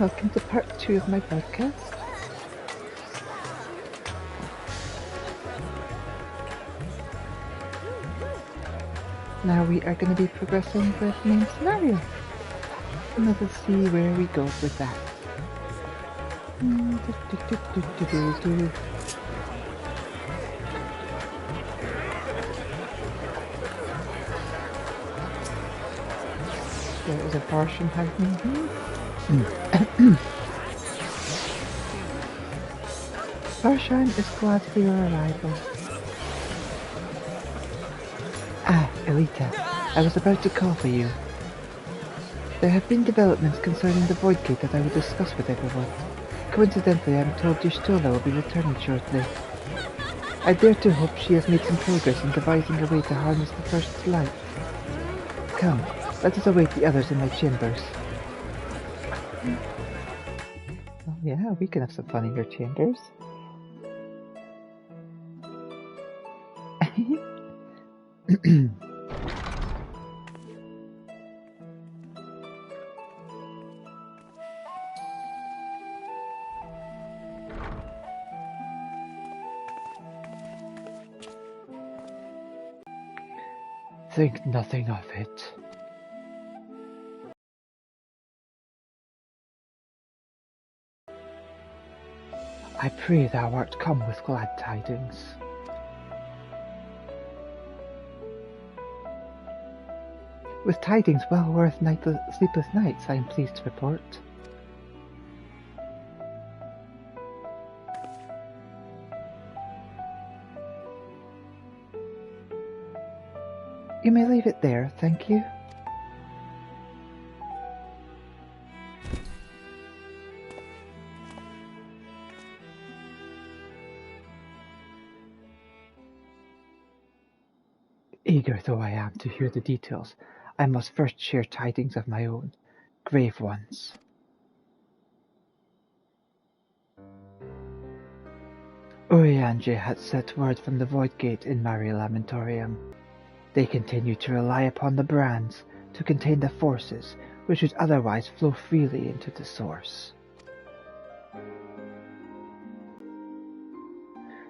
Welcome to part 2 of my podcast. Now we are going to be progressing with main scenario. And let us see where we go with that. There is a portion happening here. Farshan is glad for your arrival. Ah, Elita, I was about to call for you. There have been developments concerning the Void Gate that I will discuss with everyone. Coincidentally, I'm told Y'shtola will be returning shortly. I dare to hope she has made some progress in devising a way to harness the First Light. Come, let us await the others in my chambers. Oh yeah, we can have some fun in your chambers. Think nothing of it. I pray thou art come with glad tidings. With tidings well worth sleepless nights, I am pleased to report. You may leave it there, thank you. Eager though I am to hear the details, I must first share tidings of my own, grave ones. Urianger had set word from the Void Gate in Mare Lamentorium. They continue to rely upon the brands to contain the forces which would otherwise flow freely into the source.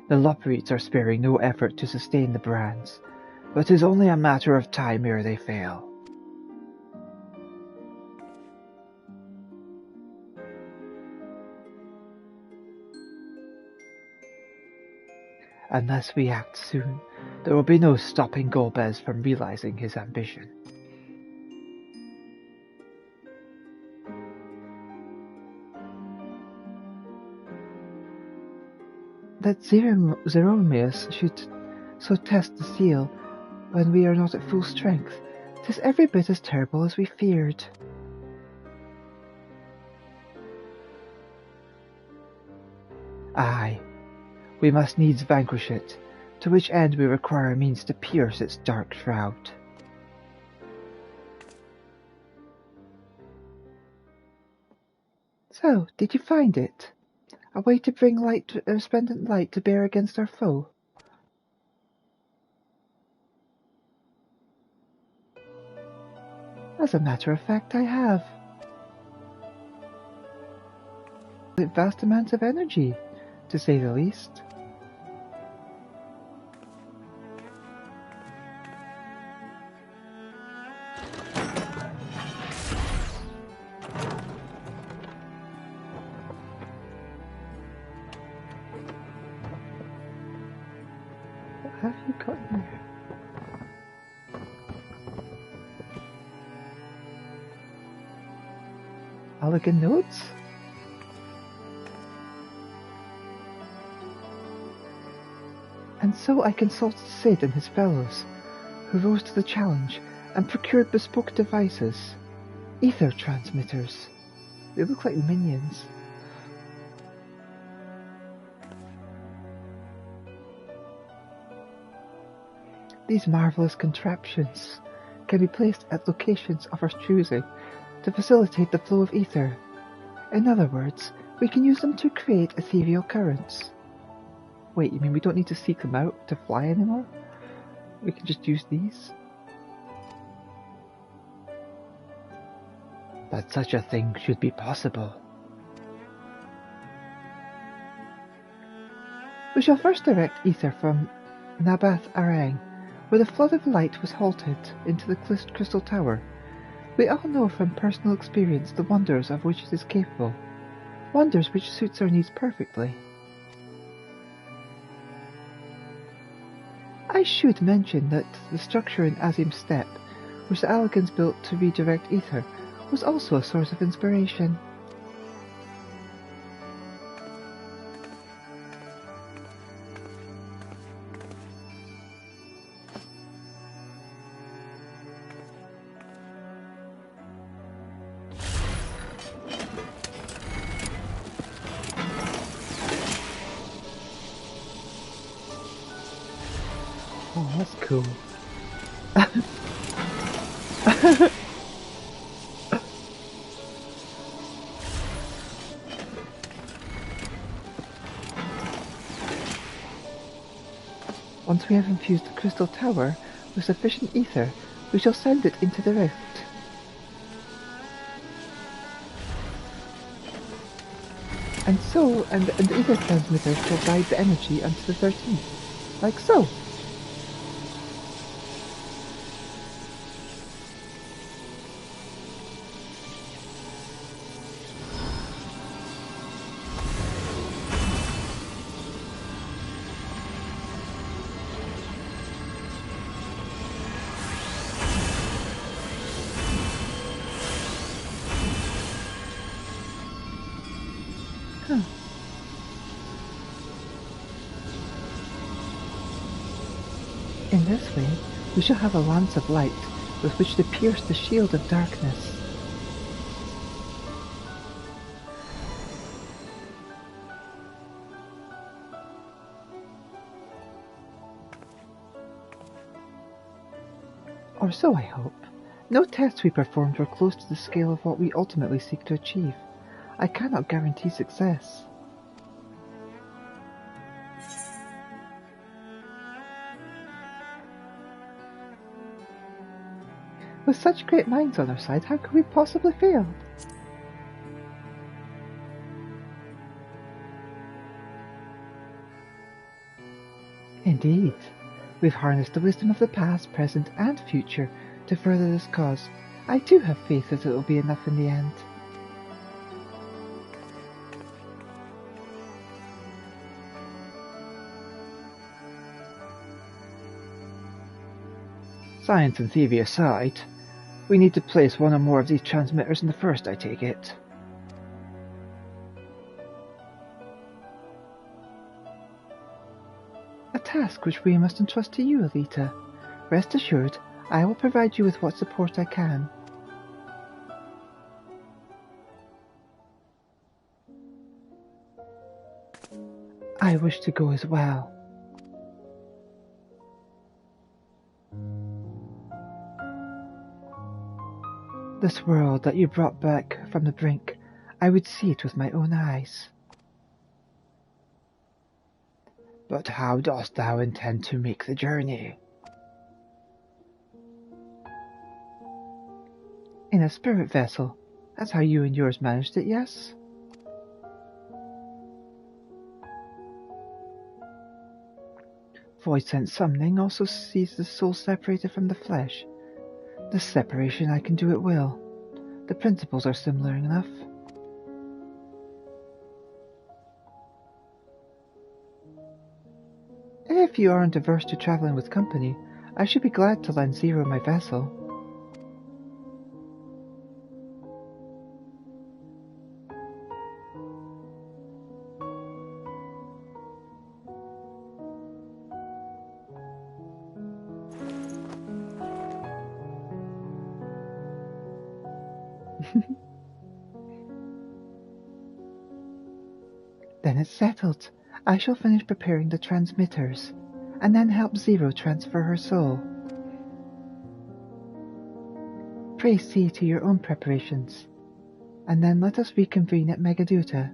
The Lopreeds are sparing no effort to sustain the brands, but it is only a matter of time ere they fail. Unless we act soon, there will be no stopping Golbez from realizing his ambition. That Zeromius should so test the seal when we are not at full strength, 'tis every bit as terrible as we feared. Aye, we must needs vanquish it, to which end we require means to pierce its dark shroud. So, did you find it? A way to bring resplendent light to bear against our foe? As a matter of fact, I have. Vast amounts of energy, to say the least. What have you got in there? Elegant notes? And so I consulted Sid and his fellows, who rose to the challenge and procured bespoke devices. Ether transmitters. They look like minions. These marvelous contraptions can be placed at locations of our choosing to facilitate the flow of ether. In other words, we can use them to create ethereal currents. Wait, you mean we don't need to seek them out to fly anymore? We can just use these? That such a thing should be possible We shall first direct ether from Nabath Arang, where the flood of light was halted, into the crystal tower. We all know from personal experience the wonders of which it is capable, wonders which suits our needs perfectly. I should mention that the structure in Azim's Step, which the Alligans built to redirect ether, was also a source of inspiration. Oh, that's cool. Once we have infused the crystal tower with sufficient ether, we shall send it into the rift. And the ether transmitter shall guide the energy unto the 13th, like so. In this way, we shall have a lance of light with which to pierce the shield of darkness. Or so I hope. No tests we performed were close to the scale of what we ultimately seek to achieve. I cannot guarantee success. With such great minds on our side, how could we possibly fail? Indeed. We've harnessed the wisdom of the past, present, and future to further this cause. I do have faith that it will be enough in the end. Science and theory aside, we need to place one or more of these transmitters in the first, I take it. A task which we must entrust to you, Elita. Rest assured, I will provide you with what support I can. I wish to go as well. This world that you brought back from the brink, I would see it with my own eyes. But how dost thou intend to make the journey? In a spirit vessel. That's how you and yours managed it, yes? Void sense summoning also sees the soul separated from the flesh. This separation I can do at will. The principles are similar enough. If you aren't averse to traveling with company, I should be glad to lend Zero my vessel. Then it's settled. I shall finish preparing the transmitters, and then help Zero transfer her soul. Pray see to your own preparations, and then let us reconvene at Megaduta.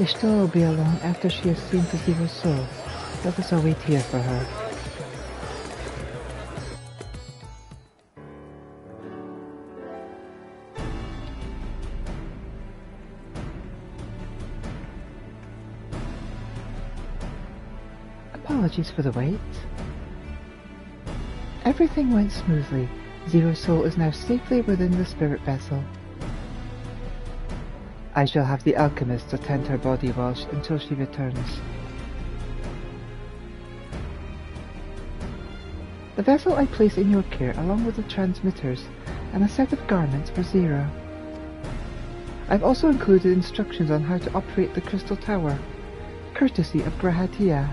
Ishtar will be along after she has seen to Zero's soul. Let us all wait here for her. Apologies for the wait. Everything went smoothly. Zero's soul is now safely within the spirit vessel. I shall have the alchemist attend her body until she returns. The vessel I place in your care along with the transmitters and a set of garments for Zero. I've also included instructions on how to operate the crystal tower, courtesy of Grahatia.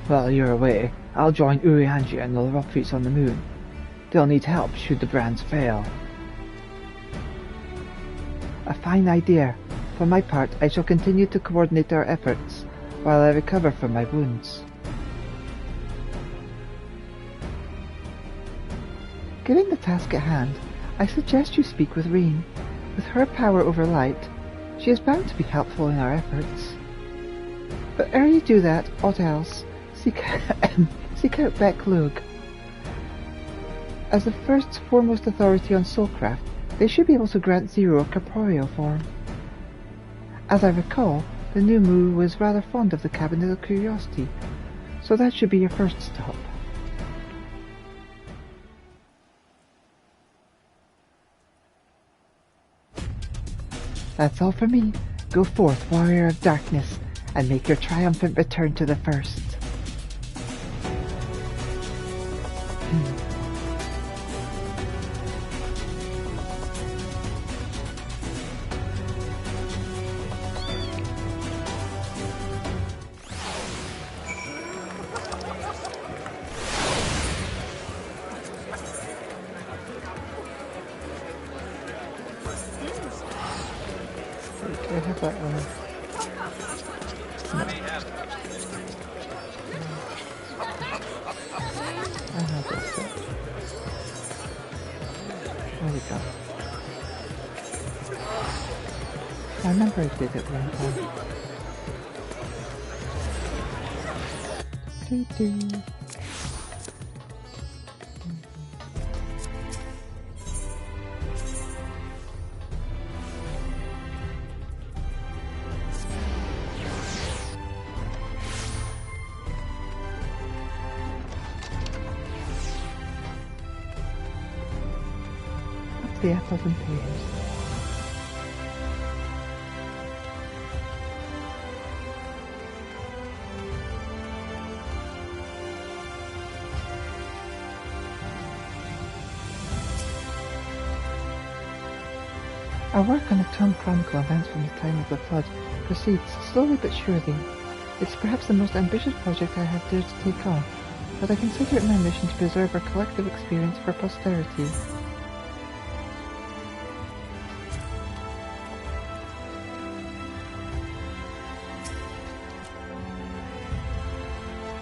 While you're away, I'll join Uriangia and the Rockfeets on the moon. They'll need help should the brands fail. A fine idea. For my part, I shall continue to coordinate our efforts while I recover from my wounds. Given the task at hand, I suggest you speak with Reen. With her power over light, she is bound to be helpful in our efforts. But ere you do that, aught else, seek out Beck Lug. As the first foremost authority on soulcraft, they should be able to grant Zero a corporeal form. As I recall, the new Mu was rather fond of the Cabinet of Curiosity, so that should be your first stop. That's all for me. Go forth, warrior of darkness, and make your triumphant return to the first. I have that one. No. I have this set. There we go. I remember I did it one time. Doo-doo. The apples and pears. Our work on the Tome Chronicle events from the time of the flood proceeds slowly but surely. It's perhaps the most ambitious project I have dared to take on, but I consider it my mission to preserve our collective experience for posterity.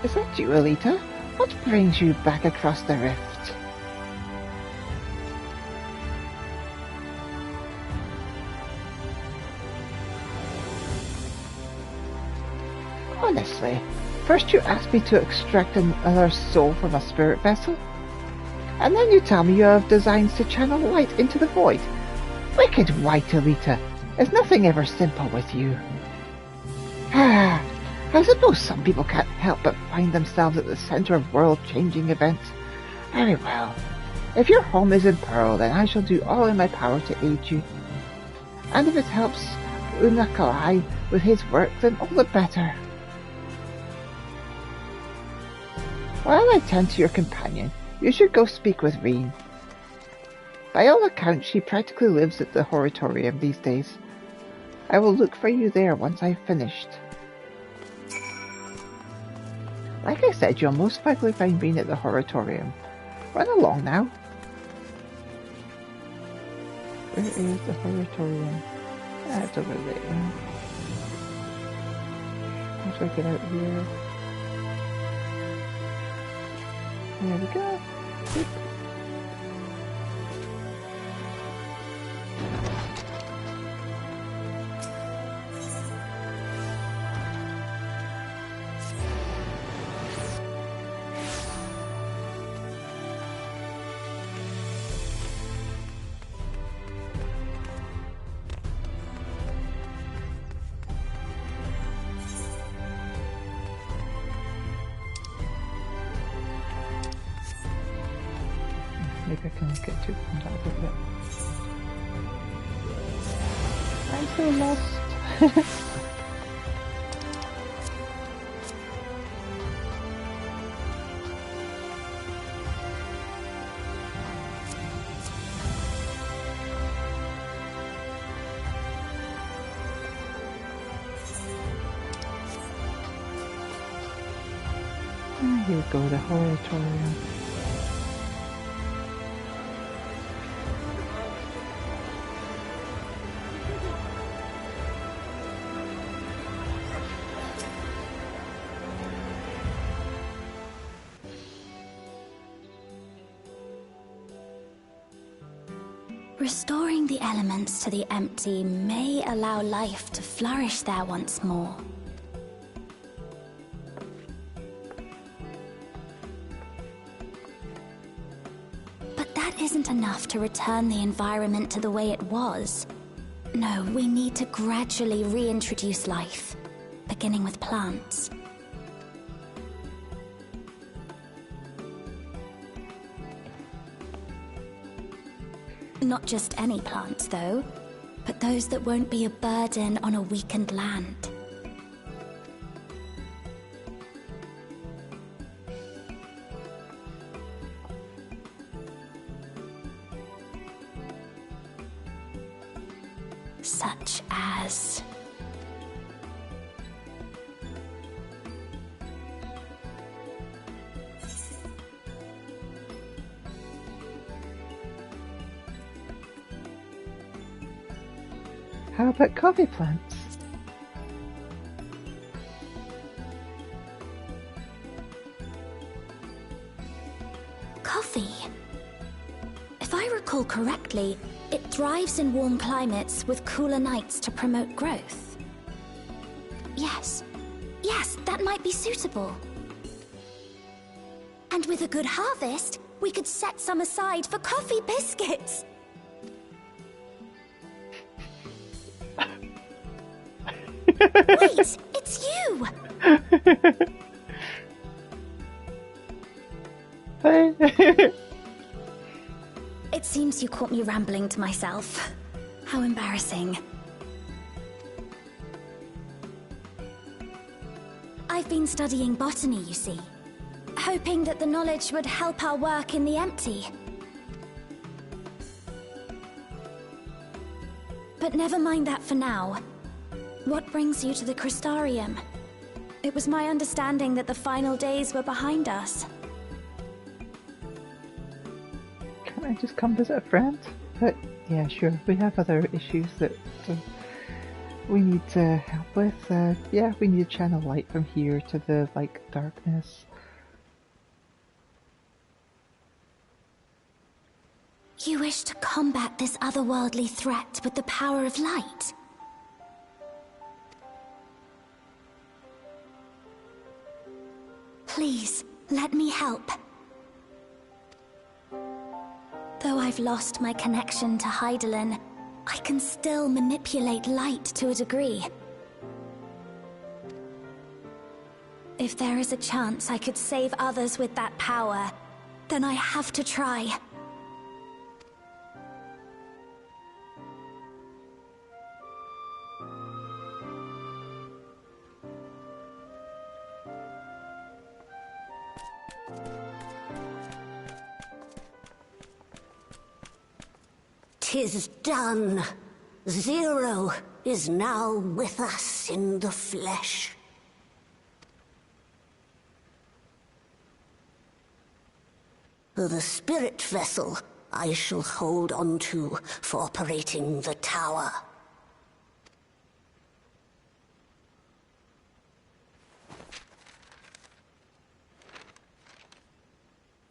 Is that you, Elita? What brings you back across the rift? Honestly, first you asked me to extract another soul from a spirit vessel, and then you tell me you have designs to channel light into the void. Wicked white, Elita. Is nothing ever simple with you? I suppose some people can't help but find themselves at the center of world-changing events. Very well. If your home is in peril, then I shall do all in my power to aid you. And if it helps Unakalai with his work, then all the better. While I tend to your companion, you should go speak with Reen. By all accounts, she practically lives at the Horatorium these days. I will look for you there once I've finished. Like I said, you'll most likely find Reen at the Horatorium. Run along now. Where is the Horatorium? It's over there. How should I get out here? There we go. Boop. Maybe I can get to it from that a bit. I'm so lost. Here we go, the Horatorium. Restoring the elements to the empty may allow life to flourish there once more. But that isn't enough to return the environment to the way it was. No, we need to gradually reintroduce life, beginning with plants. Not just any plants, though, but those that won't be a burden on a weakened land. Such as... How about coffee plants? Coffee. If I recall correctly, it thrives in warm climates with cooler nights to promote growth. Yes, that might be suitable. And with a good harvest, we could set some aside for coffee biscuits. Wait, it's you! It seems you caught me rambling to myself. How embarrassing. I've been studying botany, you see. Hoping that the knowledge would help our work in the empty. But never mind that for now. What brings you to the Crystarium? It was my understanding that the final days were behind us. Can't I just come visit a friend? But yeah, sure, we have other issues that we need to help with. Yeah, we need to channel light from here to the, darkness. You wish to combat this otherworldly threat with the power of light? Please, let me help. Though I've lost my connection to Hydaelyn, I can still manipulate light to a degree. If there is a chance I could save others with that power, then I have to try. "'Tis done. Zero is now with us in the flesh. The spirit vessel I shall hold on to for operating the tower.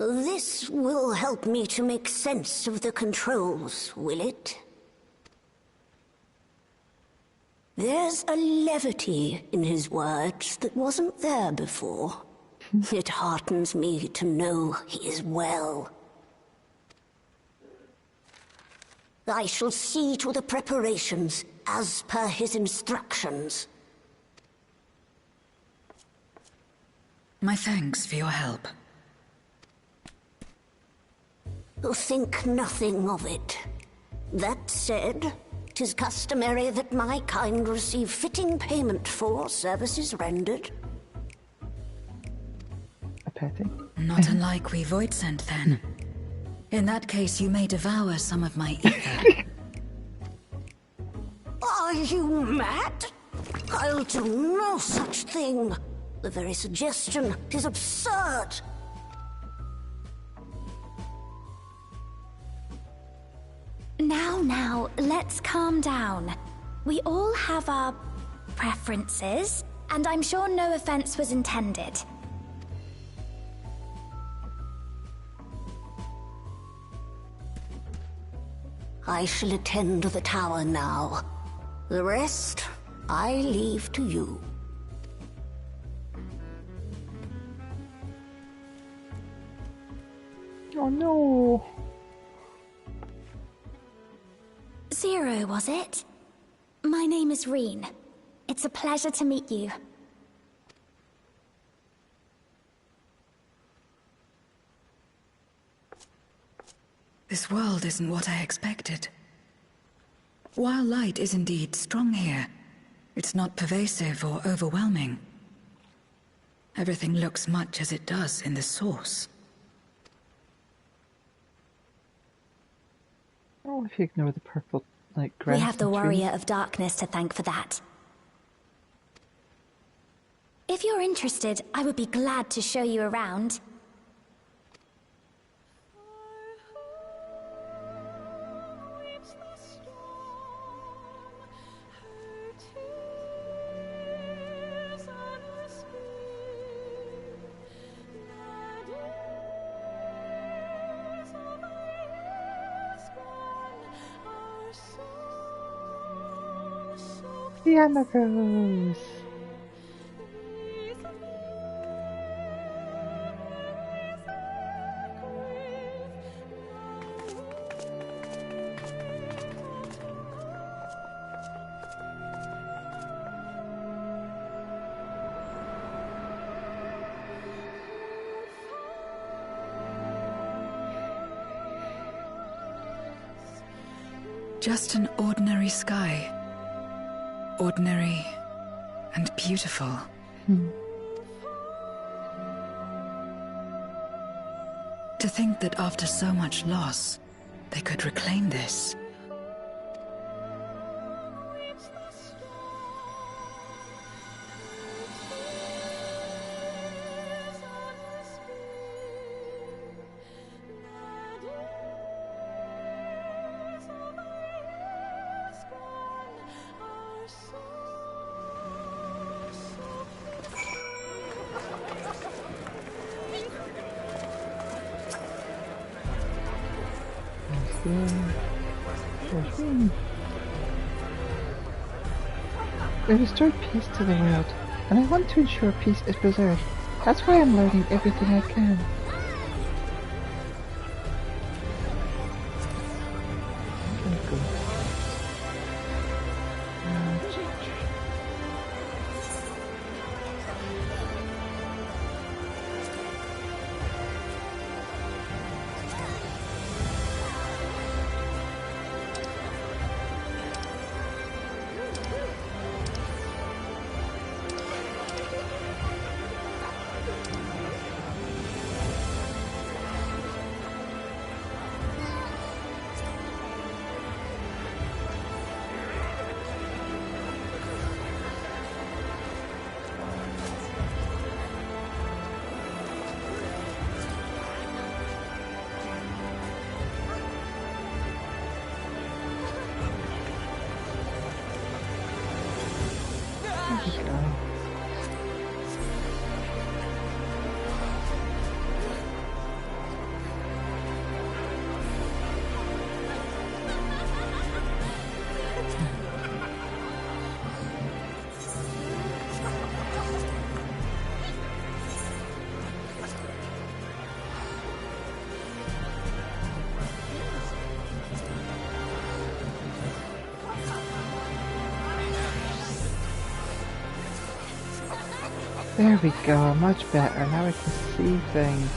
This will help me to make sense of the controls, will it? There's a levity in his words that wasn't there before. It heartens me to know he is well. I shall see to the preparations as per his instructions. My thanks for your help. Think nothing of it. That said, 'tis customary that my kind receive fitting payment for services rendered. A petting? Not unlike we void sent, then. In that case, you may devour some of my ether. Are you mad? I'll do no such thing. The very suggestion is absurd. Now, let's calm down. We all have our preferences, and I'm sure no offense was intended. I shall attend to the tower now. The rest, I leave to you. Oh no! Zero, was it? My name is Reen. It's a pleasure to meet you. This world isn't what I expected. While light is indeed strong here, it's not pervasive or overwhelming. Everything looks much as it does in the source. Oh, if you ignore the purple, grass. We have the and Warrior trees. of Darkness to thank for that. If you're interested, I would be glad to show you around. The Amazons! Just an ordinary sky. Ordinary and beautiful. To think that after so much loss, they could reclaim this. We restored peace to the world, and I want to ensure peace is preserved. That's why I'm learning everything I can. There we go, much better. Now I can see things.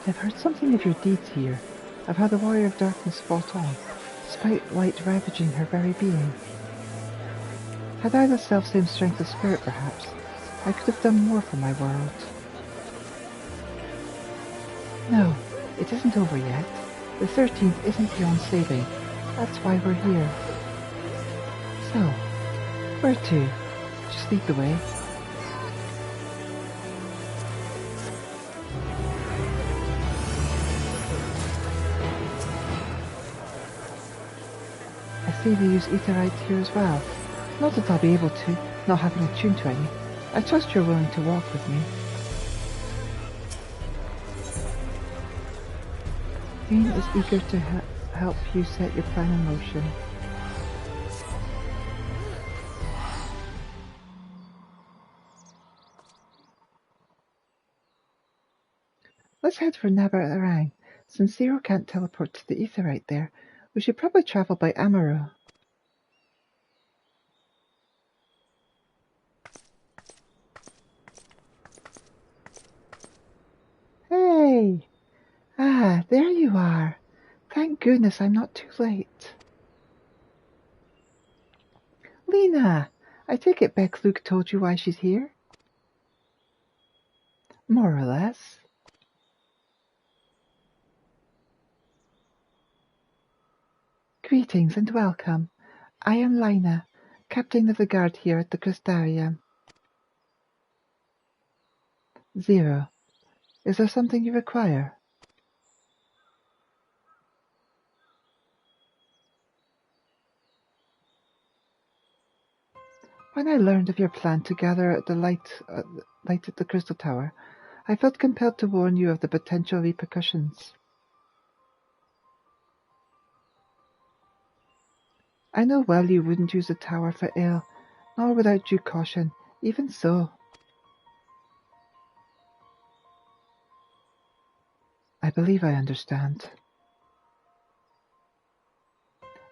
I've heard something of your deeds here, of how the Warrior of Darkness fought on, despite light ravaging her very being. Had I the self-same strength of spirit, perhaps, I could have done more for my world. No, it isn't over yet. The 13th isn't beyond saving. That's why we're here. So, where to? Just lead the way. I see they use aetherites here as well. Not that I'll be able to, not having attuned to any. I trust you're willing to walk with me. Jane is eager to help you set your plan in motion. Let's head for Nabararang. Since Zero can't teleport to the aetherite there, we should probably travel by Amaro. Hey! Ah, there you are. Thank goodness I'm not too late. Lena! I take it Beck Luke told you why she's here? More or less. Greetings and welcome. I am Lina, captain of the guard here at the Crystarium. Zero. Is there something you require? When I learned of your plan to gather at the light at the Crystal Tower, I felt compelled to warn you of the potential repercussions. I know well you wouldn't use the tower for ill, nor without due caution. Even so, I believe I understand.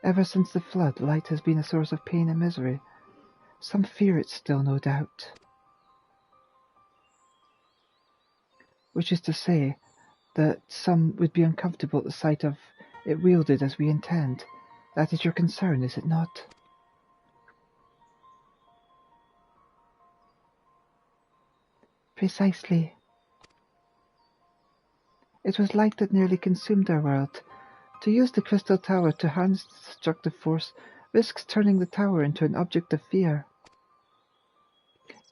Ever since the flood, light has been a source of pain and misery. Some fear it still, no doubt. Which is to say that some would be uncomfortable at the sight of it wielded as we intend. That is your concern, is it not? Precisely. It was light that nearly consumed our world. To use the Crystal Tower to harness the destructive force risks turning the tower into an object of fear.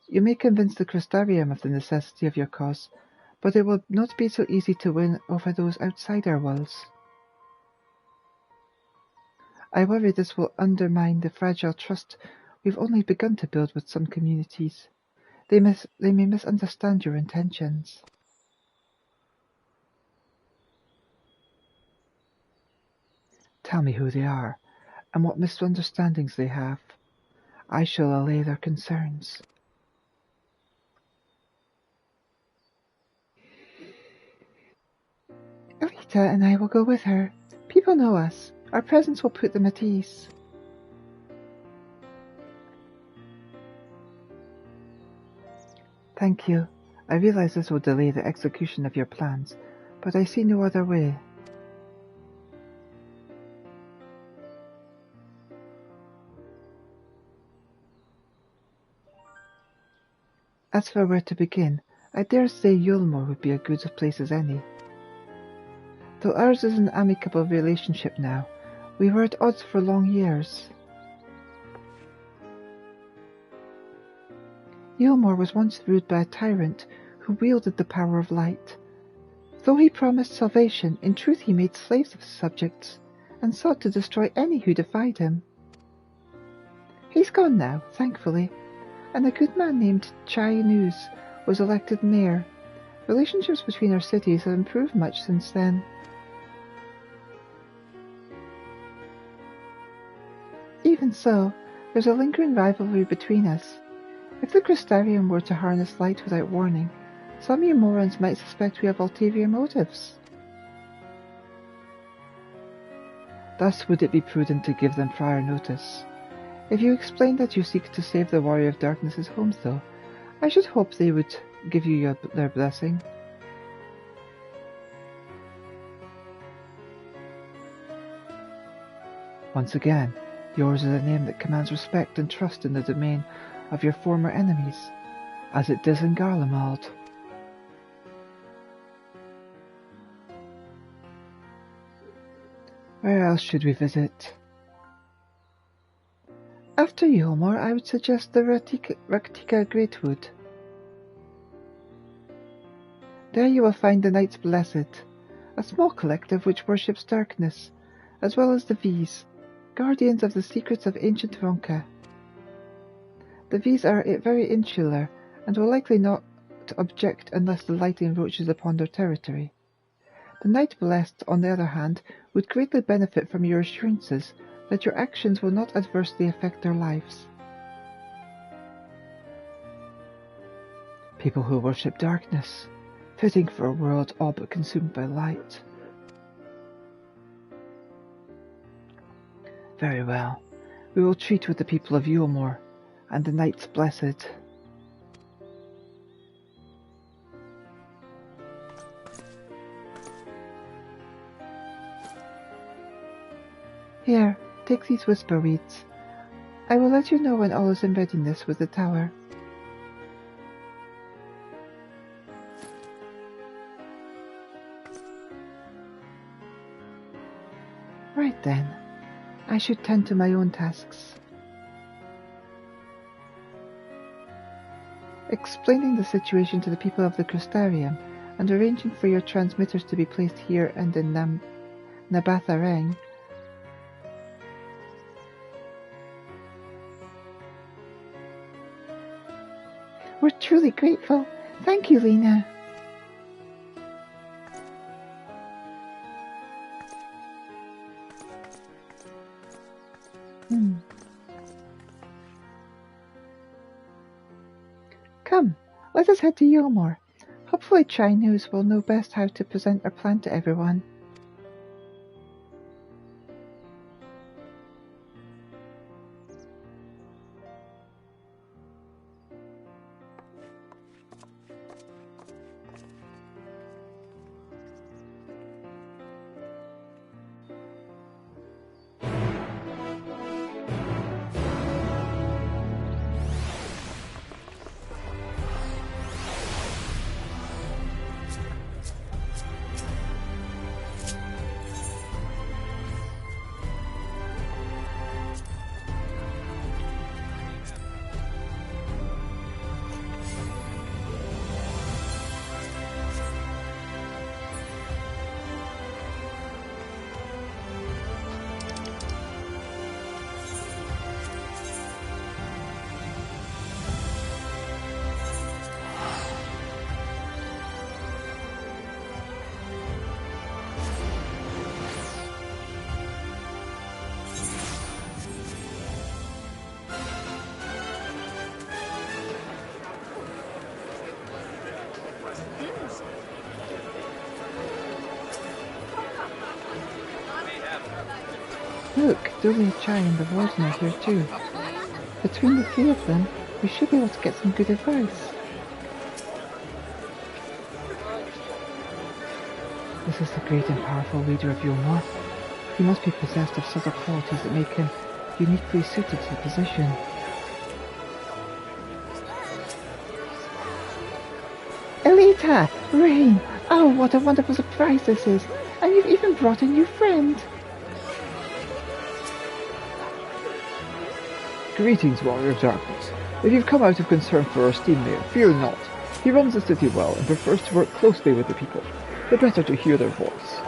You may convince the Crystarium of the necessity of your cause, but it will not be so easy to win over those outside our walls. I worry this will undermine the fragile trust we've only begun to build with some communities. They may misunderstand your intentions. Tell me who they are, and what misunderstandings they have. I shall allay their concerns. Elita and I will go with her. People know us. Our presence will put them at ease. Thank you. I realize this will delay the execution of your plans, but I see no other way. As for where to begin, I dare say Yulmore would be as good a place as any. Though ours is an amicable relationship now, we were at odds for long years. Yulmore was once ruled by a tyrant who wielded the power of light. Though he promised salvation, in truth he made slaves of his subjects, and sought to destroy any who defied him. He's gone now, thankfully, and a good man named Chai News was elected mayor. Relationships between our cities have improved much since then. Even so, there's a lingering rivalry between us. If the Crystarium were to harness light without warning, some Umorans might suspect we have ulterior motives. Thus would it be prudent to give them prior notice. If you explain that you seek to save the Warrior of Darkness's homes, though, I should hope they would give you their blessing. Once again, yours is a name that commands respect and trust in the domain of your former enemies, as it does in Garlemald. Where else should we visit? After Yulmore, I would suggest the Raktika Greatwood. There you will find the Knights Blessed, a small collective which worships darkness, as well as the V's, guardians of the secrets of ancient Ronka. The V's are very insular, and will likely not object unless the light encroaches upon their territory. The Knight Blessed, on the other hand, would greatly benefit from your assurances that your actions will not adversely affect their lives. People who worship darkness, fitting for a world all but consumed by light. Very well. We will treat with the people of Yulmore and the Knights Blessed. Here, take these whisper weeds. I will let you know when all is in readiness with the tower. Right then. I should tend to my own tasks. Explaining the situation to the people of the Crystarium and arranging for your transmitters to be placed here and in Nabathareng. We're truly grateful. Thank you, Lena. Come, let us head to Yulmore. Hopefully Chi-News will know best how to present our plan to everyone. Look, Dolly, Chai and the Warden are here too. Between the three of them, we should be able to get some good advice. This is the great and powerful leader of Yulmore. He must be possessed of subtle qualities that make him uniquely suited to the position. Elita! Rain! Oh, what a wonderful surprise this is! And you've even brought a new friend! Greetings, Warrior of Darkness. If you've come out of concern for our esteemed mayor, fear not. He runs the city well and prefers to work closely with the people. The better to hear their voice.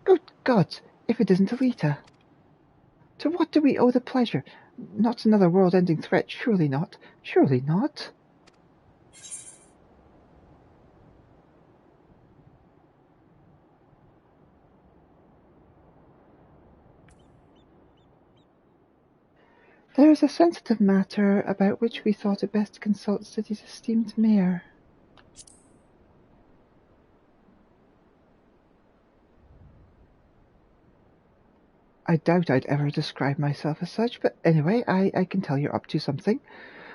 Good God, if it isn't Elita. To what do we owe the pleasure? Not another world-ending threat, surely not. Surely not. There is a sensitive matter about which we thought it best to consult the city's esteemed mayor. I doubt I'd ever describe myself as such, but anyway, I can tell you're up to something.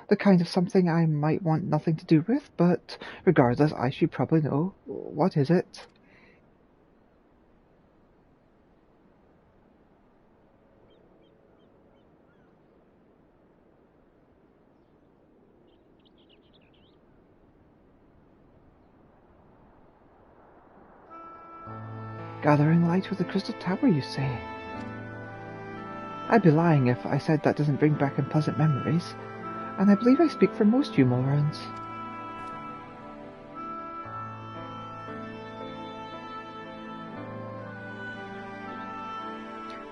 The kind of something I might want nothing to do with, but regardless, I should probably know. What is it? Gathering light with the crystal tower, you say? I'd be lying if I said that doesn't bring back unpleasant memories, and I believe I speak for most Humorans.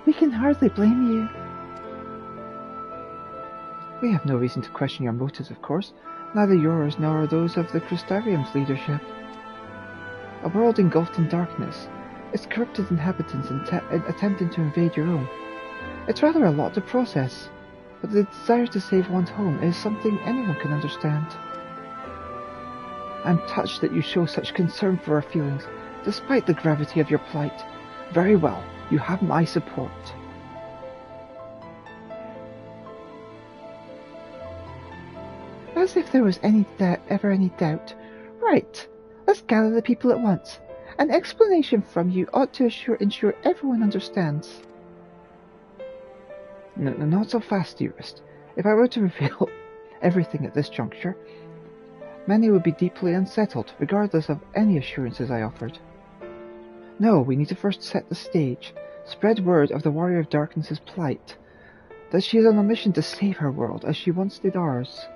We can hardly blame you. We have no reason to question your motives, of course, neither yours nor those of the Crystarium's leadership. A world engulfed in darkness, its corrupted inhabitants attempting to invade your own. It's rather a lot to process, but the desire to save one's home is something anyone can understand. I'm touched that you show such concern for our feelings, despite the gravity of your plight. Very well, you have my support. As if there was ever any doubt. Right, let's gather the people at once. An explanation from you ought to ensure everyone understands. No, not so fast, dearest. If I were to reveal everything at this juncture, many would be deeply unsettled, regardless of any assurances I offered. No, we need to first set the stage, spread word of the Warrior of Darkness's plight, that she is on a mission to save her world, as she once did ours.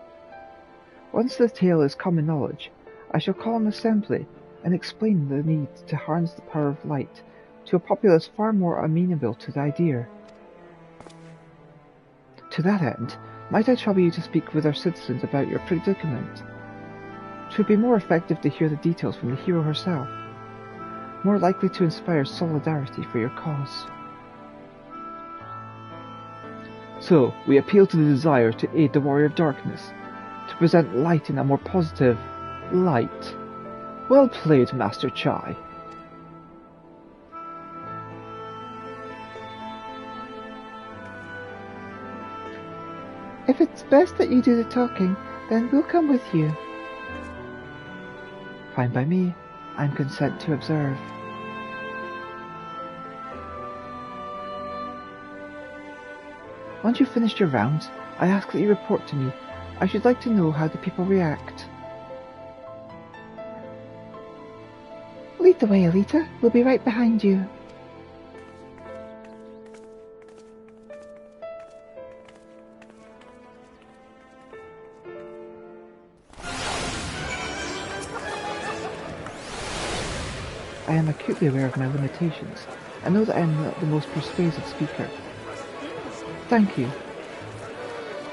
Once the tale is common knowledge, I shall call an assembly and explain the need to harness the power of light to a populace far more amenable to the idea. To that end, might I trouble you to speak with our citizens about your predicament? 'Twould be more effective to hear the details from the hero herself, more likely to inspire solidarity for your cause. So, we appeal to the desire to aid the Warrior of Darkness, to present light in a more positive light. Well played, Master Chai. If it's best that you do the talking, then we'll come with you. Fine by me. I'm content to observe. Once you've finished your rounds, I ask that you report to me. I should like to know how the people react. Lead the way, Elita. We'll be right behind you. I am acutely aware of my limitations. I know that I am not the most persuasive speaker. Thank you.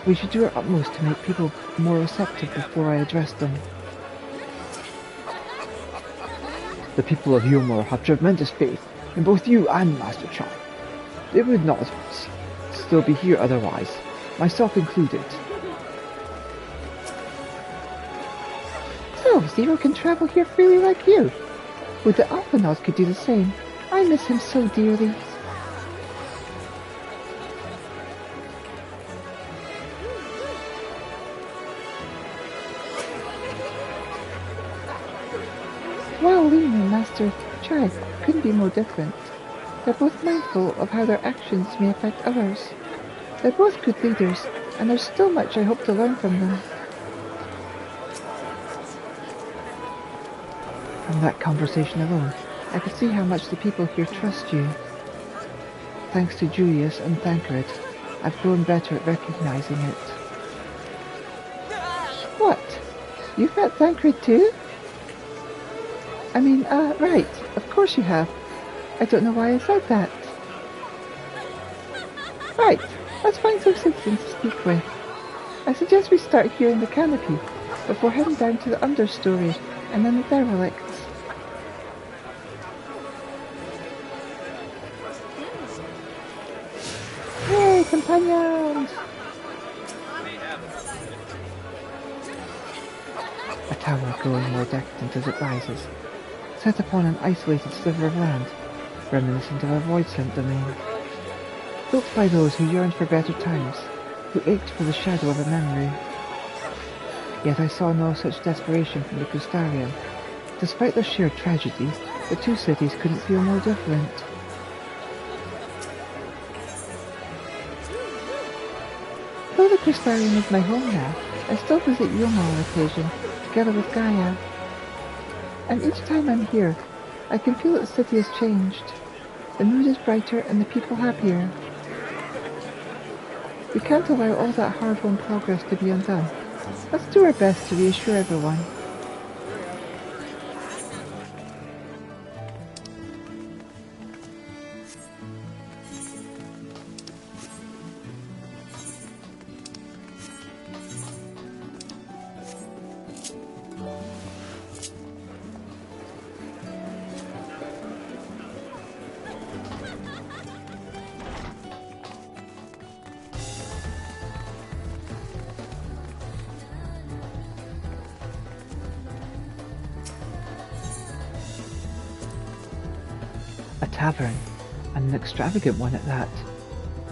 We should do our utmost to make people more receptive before I address them. The people of Humor have tremendous faith in both you and Master Chai. They would not still be here otherwise, myself included. So, Zero can travel here freely like you. Would the Alphanaut could do the same. I miss him so dearly. While Lin and Master Chai couldn't be more different. They're both mindful of how their actions may affect others. They're both good leaders, and there's still much I hope to learn from them. From that conversation alone, I could see how much the people here trust you. Thanks to Julius and Thancred, I've grown better at recognizing it. What? You've met Thancred too? I mean, right, of course you have. I don't know why I said that. Right, let's find some citizens to speak with. I suggest we start here in the canopy, before heading down to the understory, and then the derelicts. Yay, companions! A tower growing more decadent as it rises, set upon an isolated sliver of land, reminiscent of a void-sent domain. built by those who yearned for better times, who ached for the shadow of a memory. Yet I saw no such desperation from the Crystarium. Despite their shared tragedy, the two cities couldn't feel more different. Though the Crystarium is my home now, I still visit Yuma on occasion, together with Gaia. And each time I'm here, I can feel that the city has changed. The mood is brighter and the people happier. We can't allow all that hard-won progress to be undone. Let's do our best to reassure everyone. A tavern, and an extravagant one at that.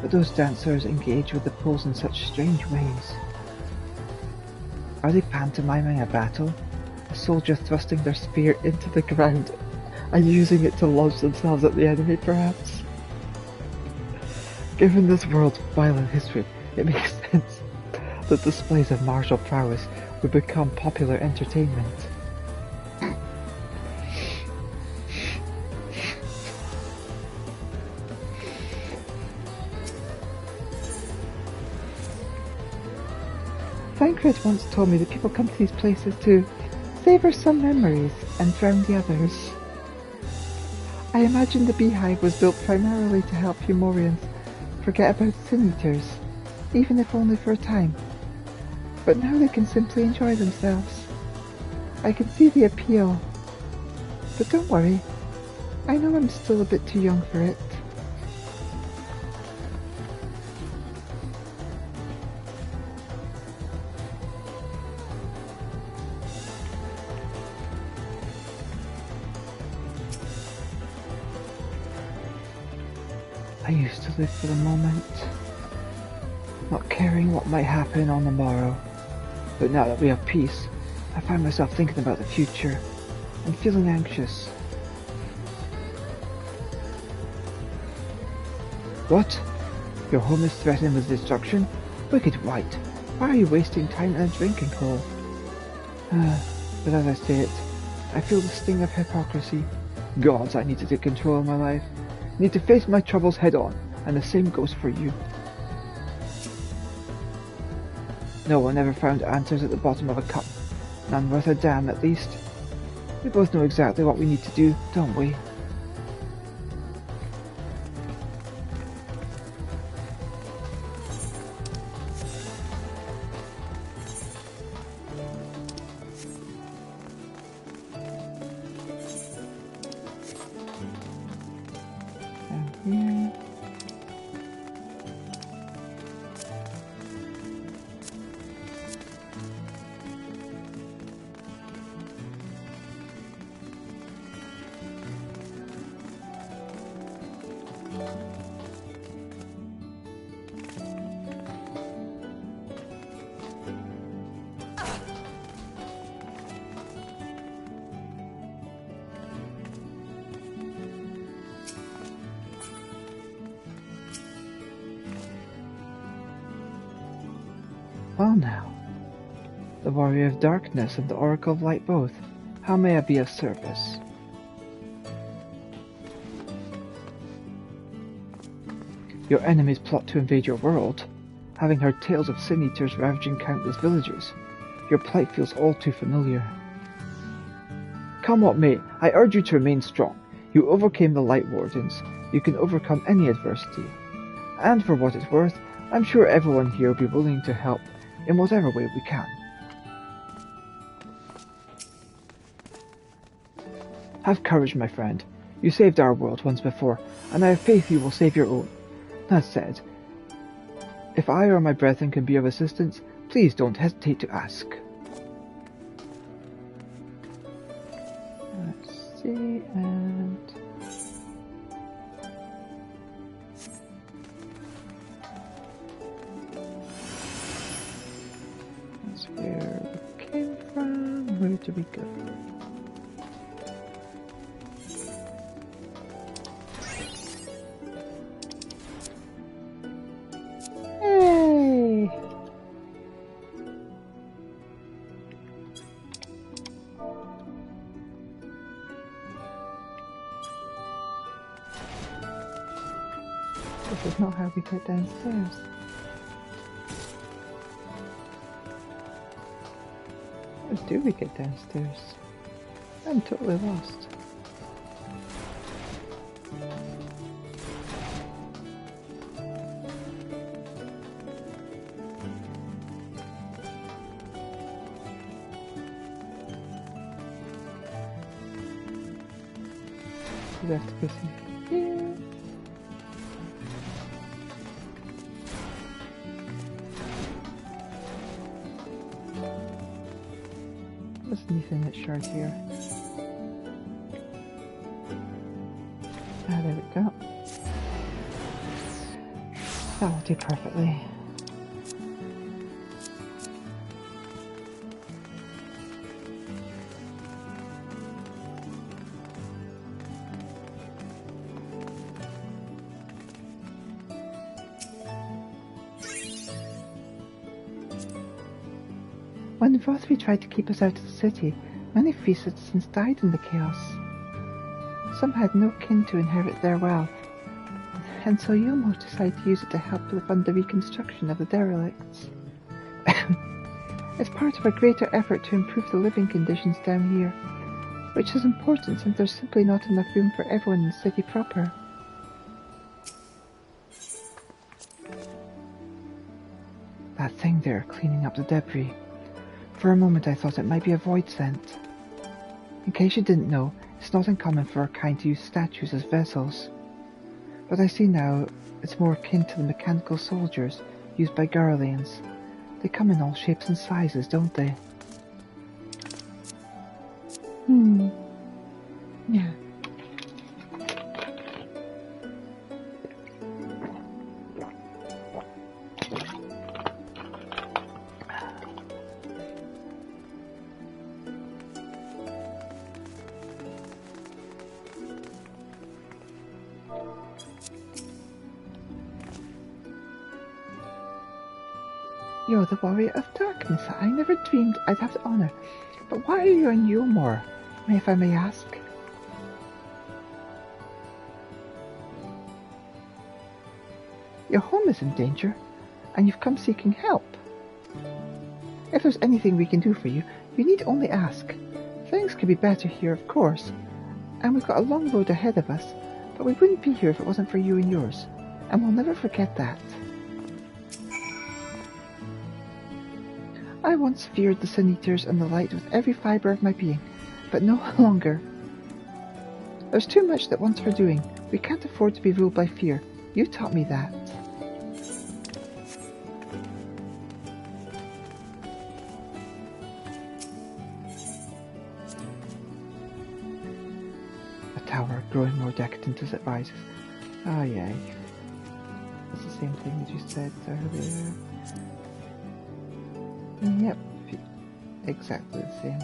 But those dancers engage with the poles in such strange ways. Are they pantomiming a battle? A soldier thrusting their spear into the ground and using it to launch themselves at the enemy, perhaps? Given this world's violent history, it makes sense that displays of martial prowess would become popular entertainment. Thancred once told me that people come to these places to savor some memories and drown the others. I imagine the beehive was built primarily to help Fumorians forget about Sin Eaters, even if only for a time. But now they can simply enjoy themselves. I can see the appeal. But don't worry, I know I'm still a bit too young for it. I used to live for the moment, not caring what might happen on the morrow. But now that we have peace, I find myself thinking about the future and feeling anxious. What? Your home is threatened with destruction? Wicked White, why are you wasting time in a drinking hole? But as I say it, I feel the sting of hypocrisy. Gods, I need to take control of my life. Need to face my troubles head on, and the same goes for you. No one ever found answers at the bottom of a cup. None worth a damn, at least. We both know exactly what we need to do, don't we? Well now, the Warrior of Darkness and the Oracle of Light both, how may I be of service? Your enemies plot to invade your world. Having heard tales of Sin Eaters ravaging countless villagers, your plight feels all too familiar. Come what may, I urge you to remain strong. You overcame the Light Wardens. You can overcome any adversity. And for what it's worth, I'm sure everyone here will be willing to help in whatever way we can. Have courage, my friend. You saved our world once before, and I have faith you will save your own. That said, if I or my brethren can be of assistance, please don't hesitate to ask. Let's see, and... There we came from. Where do we go? Hey! This is not how we get downstairs. How do we get downstairs? I'm totally lost. We have to go through here. There's anything that's shard here. Ah, there we go. That will do perfectly. When the Vothri tried to keep us out of the city, many free citizens died in the chaos. Some had no kin to inherit their wealth, and so Yomo decided to use it to help fund the reconstruction of the derelicts. It's part of a greater effort to improve the living conditions down here, which is important since there's simply not enough room for everyone in the city proper. That thing there cleaning up the debris. For a moment I thought it might be a void scent. In case you didn't know, it's not uncommon for our kind to use statues as vessels. But I see now it's more akin to the mechanical soldiers used by Garleans. They come in all shapes and sizes, don't they? Yeah. You're the warrior of darkness. I never dreamed I'd have the honor. But why are you in Yulmore, if I may ask? Your home is in danger, and you've come seeking help. If there's anything we can do for you, you need only ask. Things could be better here, of course, and we've got a long road ahead of us, but we wouldn't be here if it wasn't for you and yours, and we'll never forget that. I once feared the Sun Eaters and the light with every fibre of my being, but no longer. There's too much that wants for doing. We can't afford to be ruled by fear. You taught me that. A tower growing more decadent as it rises. Ah, yeah. It's the same thing as you said earlier. Yep, exactly the same.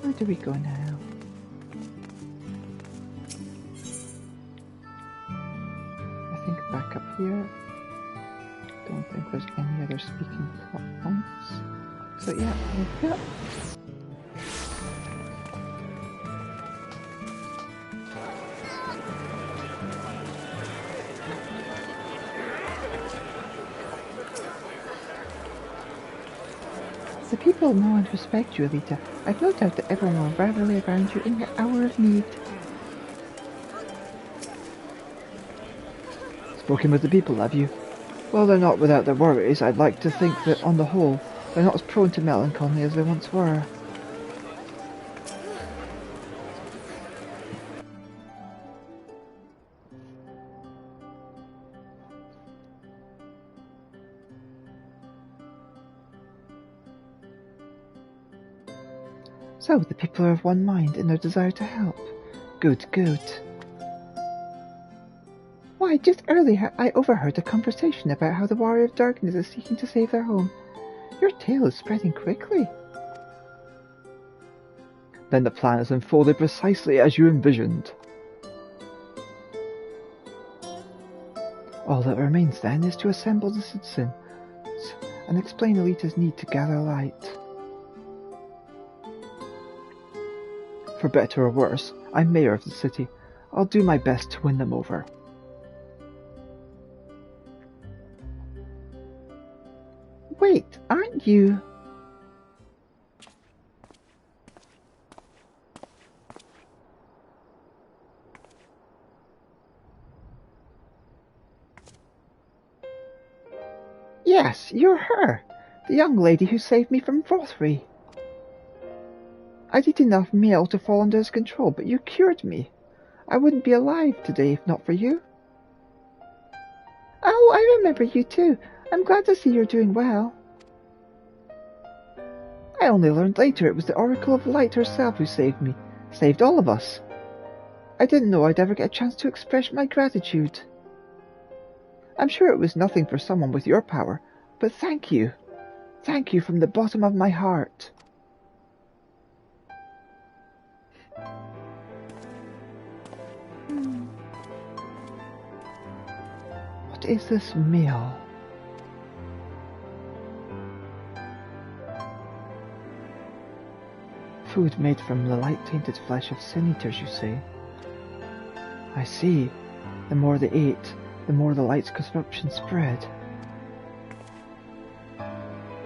Where do we go now? I think back up here. Don't think there's any other speaking plot points. So yeah, there we go. The people know and respect you, Elita. I've no doubt that everyone will rally around you in your hour of need. Spoken with the people, have you? Well, they're not without their worries. I'd like to think that, on the whole, they're not as prone to melancholy as they once were. So, the people are of one mind in their desire to help. Good, good. Why, just earlier I overheard a conversation about how the Warrior of Darkness is seeking to save their home. Your tale is spreading quickly. Then the plan is unfolded precisely as you envisioned. All that remains then is to assemble the citizens and explain Elita's need to gather light. For better or worse, I'm mayor of the city. I'll do my best to win them over. Wait, aren't you... Yes, you're her, the young lady who saved me from Vothri. I'd eaten enough meal to fall under his control, but you cured me. I wouldn't be alive today if not for you. Oh, I remember you too. I'm glad to see you're doing well. I only learned later it was the Oracle of Light herself who saved me. Saved all of us. I didn't know I'd ever get a chance to express my gratitude. I'm sure it was nothing for someone with your power, but thank you. Thank you from the bottom of my heart. What is this meal? Food made from the light-tainted flesh of sin-eaters, you say? I see. The more they ate, the more the light's corruption spread.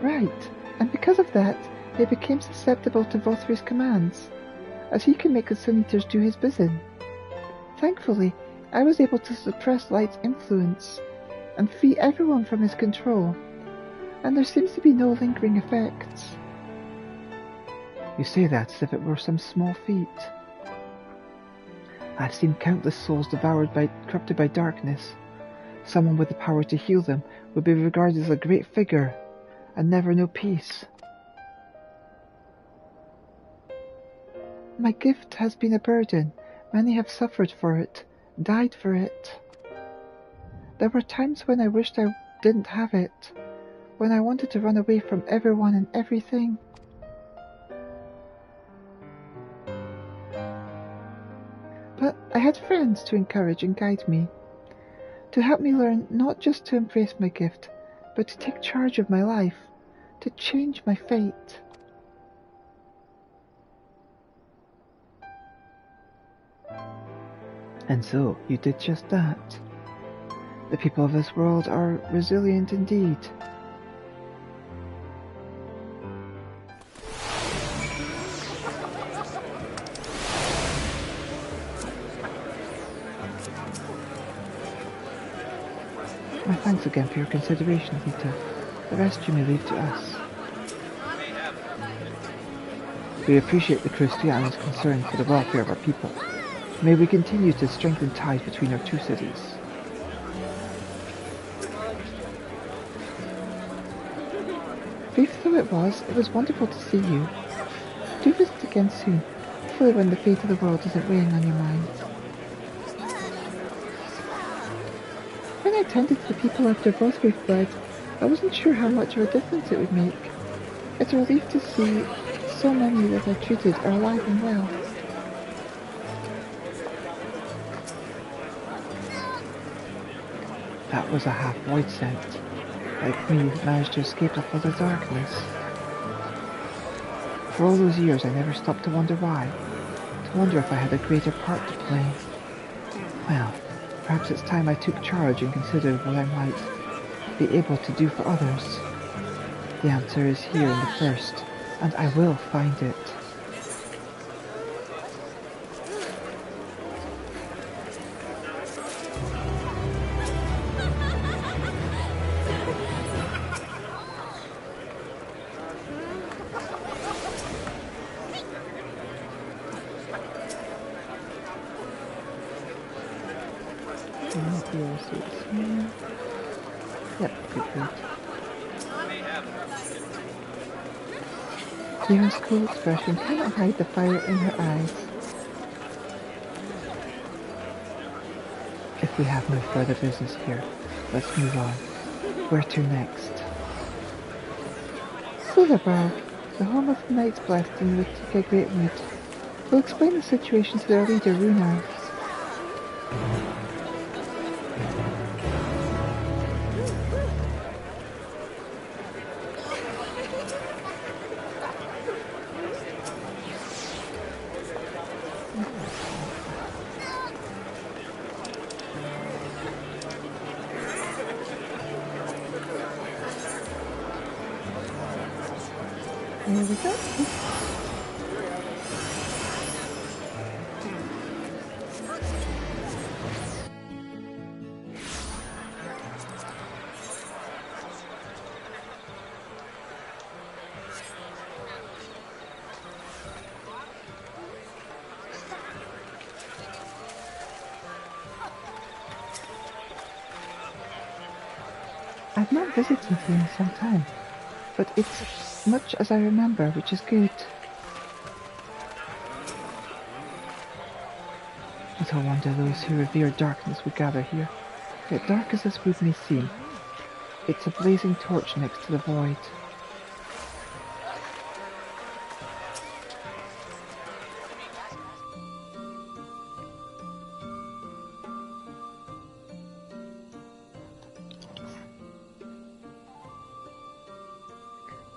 Right, and because of that, they became susceptible to Vothri's commands, as he can make the sin-eaters do his bidding. Thankfully, I was able to suppress Light's influence and free everyone from his control, and there seems to be no lingering effects. You say that as if it were some small feat. I've seen countless souls corrupted by darkness. Someone with the power to heal them would be regarded as a great figure, and never know peace. My gift has been a burden. Many have suffered for it, died for it. There were times when I wished I didn't have it, when I wanted to run away from everyone and everything. But I had friends to encourage and guide me, to help me learn not just to embrace my gift, but to take charge of my life, to change my fate. And so, you did just that. The people of this world are resilient indeed. My thanks again for your consideration, Elita. The rest you may leave to us. We appreciate the Christiana's concern for the welfare of our people. May we continue to strengthen ties between our two cities. Brief though it was wonderful to see you. Do visit again soon, hopefully when the fate of the world isn't weighing on your mind. When I tended to the people after Vothri fled, I wasn't sure how much of a difference it would make. It's a relief to see so many that I treated are alive and well. That was a half-void scent. Like me, managed to escape the flood of darkness. For all those years I never stopped to wonder why. To wonder if I had a greater part to play. Well, perhaps it's time I took charge and considered what I might be able to do for others. The answer is here in the first, and I will find it. Yep, good. Kira's cool expression cannot hide the fire in her eyes. If We have no further business here. Let's move on. Where to next? Silverberg, the home of the Knights Blessed in the Ratika Greatwood. We'll explain the situation to their leader, Runar. There we go. I've not visited here in some time, but it's much as I remember, which is good. Little wonder those who revere darkness would gather here. Yet dark as this wood may seem, it's a blazing torch next to the void.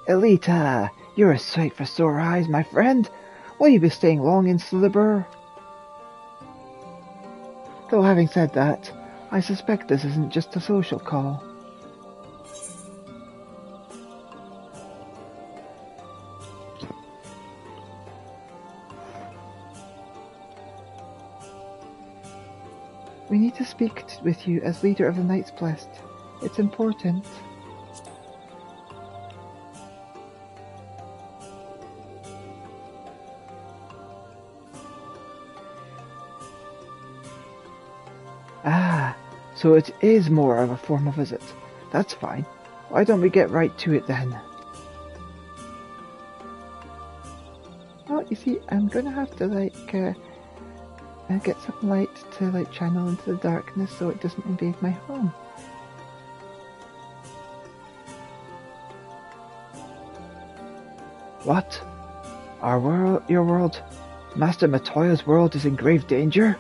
Elita, you're a sight for sore eyes, my friend. Will you be staying long in Silverberg? Though having said that, I suspect this isn't just a social call. We need to speak with you as leader of the Knights Blessed. It's important. Ah, so it is more of a formal visit. That's fine. Why don't we get right to it then? Well, you see, I'm gonna have to get some light to channel into the darkness so it doesn't invade my home. What? Our world, your world? Master Matoya's world is in grave danger?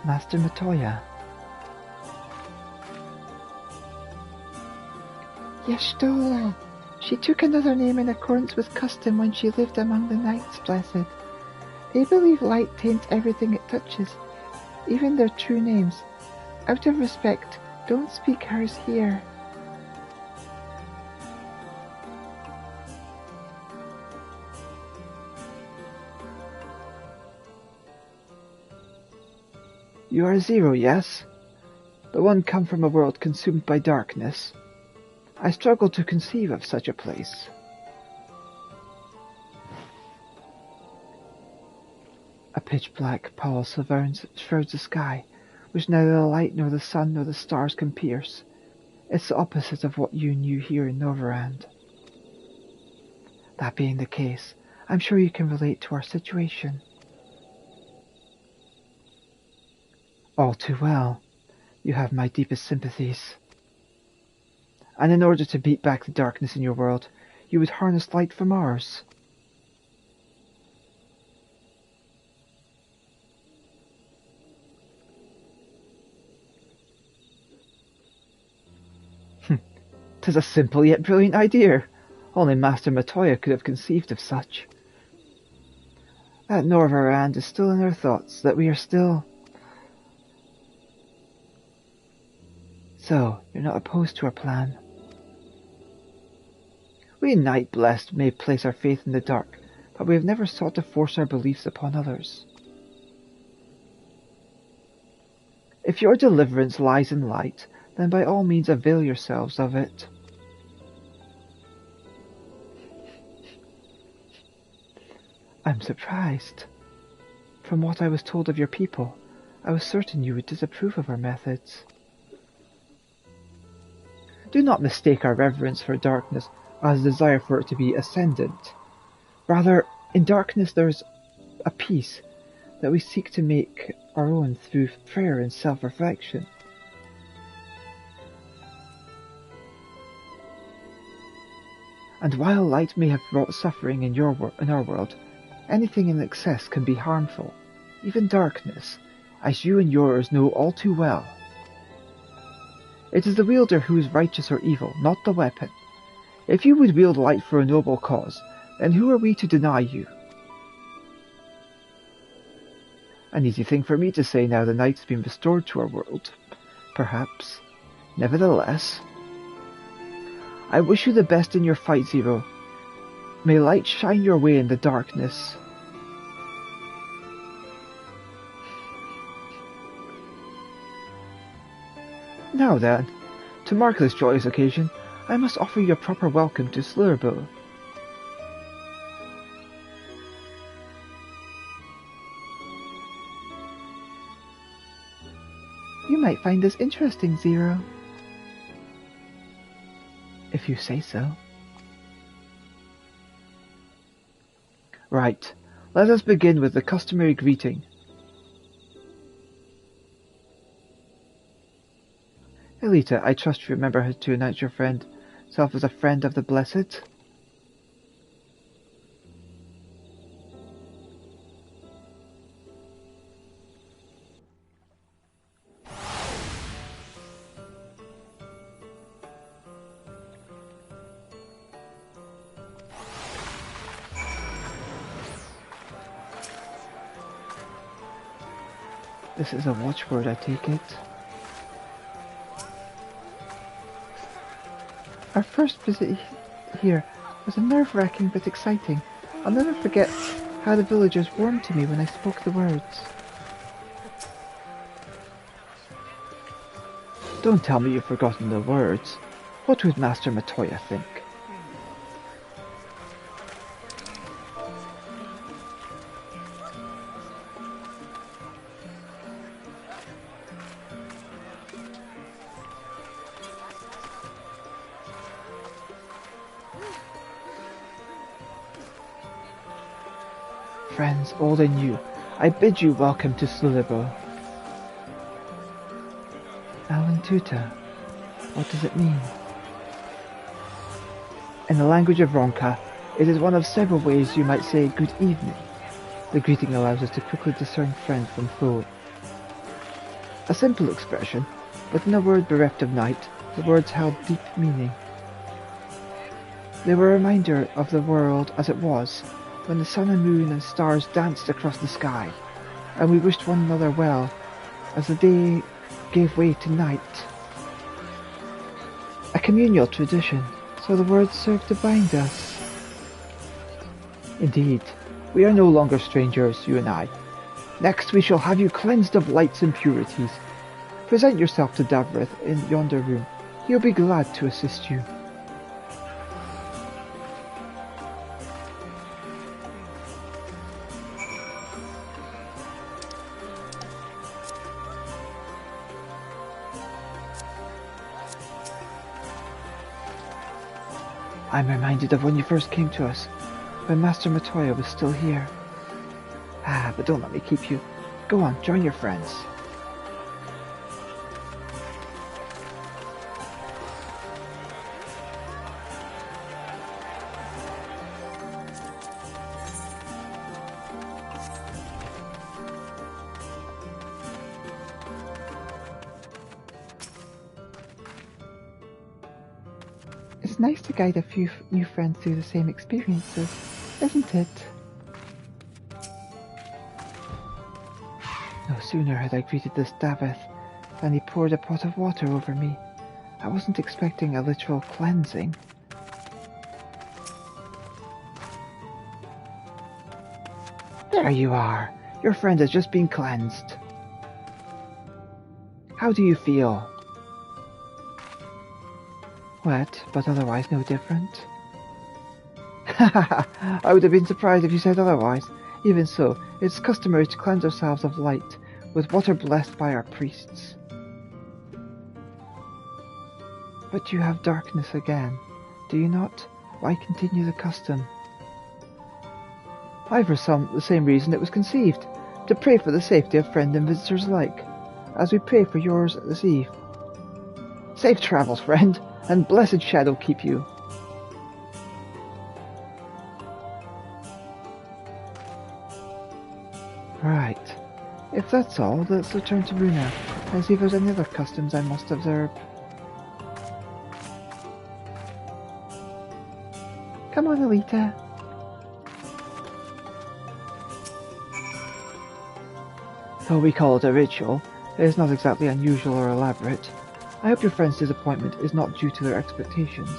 Master Matoya. Yestola. She took another name in accordance with custom when she lived among the Knights Blessed. They believe light taints everything it touches, even their true names. Out of respect, don't speak hers here. You are Zero, yes? The one come from a world consumed by darkness. I struggle to conceive of such a place. A pitch-black pall shrouds the sky, which neither the light nor the sun nor the stars can pierce. It's the opposite of what you knew here in Novorand. That being the case, I'm sure you can relate to our situation. All too well. You have my deepest sympathies. And in order to beat back the darkness in your world, you would harness light from ours. "'Tis a simple yet brilliant idea. Only Master Matoya could have conceived of such. That Norvarand is still in our thoughts, that we are still... So, you're not opposed to our plan? We Night Blessed may place our faith in the dark, but we have never sought to force our beliefs upon others. If your deliverance lies in light, then by all means avail yourselves of it. I'm surprised. From what I was told of your people, I was certain you would disapprove of our methods. Do not mistake our reverence for darkness as a desire for it to be ascendant. Rather, in darkness there's a peace that we seek to make our own through prayer and self-reflection. And while light may have brought suffering in our world, anything in excess can be harmful, even darkness, as you and yours know all too well. It is the wielder who is righteous or evil, not the weapon. If you would wield light for a noble cause, then who are we to deny you? An easy thing for me to say now the night has been restored to our world. Perhaps. Nevertheless, I wish you the best in your fight, Zero. May light shine your way in the darkness. Now then, to mark this joyous occasion, I must offer you a proper welcome to Slurbo. You might find this interesting, Zero. If you say so. Right, let us begin with the customary greeting. Elita, I trust you remember to announce yourself as a friend of the Blessed. This is a watchword, I take it. Our first visit here was nerve-wracking but exciting. I'll never forget how the villagers warmed to me when I spoke the words. Don't tell me you've forgotten the words. What would Master Matoya think? Friends, old and new, I bid you welcome to Slurbo. Alantuta, what does it mean? In the language of Ronka, it is one of several ways you might say good evening. The greeting allows us to quickly discern friend from foe. A simple expression, but in a word bereft of night, the words held deep meaning. They were a reminder of the world as it was, when the sun and moon and stars danced across the sky, and we wished one another well, as the day gave way to night. A communal tradition, so the words served to bind us. Indeed, we are no longer strangers, you and I. Next we shall have you cleansed of light's impurities. Present yourself to Davrith in yonder room. He'll be glad to assist you. I'm reminded of when you first came to us, when Master Matoya was still here. But don't let me keep you. Go on, join your friends. It's nice to guide a few new friends through the same experiences, isn't it? No sooner had I greeted this Davith than he poured a pot of water over me. I wasn't expecting a literal cleansing. There you are! Your friend has just been cleansed. How do you feel? Wet, but otherwise no different. I would have been surprised if you said otherwise. Even so, it's customary to cleanse ourselves of light, with water blessed by our priests. But you have darkness again, do you not? Why continue the custom? I, for the same reason it was conceived, to pray for the safety of friends and visitors alike, as we pray for yours this eve. Safe travels, friend, and blessed shadow keep you. Right. If that's all, let's return to Runa, and see if there's any other customs I must observe. Come on, Elita. Though we call it a ritual, it is not exactly unusual or elaborate. I hope your friend's disappointment is not due to their expectations.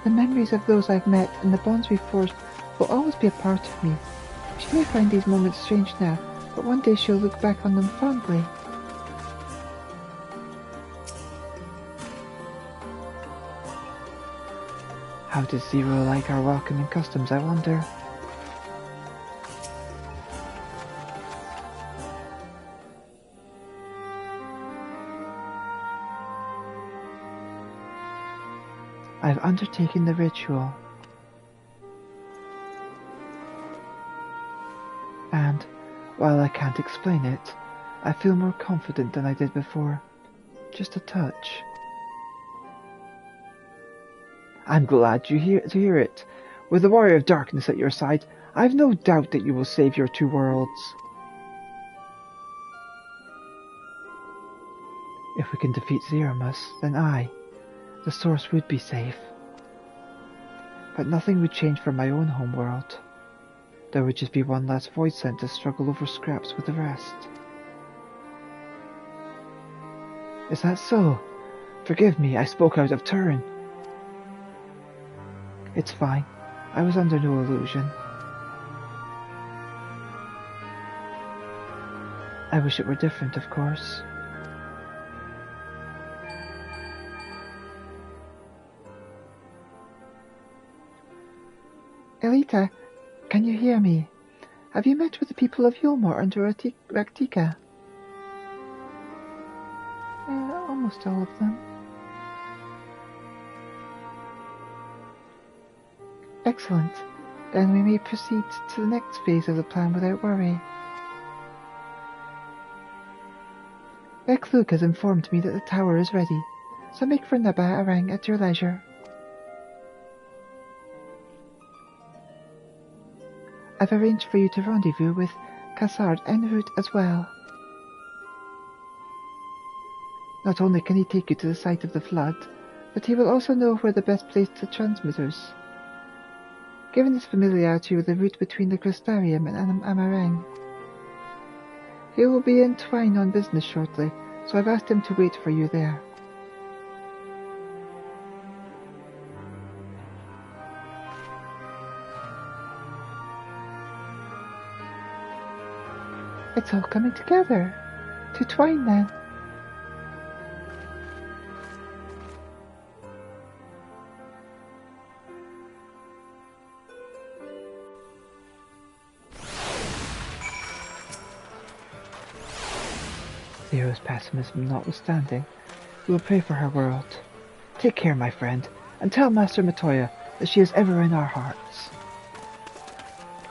The memories of those I've met and the bonds we've forged will always be a part of me. She may find these moments strange now, but one day she'll look back on them fondly. How does Zero like our welcoming customs, I wonder? I've undertaken the ritual. And, while I can't explain it, I feel more confident than I did before. Just a touch. I'm glad to hear it. With the Warrior of Darkness at your side, I've no doubt that you will save your two worlds. If we can defeat Zeramus, then the source would be safe. But nothing would change for my own homeworld. There would just be one less void sent to struggle over scraps with the rest. Is that so? Forgive me, I spoke out of turn. It's fine. I was under no illusion. I wish it were different, of course. Elita, can you hear me? Have you met with the people of Yulmore under Raktika? Almost all of them. Excellent. Then we may proceed to the next phase of the plan without worry. Bekluk has informed me that the tower is ready, so make for Naba Arang at your leisure. I've arranged for you to rendezvous with Kassard en route as well. Not only can he take you to the site of the flood, but he will also know where the best place to transmitters. Given his familiarity with the route between the Crystarium and Amarang, he will be in Twine on business shortly, so I've asked him to wait for you there. It's all coming together. To Twine, then. Zero's pessimism notwithstanding, we will pray for her world. Take care, my friend, and tell Master Matoya that she is ever in our hearts.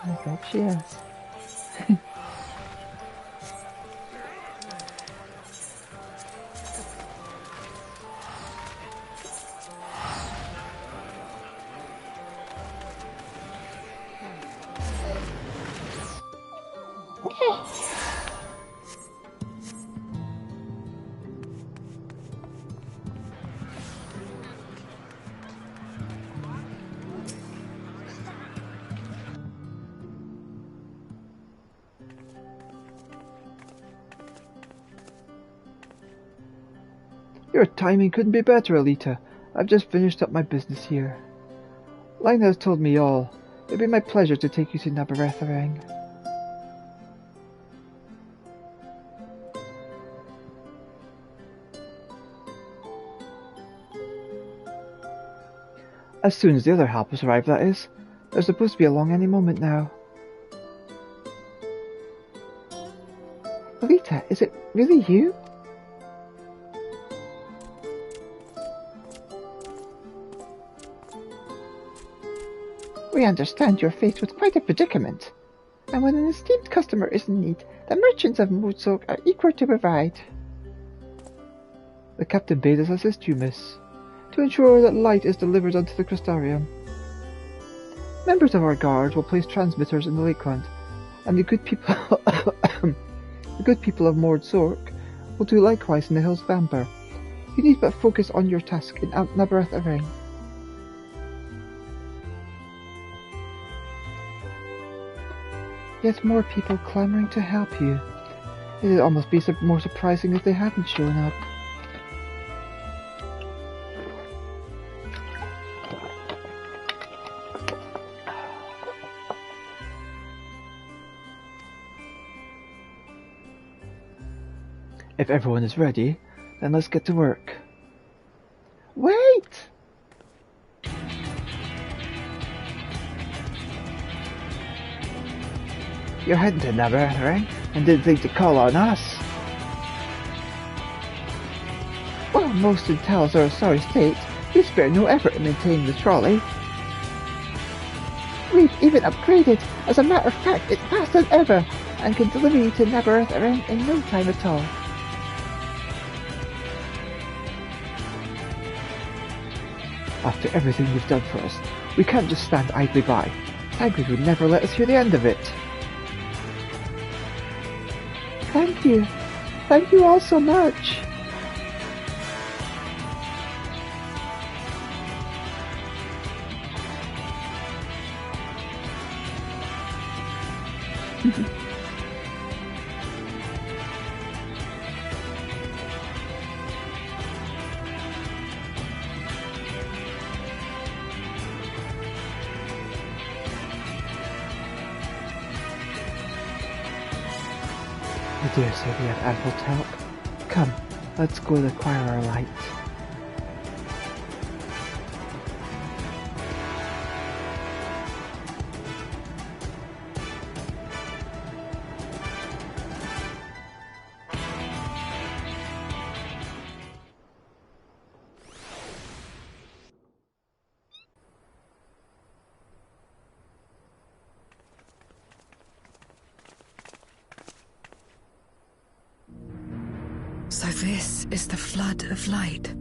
I bet she is. Your timing couldn't be better, Elita. I've just finished up my business here. Lina has told me all. It'd be my pleasure to take you to Nabaretharang. As soon as the other helpers arrive, that is. They're supposed to be along any moment now. Elita, is it really you? We understand you're faced with quite a predicament. And when an esteemed customer is in need, the merchants of Moodsoak are eager to provide. The captain bade us assist you, miss, to ensure that light is delivered unto the crystarium. Members of our guard will place transmitters in the lakeland, and the good people of Moodsoak will do likewise in the hills of Amber. You need but focus on your task in Nabareth Ring. Yet more people clamouring to help you. It'd almost be more surprising if they hadn't shown up. If everyone is ready, then let's get to work. Wait! You're heading to Nabareth Ring and didn't think to call on us. Well, most hotels are a sorry state. We spare no effort in maintaining the trolley. We've even upgraded. As a matter of fact, it's faster than ever and can deliver you to Nabareth Ring in no time at all. After everything you've done for us, we can't just stand idly by. Thankfully would never let us hear the end of it. Thank you. Thank you all so much. I dare say we have ample help. Come, let's go and acquire our light. So this is the flood of light.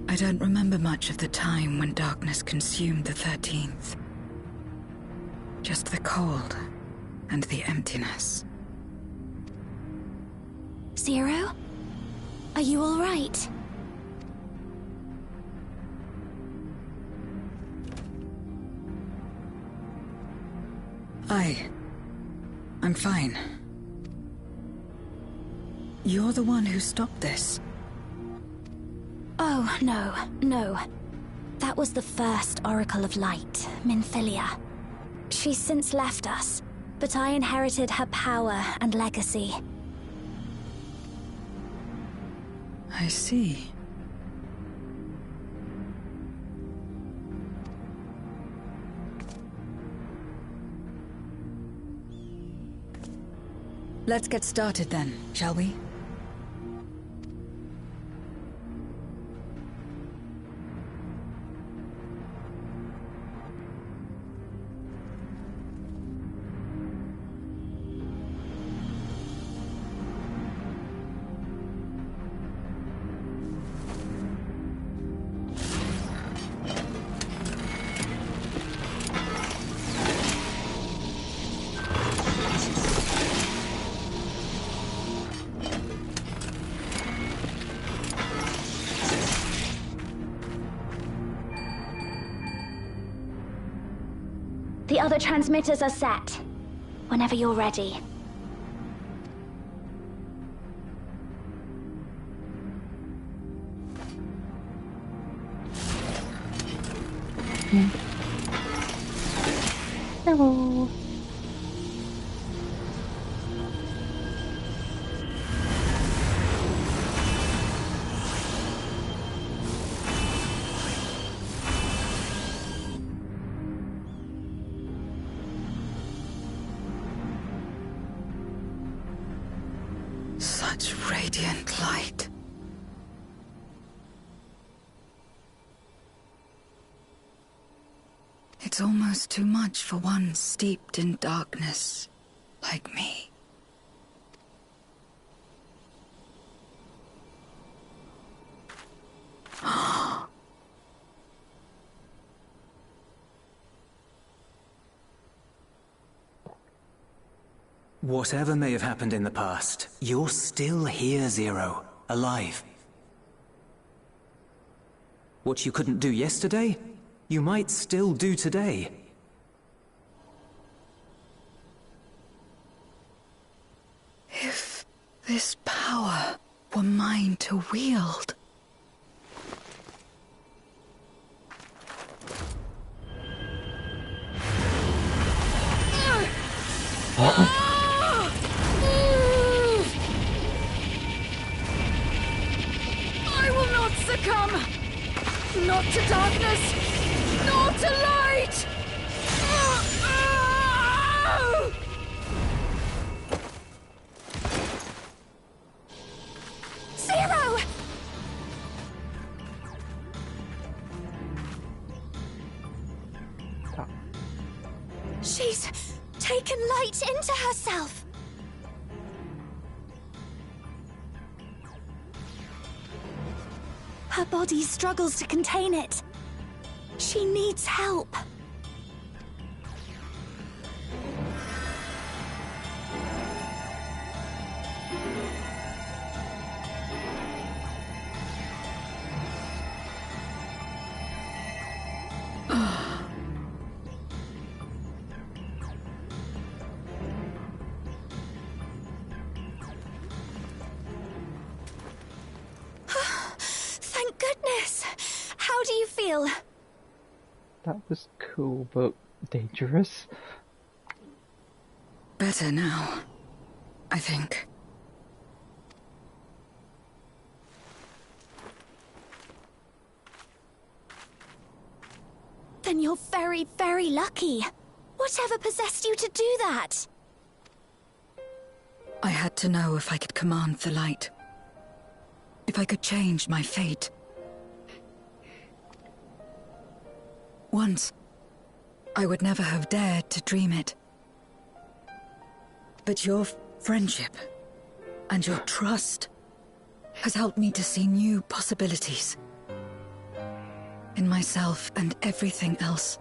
I don't remember much of the time when darkness consumed the 13th. Just the cold and the emptiness. Zero? Are you all right? I'm fine. You're the one who stopped this. Oh, no. That was the first Oracle of Light, Minfilia. She's since left us, but I inherited her power and legacy. I see. Let's get started then, shall we? The other transmitters are set. Whenever you're ready. Hello. Such radiant light. It's almost too much for one steeped in darkness like me. Whatever may have happened in the past, you're still here, Zero. Alive. What you couldn't do yesterday, you might still do today. If this power were mine to wield... I will not succumb! Not to darkness! Nor to light! Zero! She's taken light into herself. Her body struggles to contain it. She needs help. Thank goodness. How do you feel? That was cool, but dangerous. Better now, I think. Then you're very, very lucky. Whatever possessed you to do that? I had to know if I could command the light. If I could change my fate. Once, I would never have dared to dream it. But your friendship and your trust has helped me to see new possibilities. In myself and everything else.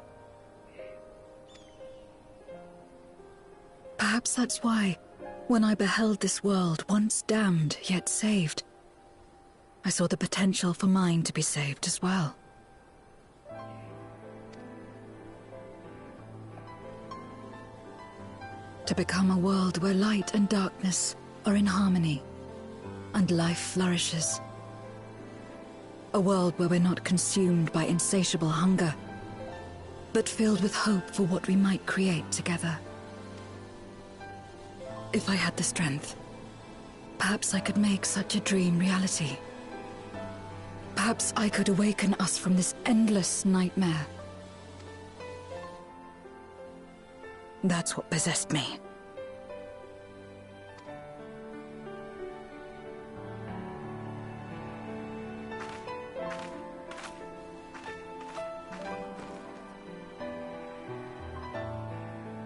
Perhaps that's why, when I beheld this world once damned yet saved, I saw the potential for mine to be saved as well. To become a world where light and darkness are in harmony, and life flourishes. A world where we're not consumed by insatiable hunger, but filled with hope for what we might create together. If I had the strength, perhaps I could make such a dream reality. Perhaps I could awaken us from this endless nightmare. That's what possessed me.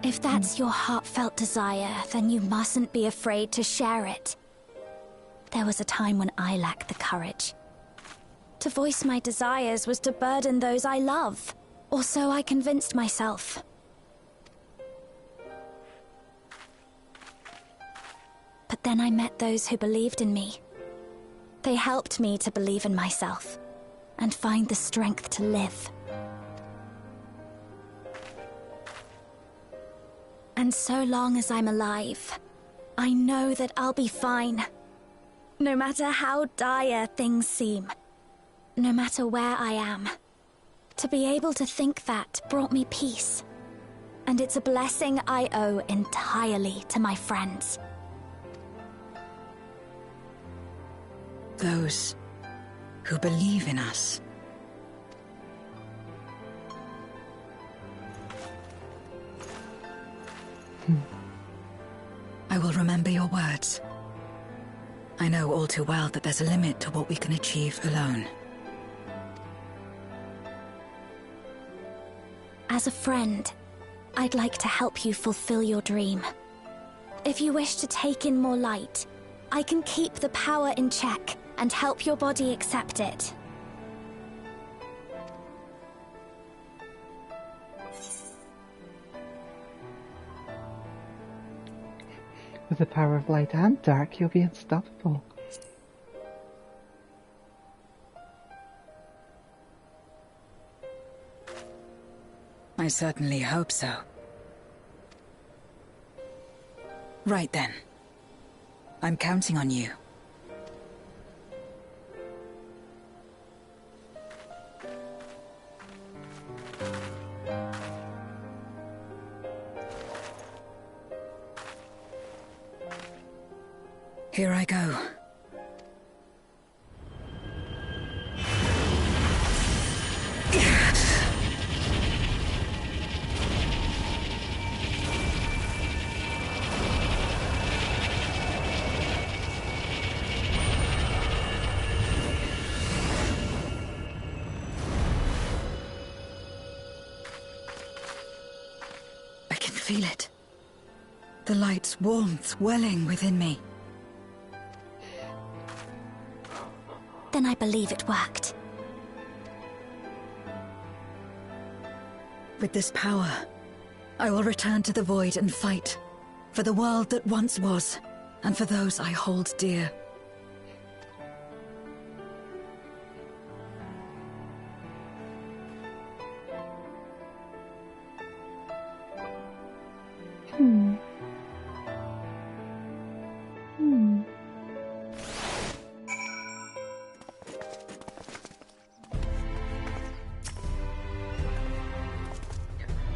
If that's your heartfelt desire, then you mustn't be afraid to share it. There was a time when I lacked the courage. To voice my desires was to burden those I love, or so I convinced myself. But then I met those who believed in me. They helped me to believe in myself, and find the strength to live. And so long as I'm alive, I know that I'll be fine. No matter how dire things seem, no matter where I am. To be able to think that brought me peace. And it's a blessing I owe entirely to my friends. Those who believe in us. I will remember your words. I know all too well that there's a limit to what we can achieve alone. As a friend, I'd like to help you fulfill your dream. If you wish to take in more light, I can keep the power in check and help your body accept it. With the power of light and dark, you'll be unstoppable. I certainly hope so. Right then. I'm counting on you. Here I go. I can feel it. The light's warmth welling within me. Then I believe it worked. With this power, I will return to the void and fight for the world that once was, and for those I hold dear.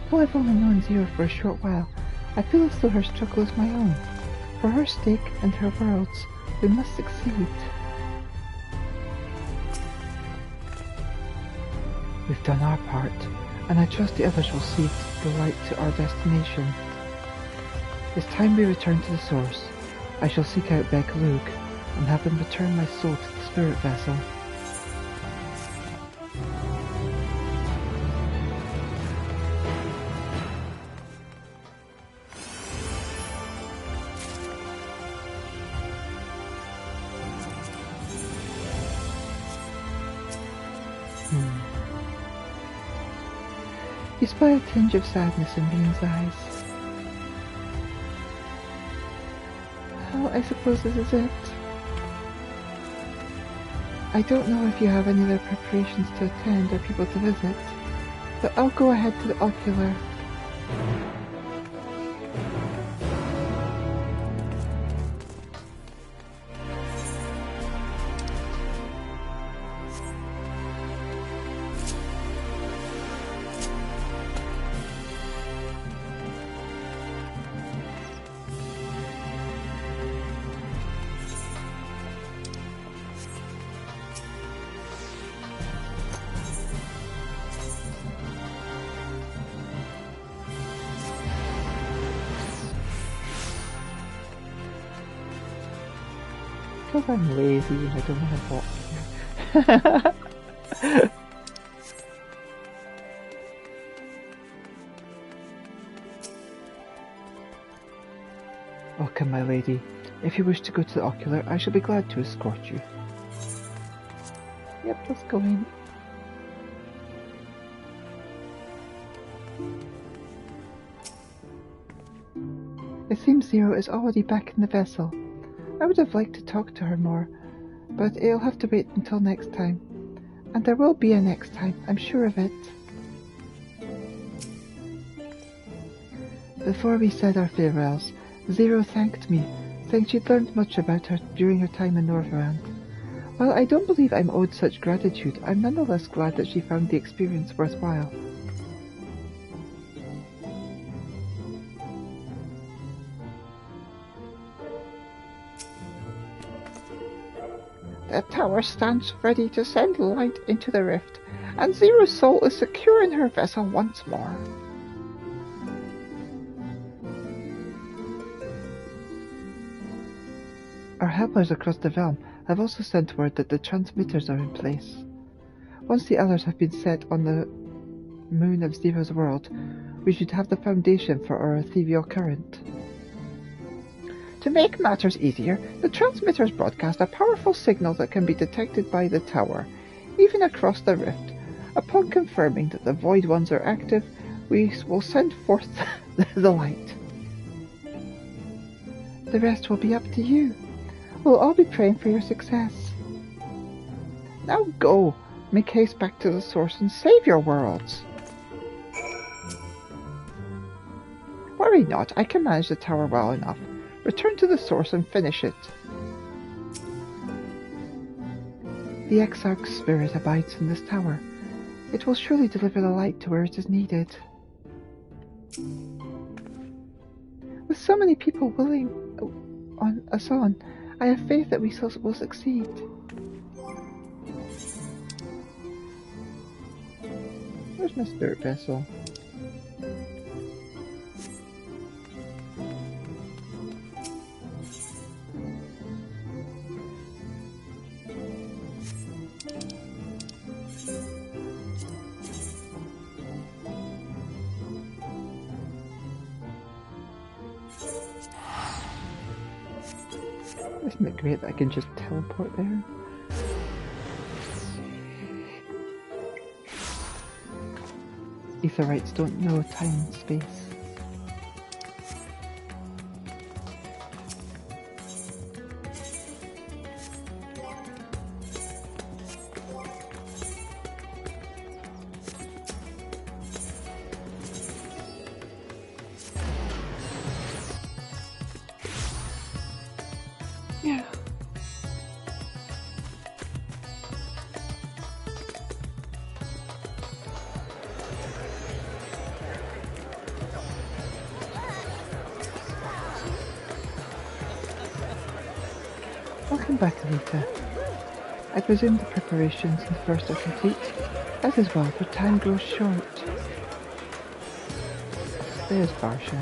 Though I've only known Zero for a short while, I feel as though her struggle is my own. For her stake and her world's, we must succeed. We've done our part, and I trust the others will see the light to our destination. It's time we return to the source. I shall seek out Bekalug, and have him return my soul to the spirit vessel. You spy a tinge of sadness in Bean's eyes. Well, I suppose this is it. I don't know if you have any other preparations to attend or people to visit, but I'll go ahead to the ocular. Because I'm lazy and I don't want to walk here. Welcome, my lady. If you wish to go to the ocular, I shall be glad to escort you. Yep, let's go in. It seems Zero is already back in the vessel. I would have liked to talk to her more, but it'll have to wait until next time. And there will be a next time, I'm sure of it. Before we said our farewells, Zero thanked me, saying she'd learned much about her during her time in Northrend. While I don't believe I'm owed such gratitude, I'm nonetheless glad that she found the experience worthwhile. The tower stands ready to send light into the rift, and Zero's soul is secure in her vessel once more. Our helpers across the realm have also sent word that the transmitters are in place. Once the others have been set on the moon of Zero's world, we should have the foundation for our ethereal current. To make matters easier, the transmitters broadcast a powerful signal that can be detected by the tower, even across the rift. Upon confirming that the Void Ones are active, we will send forth the light. The rest will be up to you. We'll all be praying for your success. Now go! Make haste back to the source and save your worlds! Worry not, I can manage the tower well enough. Return to the source and finish it. The Exarch's spirit abides in this tower. It will surely deliver the light to where it is needed. With so many people willing us on, I have faith that we will succeed. Where's my spirit vessel? Isn't it great that I can just teleport there? Aetherites don't know time and space. Yeah. Welcome back, Elita. I presume the preparations in the first are complete. As is well, for time grows short. There's Barsha.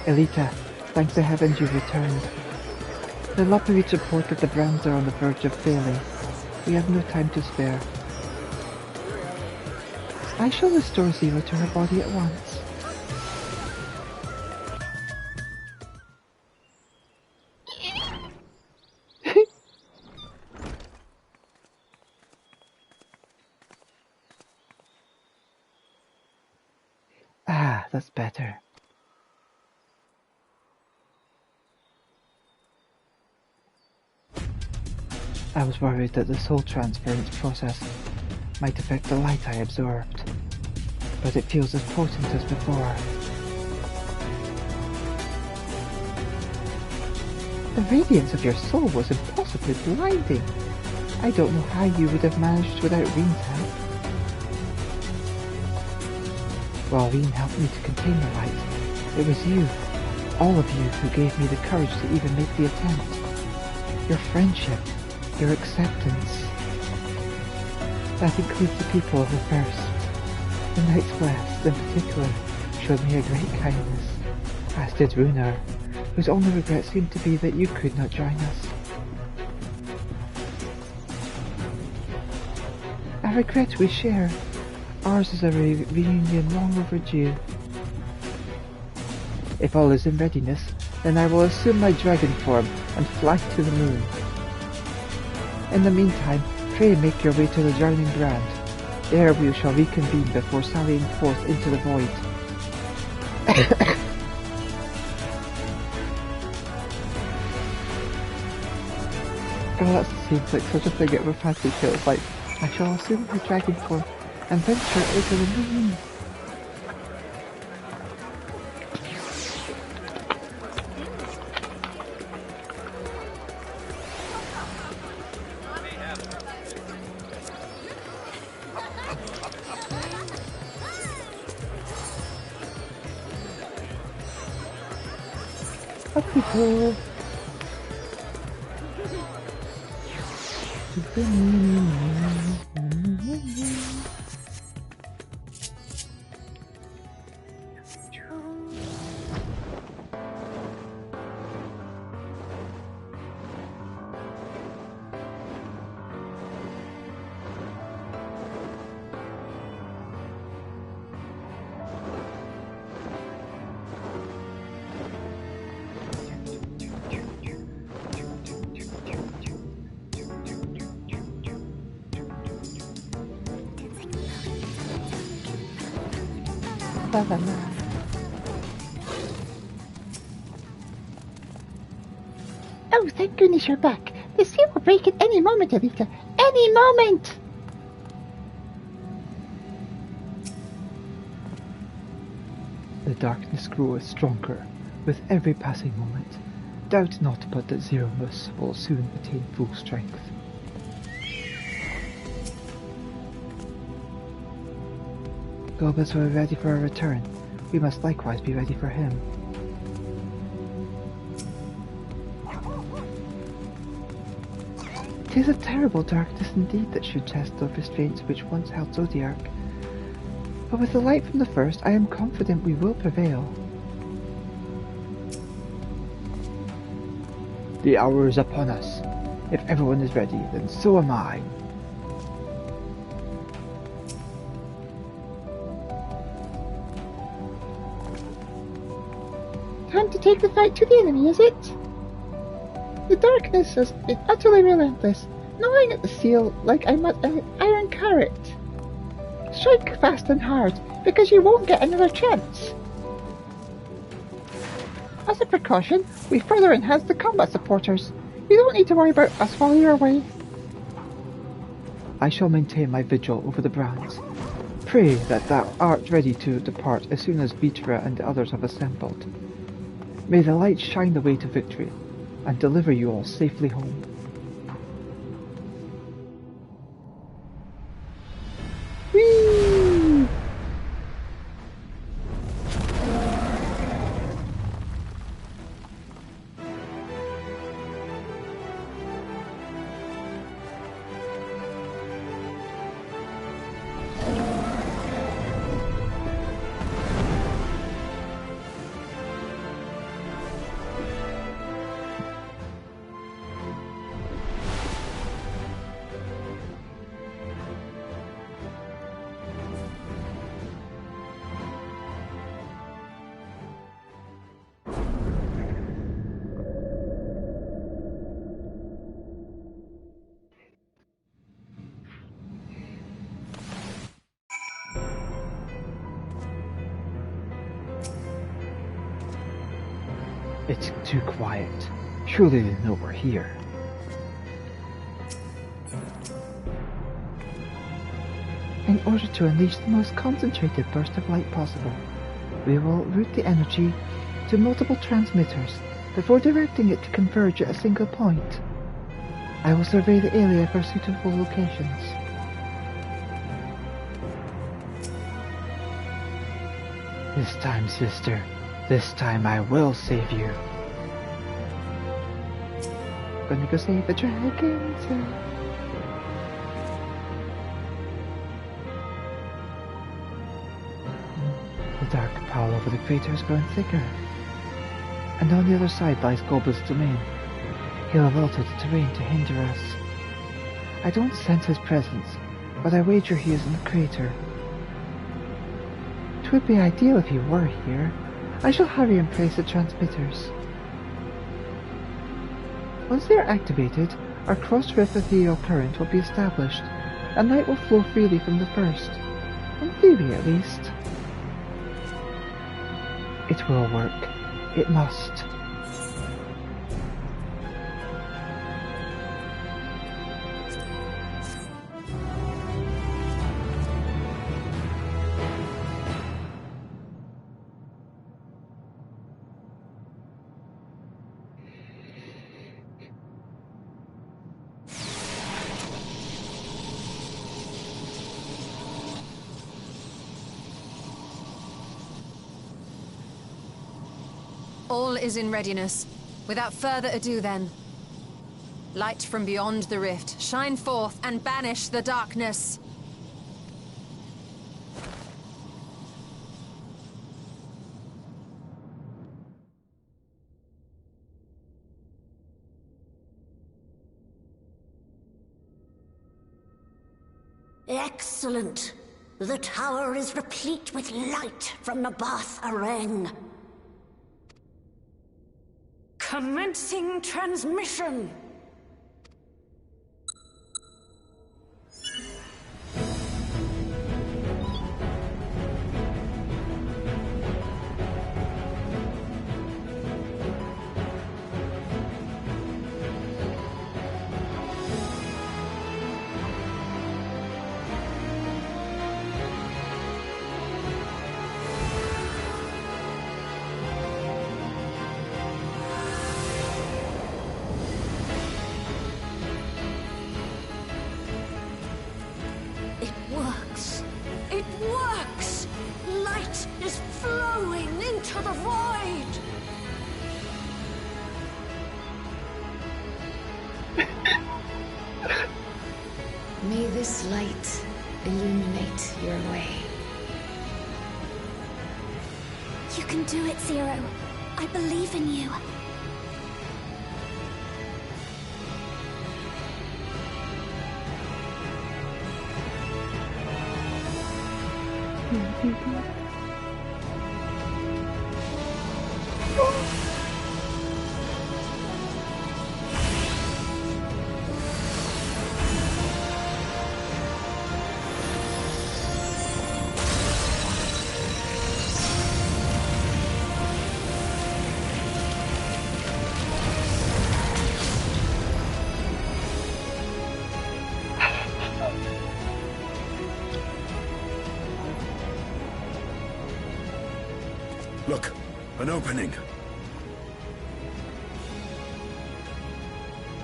Elita, thank the heavens you've returned. The Lopovids report that the brands are on the verge of failing. We have no time to spare. I shall restore Zero to her body at once. Ah, that's better. I was worried that the soul transference process might affect the light I absorbed, but it feels as potent as before. The radiance of your soul was impossibly blinding. I don't know how you would have managed without Reen's help. While Reen helped me to contain the light, it was you, all of you, who gave me the courage to even make the attempt. Your friendship, your acceptance. That includes the people of the First. The Knights West, in particular, showed me a great kindness, as did Runar, whose only regret seemed to be that you could not join us. A regret we share. Ours is a reunion long overdue. If all is in readiness, then I will assume my dragon form and fly to the moon. In the meantime, pray make your way to the Drowning Brand. There we shall reconvene before sallying forth into the void. Oh, that seems like such a thing out of a fantasy tale. It's like, I shall assume my dragon form and venture into the moon. Up we go. la la la. Oh, thank goodness you're back. The seal will break at any moment, Elita. Any moment! The darkness groweth stronger with every passing moment. Doubt not but that Zeromus will soon attain full strength. Gobus will be ready for a return. We must likewise be ready for him. "'Tis a terrible darkness indeed that should test the restraints which once held Zodiac. But with the light from the first, I am confident we will prevail." "The hour is upon us. If everyone is ready, then so am I." Time to take the fight to the enemy, is it? The darkness has been utterly relentless, gnawing at the seal like an iron carrot. Strike fast and hard, because you won't get another chance. As a precaution, we further enhance the combat supporters. You don't need to worry about us while you're away. I shall maintain my vigil over the brands. Pray that thou art ready to depart as soon as Vitra and the others have assembled. May the light shine the way to victory, and deliver you all safely home. Whee! It's too quiet. Surely they know we're here. In order to unleash the most concentrated burst of light possible, we will route the energy to multiple transmitters before directing it to converge at a single point. I will survey the area for suitable locations. This time, sister. This time I will save you. Gonna go save the dragons. The dark pall over the crater is growing thicker. And on the other side lies Goblin's domain. He'll have altered the terrain to hinder us. I don't sense his presence, but I wager he is in the crater. It would be ideal if he were here. I shall hurry and place the transmitters. Once they are activated, our cross-rift ethereal current will be established, and light will flow freely from the first. In theory, at least. It will work. It must. All is in readiness. Without further ado then. Light from beyond the rift, shine forth and banish the darkness. Excellent. The tower is replete with light from the Bath Areng. Commencing transmission. the void! May this light illuminate your way. You can do it, Zero. I believe in you. Look, an opening.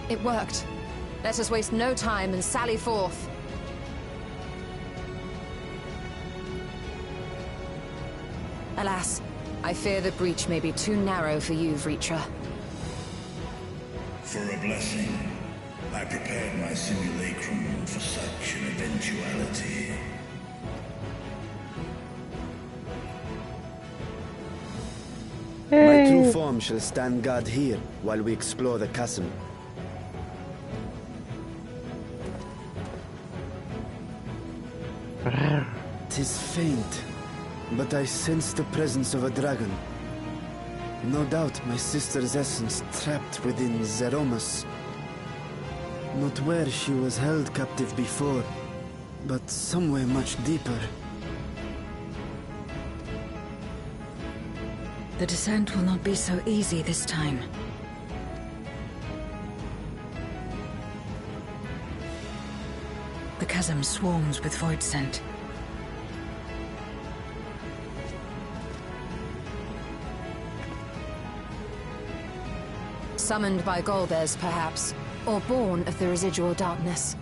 It worked. Let us waste no time and sally forth. Alas, I fear the breach may be too narrow for you, Vritra. For a blessing, I prepared my simulacrum for such an eventuality. My true form shall stand guard here while we explore the chasm. Tis faint, but I sense the presence of a dragon. No doubt my sister's essence trapped within Zeromus. Not where she was held captive before, but somewhere much deeper. The descent will not be so easy this time. The chasm swarms with void scent. Summoned by Golbez, perhaps, or born of the residual darkness.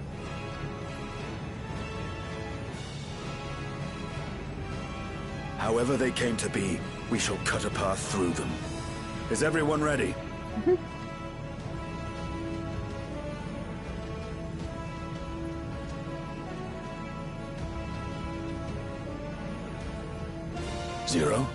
However they came to be, we shall cut a path through them. Is everyone ready? Zero?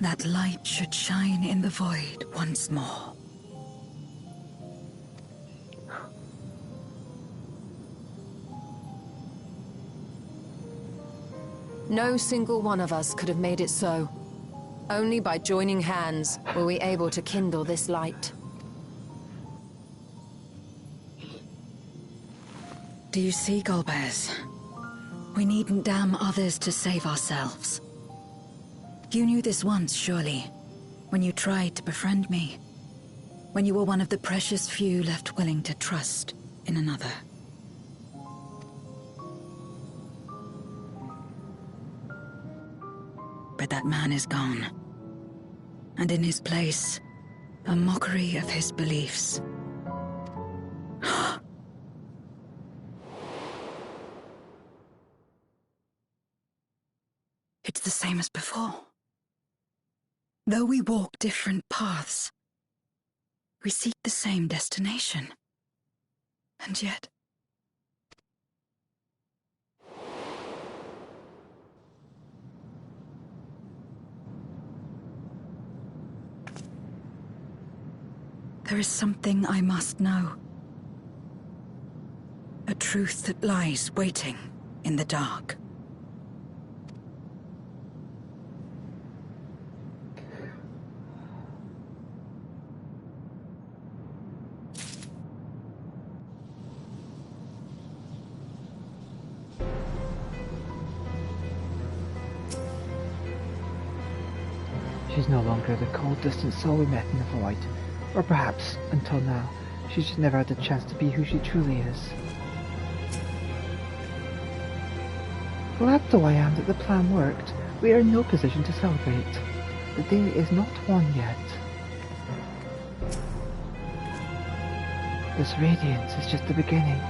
That light should shine in the void once more. No single one of us could have made it so. Only by joining hands were we able to kindle this light. Do you see, Golbez? We needn't damn others to save ourselves. You knew this once, surely, when you tried to befriend me. When you were one of the precious few left willing to trust in another. But that man is gone. And in his place, a mockery of his beliefs. It's the same as before. Though we walk different paths, we seek the same destination. And yet... there is something I must know. A truth that lies waiting in the dark. She's no longer the cold, distant soul we met in the void. Or perhaps, until now, she's just never had the chance to be who she truly is. Glad though I am that the plan worked, we are in no position to celebrate. The day is not won yet. This radiance is just the beginning.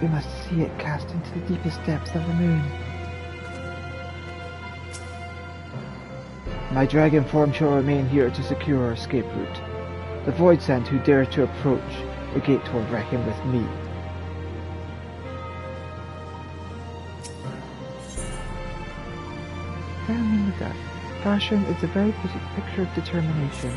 We must see it cast into the deepest depths of the moon. My dragon form shall remain here to secure our escape route. The Void Sand who dare to approach the gate will reckon with me. Down in the dark, Fashion is a very picture of determination.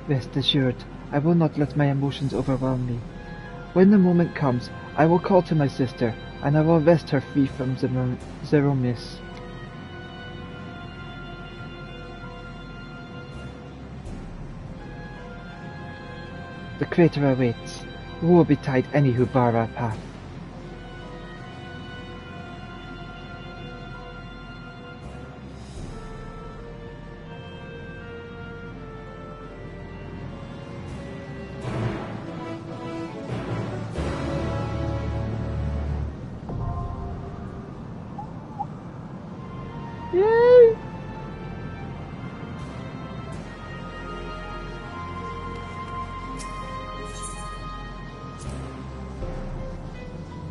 Rest assured, I will not let my emotions overwhelm me. When the moment comes, I will call to my sister, and I will wrest her free from Zeromis. The crater awaits. Woe betide any who bar our path. Yay!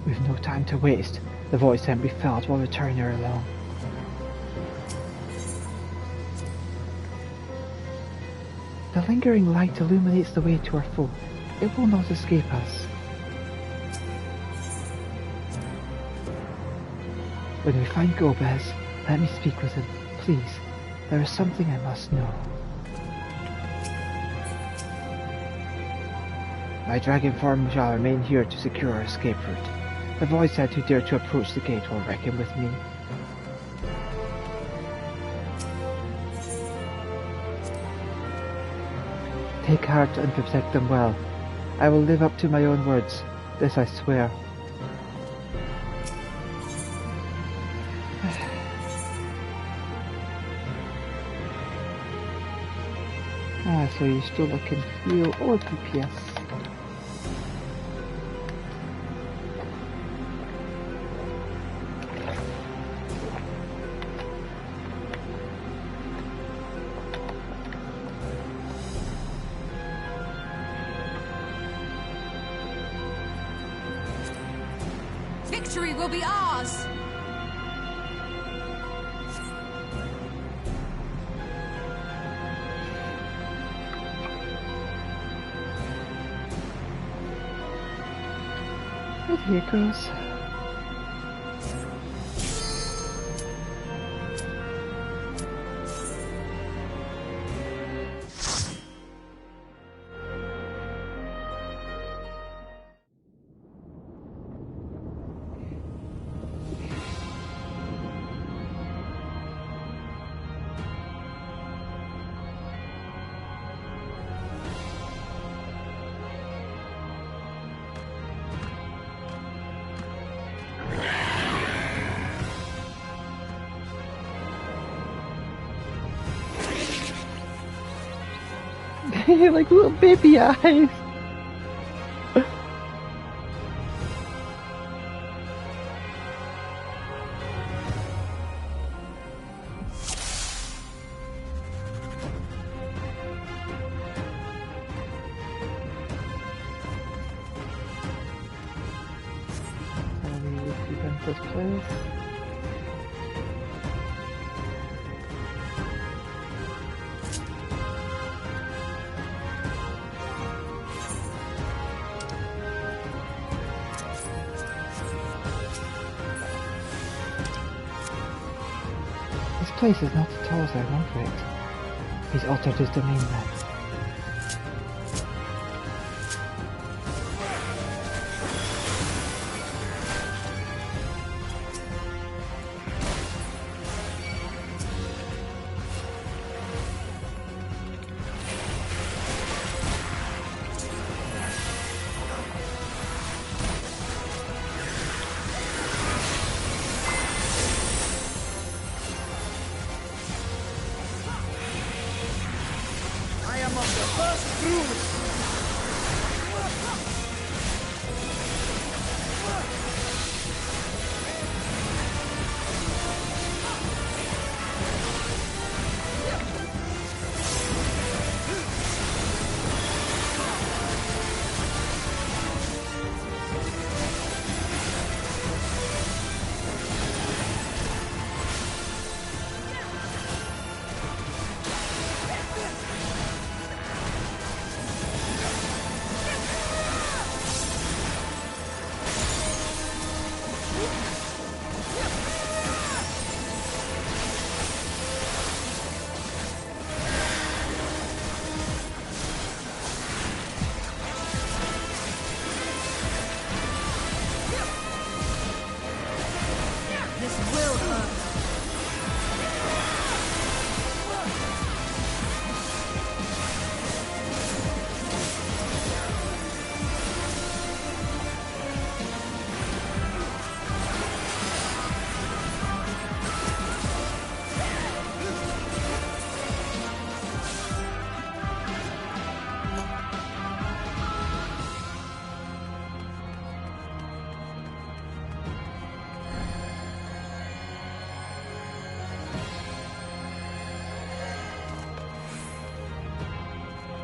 We've no time to waste. The voice can be felt while returning her along. The lingering light illuminates the way to our foe. It will not escape us. When we find Gomez, let me speak with him. Please, there is something I must know. My dragon form shall remain here to secure our escape route. The voice said who dare to approach the gate will reckon with me. Take heart and protect them well. I will live up to my own words. This I swear. So you're still looking heal or DPS. Victory will be ours! And here it goes. Like little baby eyes. This place. This place is not at all as I remember it. He's altered his domain then.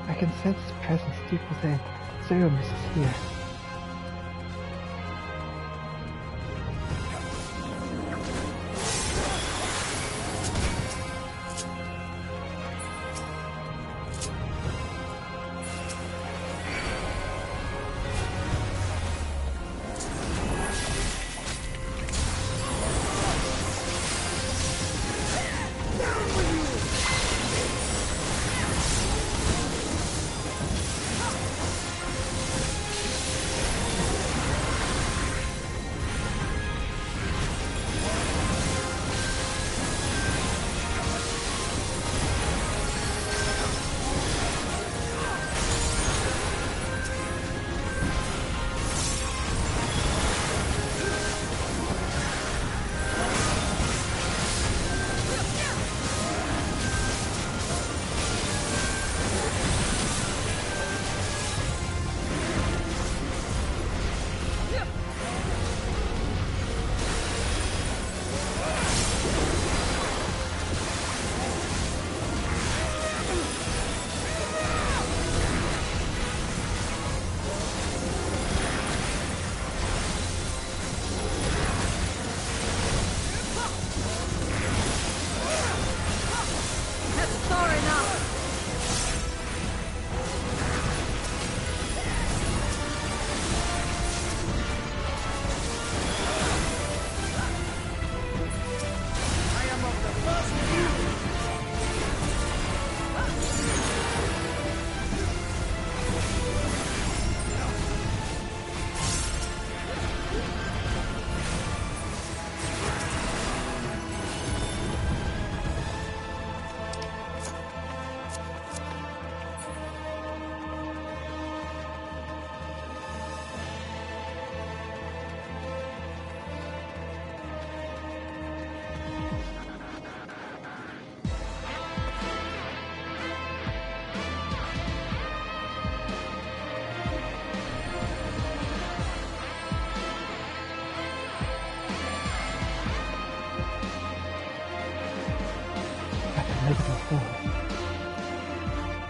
I can sense his presence deep within. Zeromus is here.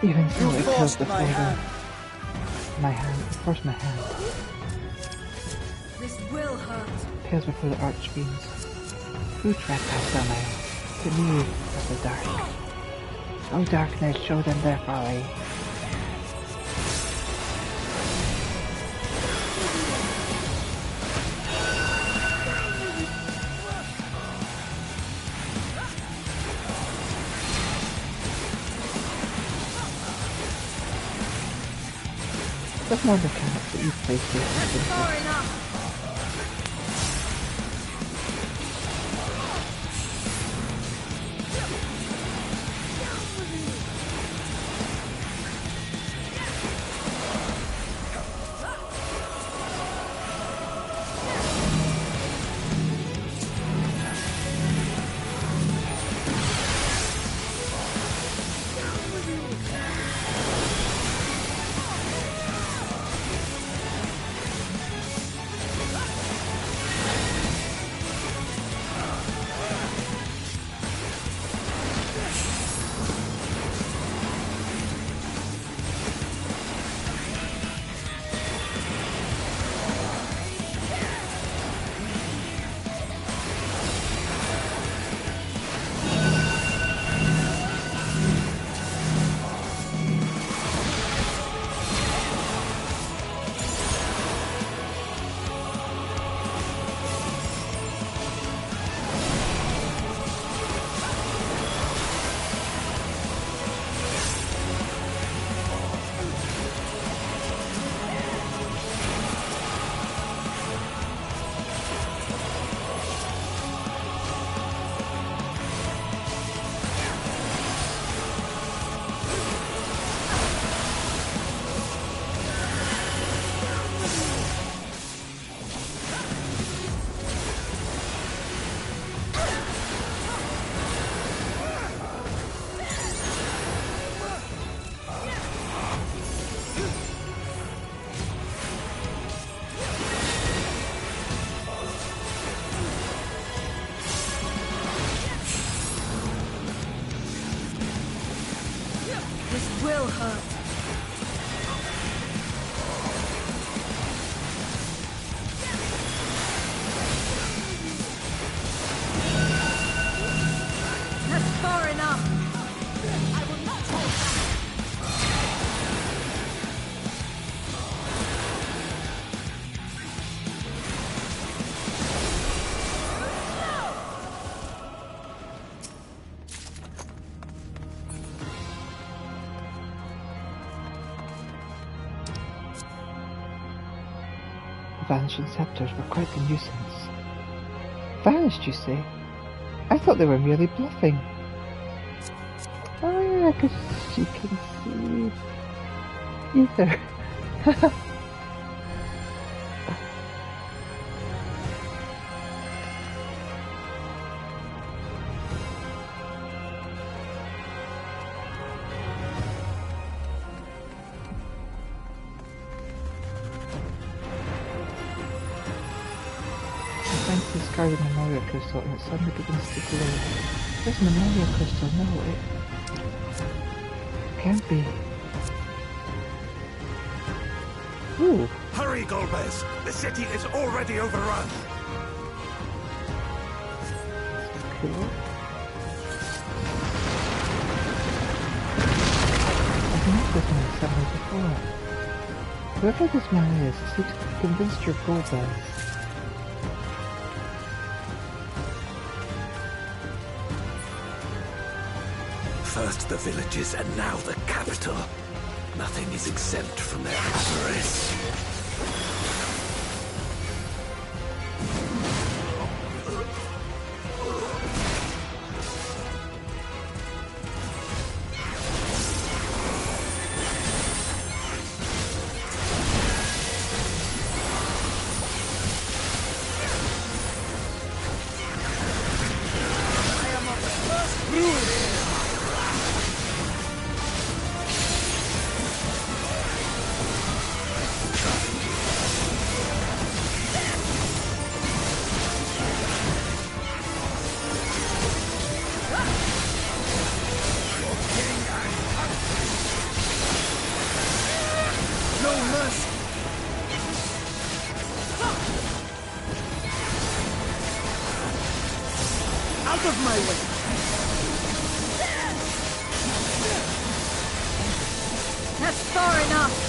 Even so, it kills before my hand. Force my hand. This will hurt. Pales before the archbeams. Who trapped us on my own? To me, of the dark. O darkness, show them their folly. That's more mechanics that you place here. That's far enough. will hurt. That's far enough. I will not hold back. Vanishing scepters were quite a nuisance. Vanished, you say? I thought they were merely bluffing. Oh yeah, because she can see either. Discarded memorial crystal and it suddenly begins to glow. This memorial crystal, no, it can't be. Ooh. Hurry, Golbez! The city is already overrun! Cool. I've met this man somewhere before. Whoever this man is seems convinced you're Golbez. First the villages and now the capital. Nothing is exempt from their avarice. Out of my way! That's far enough!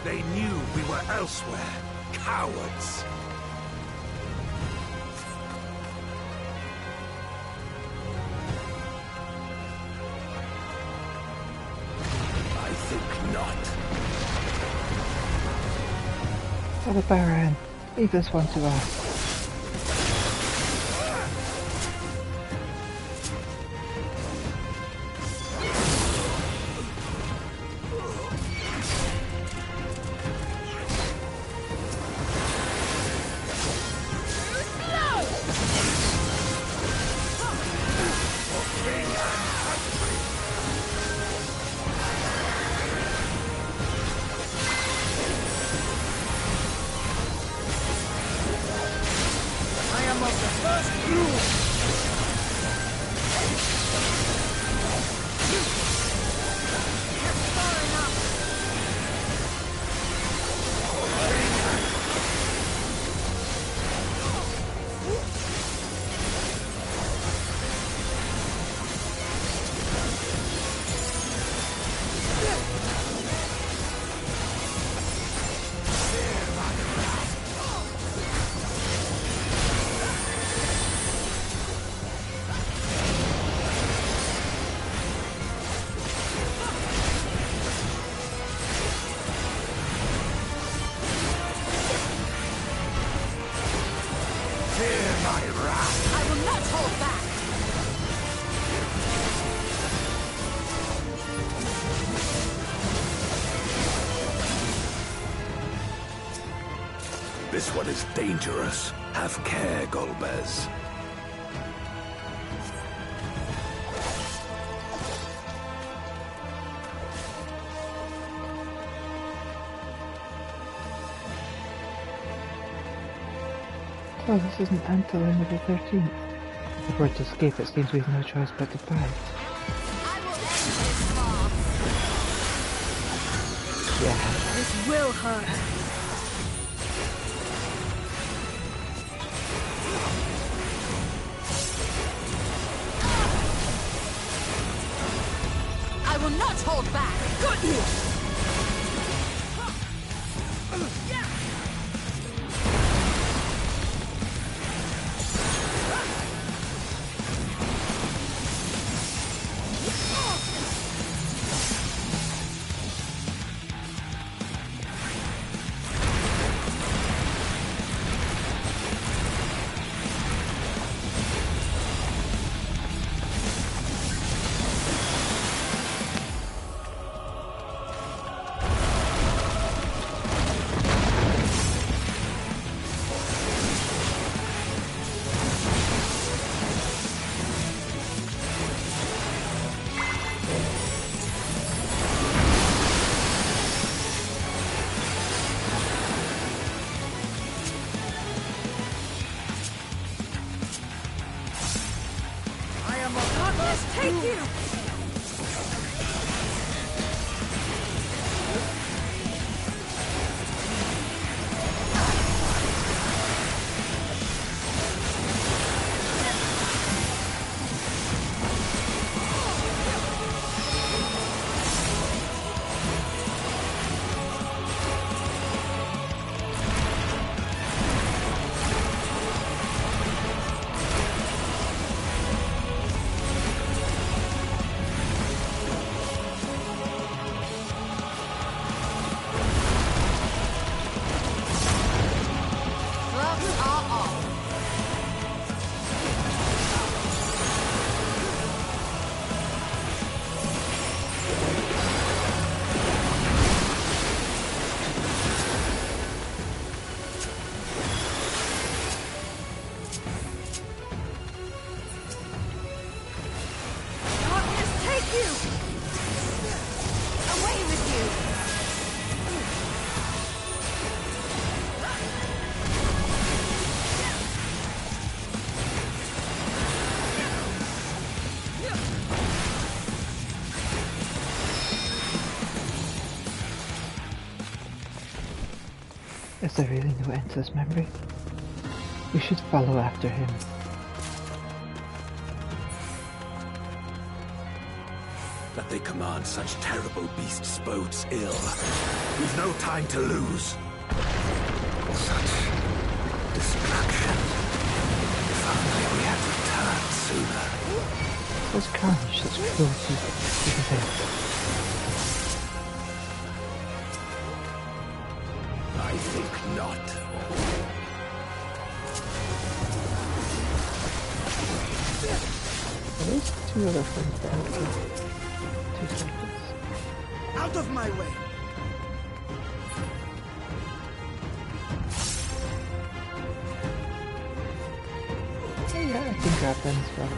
They knew we were elsewhere. Cowards! I think not. Father Baron, leave this one to us. This one is dangerous. Have care, Golbez. Oh, this isn't until the end of the 13th. If we're to escape, it seems we've no choice but to fight. Yeah. This will hurt. I will not hold back. Got you. Take you! Is there really no end to this memory? We should follow after him. That they command such terrible beasts bodes ill. We've no time to lose. Such destruction. If only we had returned sooner. Such carnage, such cruelty, isn't it? I think not. At least two other friends to help you. 2 seconds. Out of my way! Oh yeah, I can grab them as well.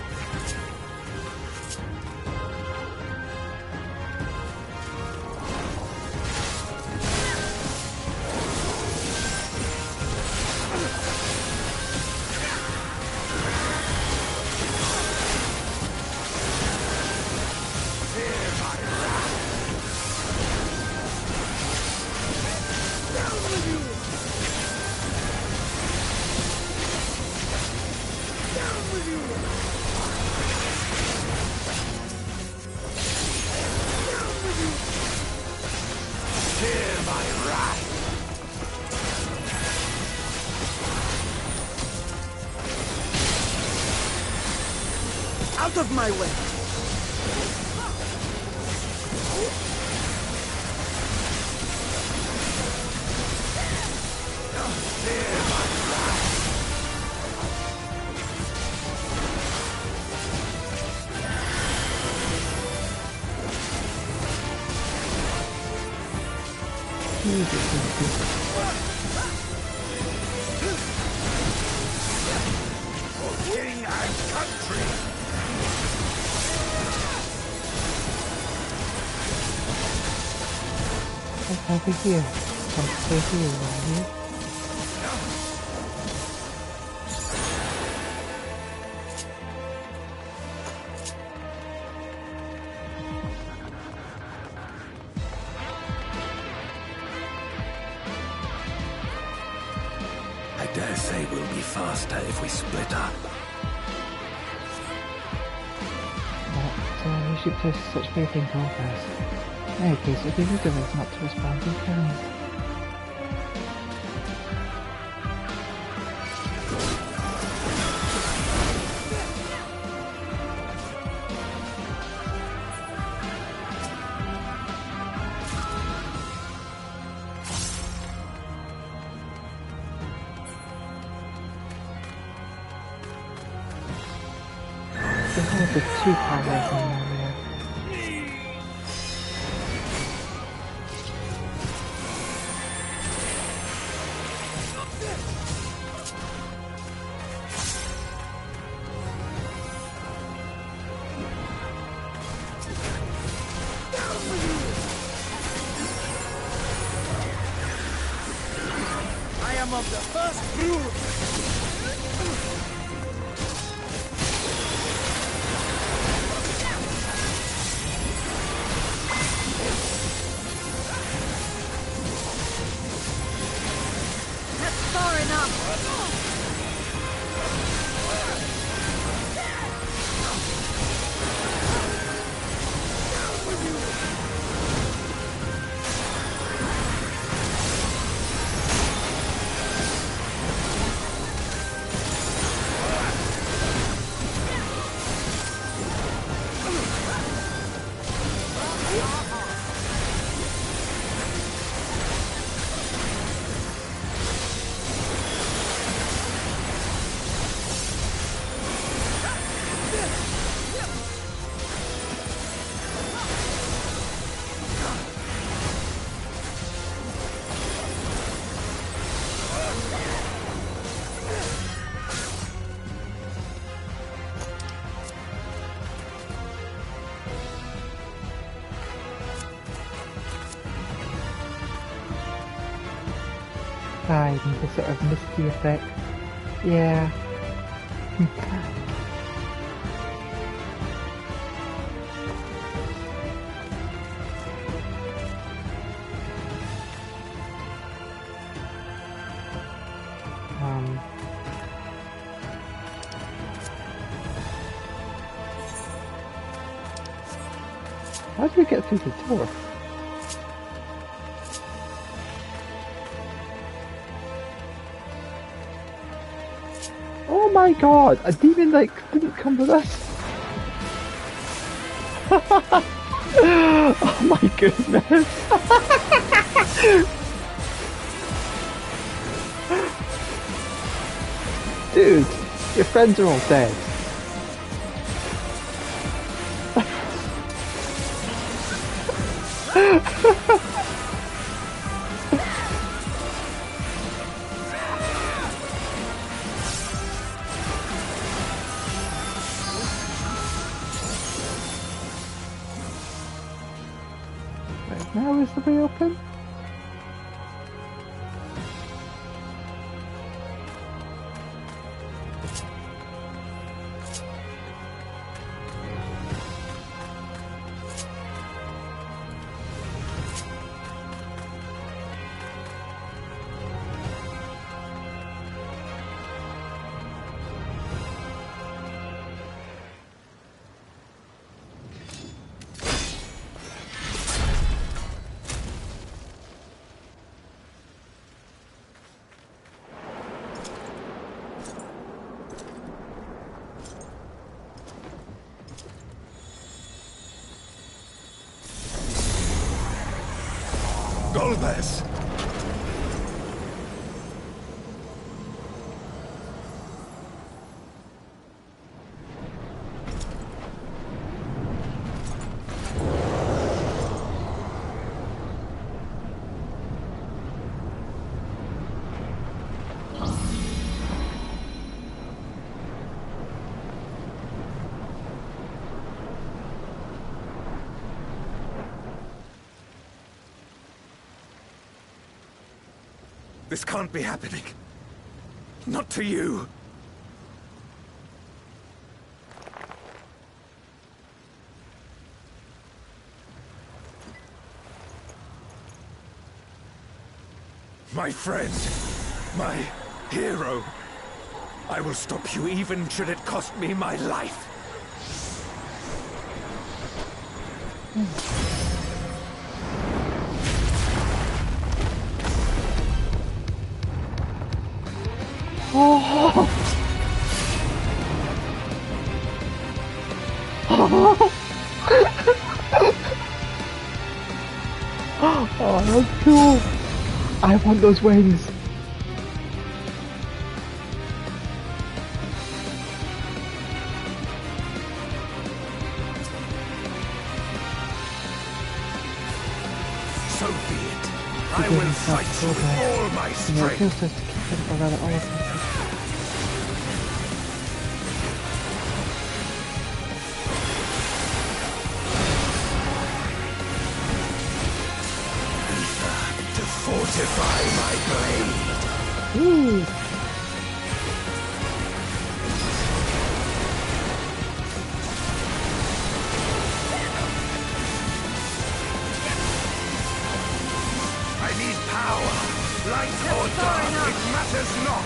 Out of my way! king and country! What's over here? Come stay here, will you? I dare say we'll be faster if we split up. But we should place such big things on first. In any case, it would be rude of us not to respond in kind. Behold the two powers in the area. I am of the first brood! Side and the sort of misty effect. Yeah. How do we get through the door? Oh my god! A demon like didn't come with us. Oh my goodness! Dude, your friends are all dead. Right, now is the way open? Golbez! This can't be happening. Not to you. My friend, my hero. I will stop you even should it cost me my life. Oh. Oh, that's cool. I want those wings. So be it. I will fight you with all my strength. It feels to keep him, or rather all of them. To fortify my blade. Ooh. I need power. Light or dark, it matters not.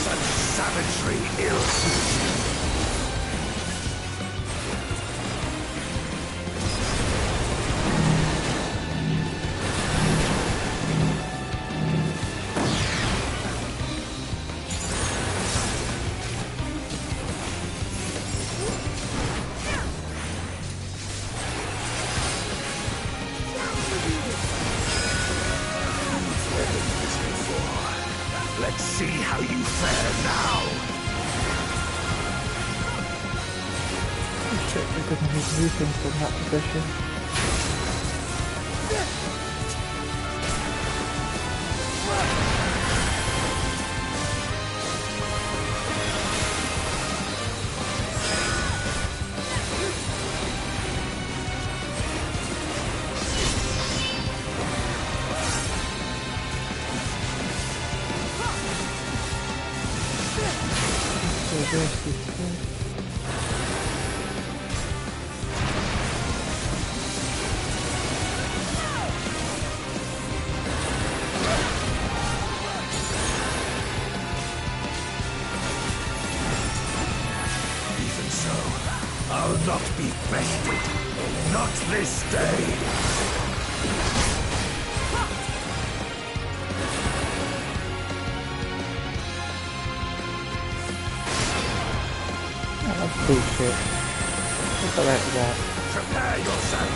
Such savagery ill-suits me. Let's see how you fare now. Check if there's any movement from that position. Even so, I'll not be bested. Not this day. Oh, that's bullshit. What's alright with that? Prepare yourself.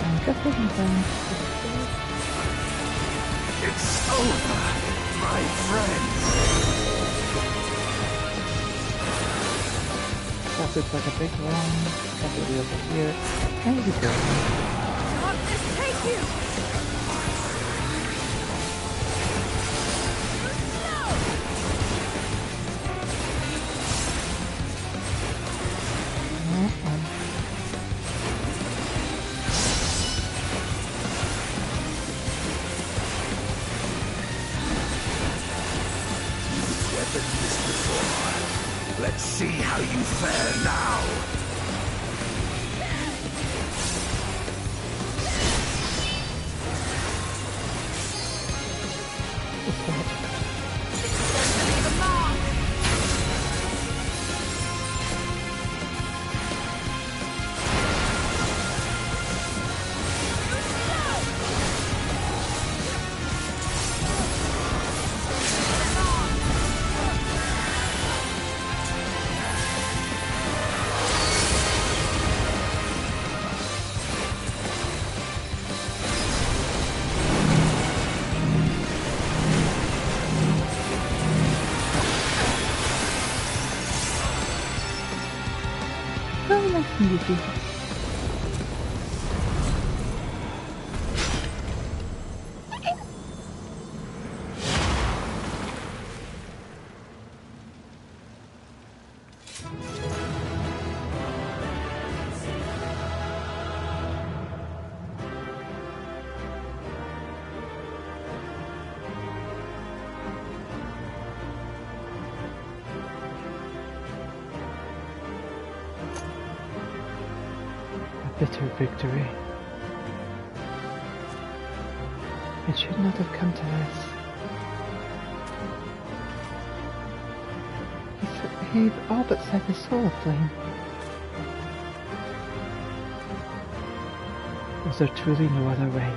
I'm just looking down. It's over, my friends. That looks like a big one. That will be over here. How is it going? Let this take you! Weaponed this before. Let's see how you fare now. Very nice to meet you. bitter victory. It should not have come to this. He all but set his soul aflame. Was there truly no other way?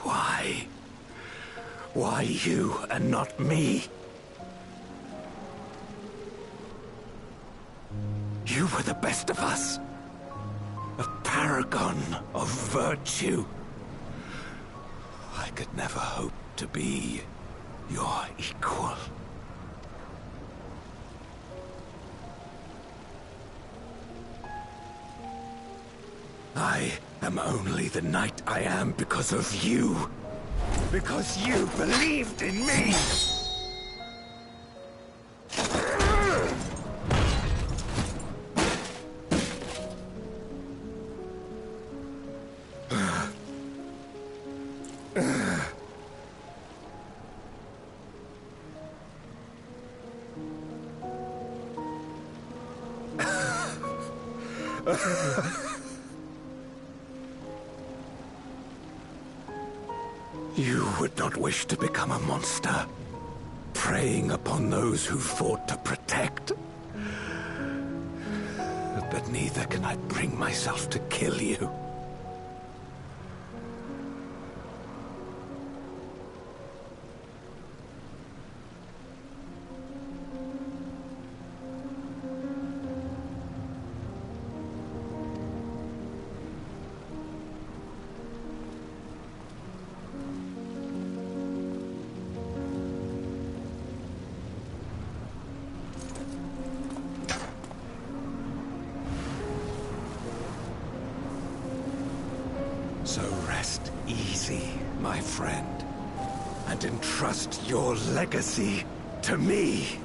Why? Why you and not me? You were the best of us. A paragon of virtue. I could never hope to be your equal. I am only the knight I am because of you. Because you believed in me! You would not wish to become a monster, preying upon those who fought to protect. But neither can I bring myself to kill you. So rest easy, my friend, and entrust your legacy to me.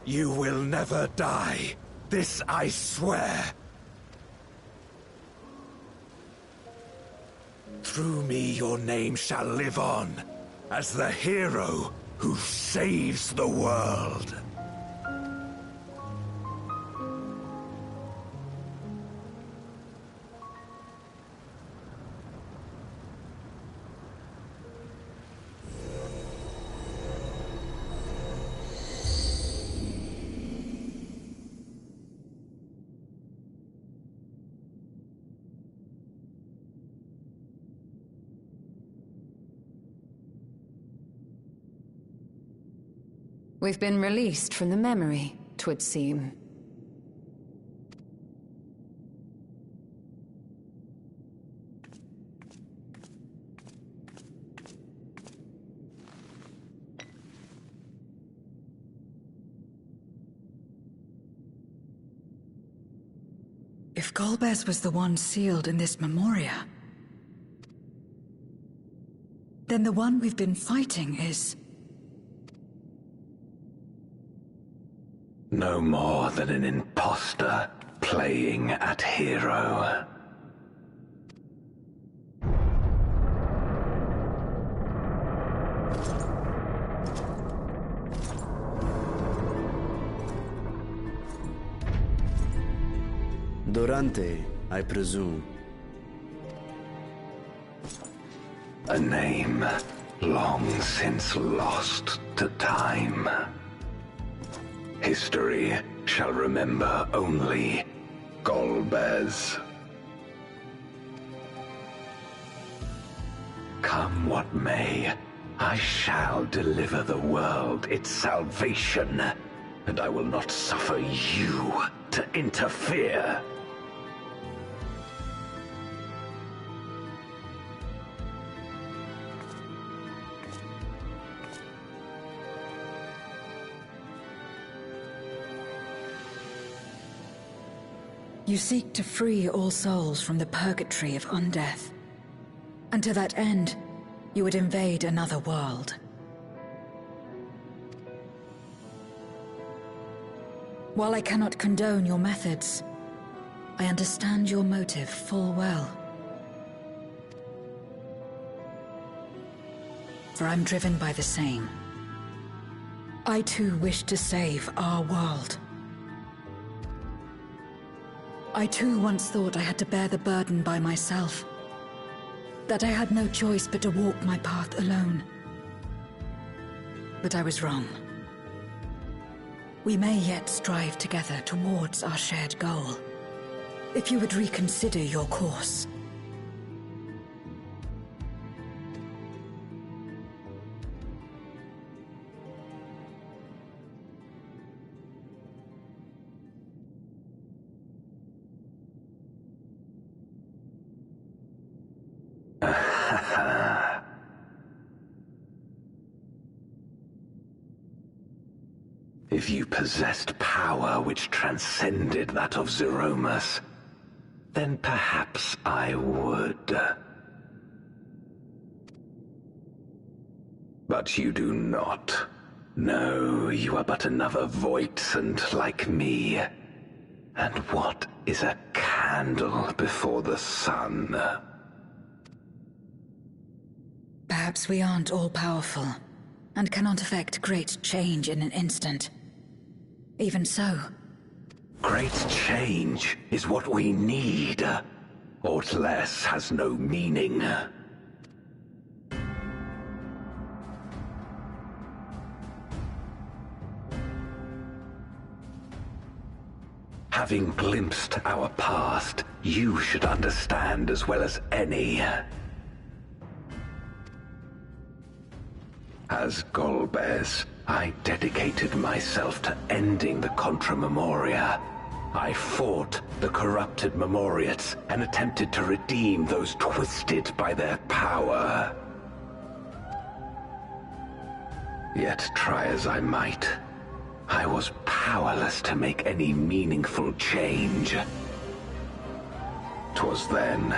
You will never die. This I swear. Through me your name shall live on, as the hero who saves the world. We've been released from the memory, 'twould seem. If Golbez was the one sealed in this memoria, then the one we've been fighting is... no more than an imposter playing at hero. Durante, I presume. A name long since lost to time. History shall remember only Golbez. Come what may, I shall deliver the world its salvation, and I will not suffer you to interfere. You seek to free all souls from the purgatory of undeath. And to that end, you would invade another world. While I cannot condone your methods, I understand your motive full well. For I'm driven by the same. I too wish to save our world. I too once thought I had to bear the burden by myself. That I had no choice but to walk my path alone. But I was wrong. We may yet strive together towards our shared goal. If you would reconsider your course. If you possessed power which transcended that of Zeromus, then perhaps I would. But you do not. No, you are but another Voidsent like me. And what is a candle before the sun? Perhaps we aren't all-powerful, and cannot effect great change in an instant. Even so. Great change is what we need. Aught less has no meaning. Having glimpsed our past, you should understand as well as any. As Golbez, I dedicated myself to ending the Contra Memoria. I fought the corrupted Memoriates and attempted to redeem those twisted by their power. Yet try as I might, I was powerless to make any meaningful change. 'Twas then,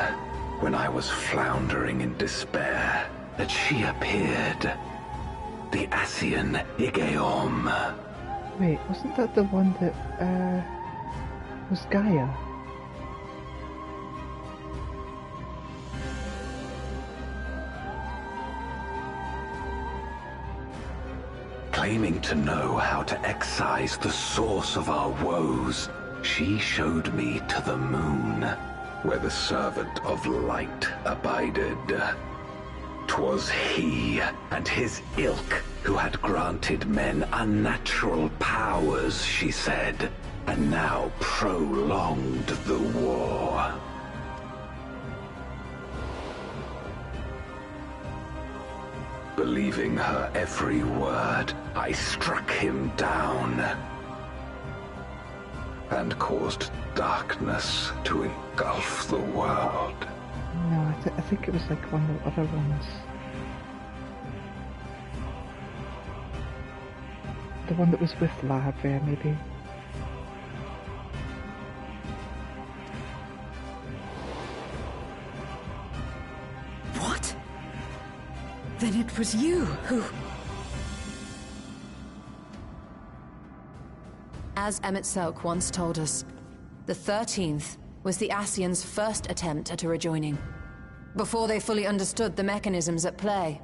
when I was floundering in despair, that she appeared. The Asian Igeom. Wait, wasn't that the one that, was Gaia? Claiming to know how to excise the source of our woes, she showed me to the moon, where the servant of light abided. 'Twas he and his ilk who had granted men unnatural powers, she said, and now prolonged the war. Believing her every word, I struck him down and caused darkness to engulf the world. No, I think it was like one of the other ones. The one that was with Lavia, maybe. Then it was you who... As Emmett Selk once told us, the 13th was the Ascians' first attempt at a rejoining, before they fully understood the mechanisms at play.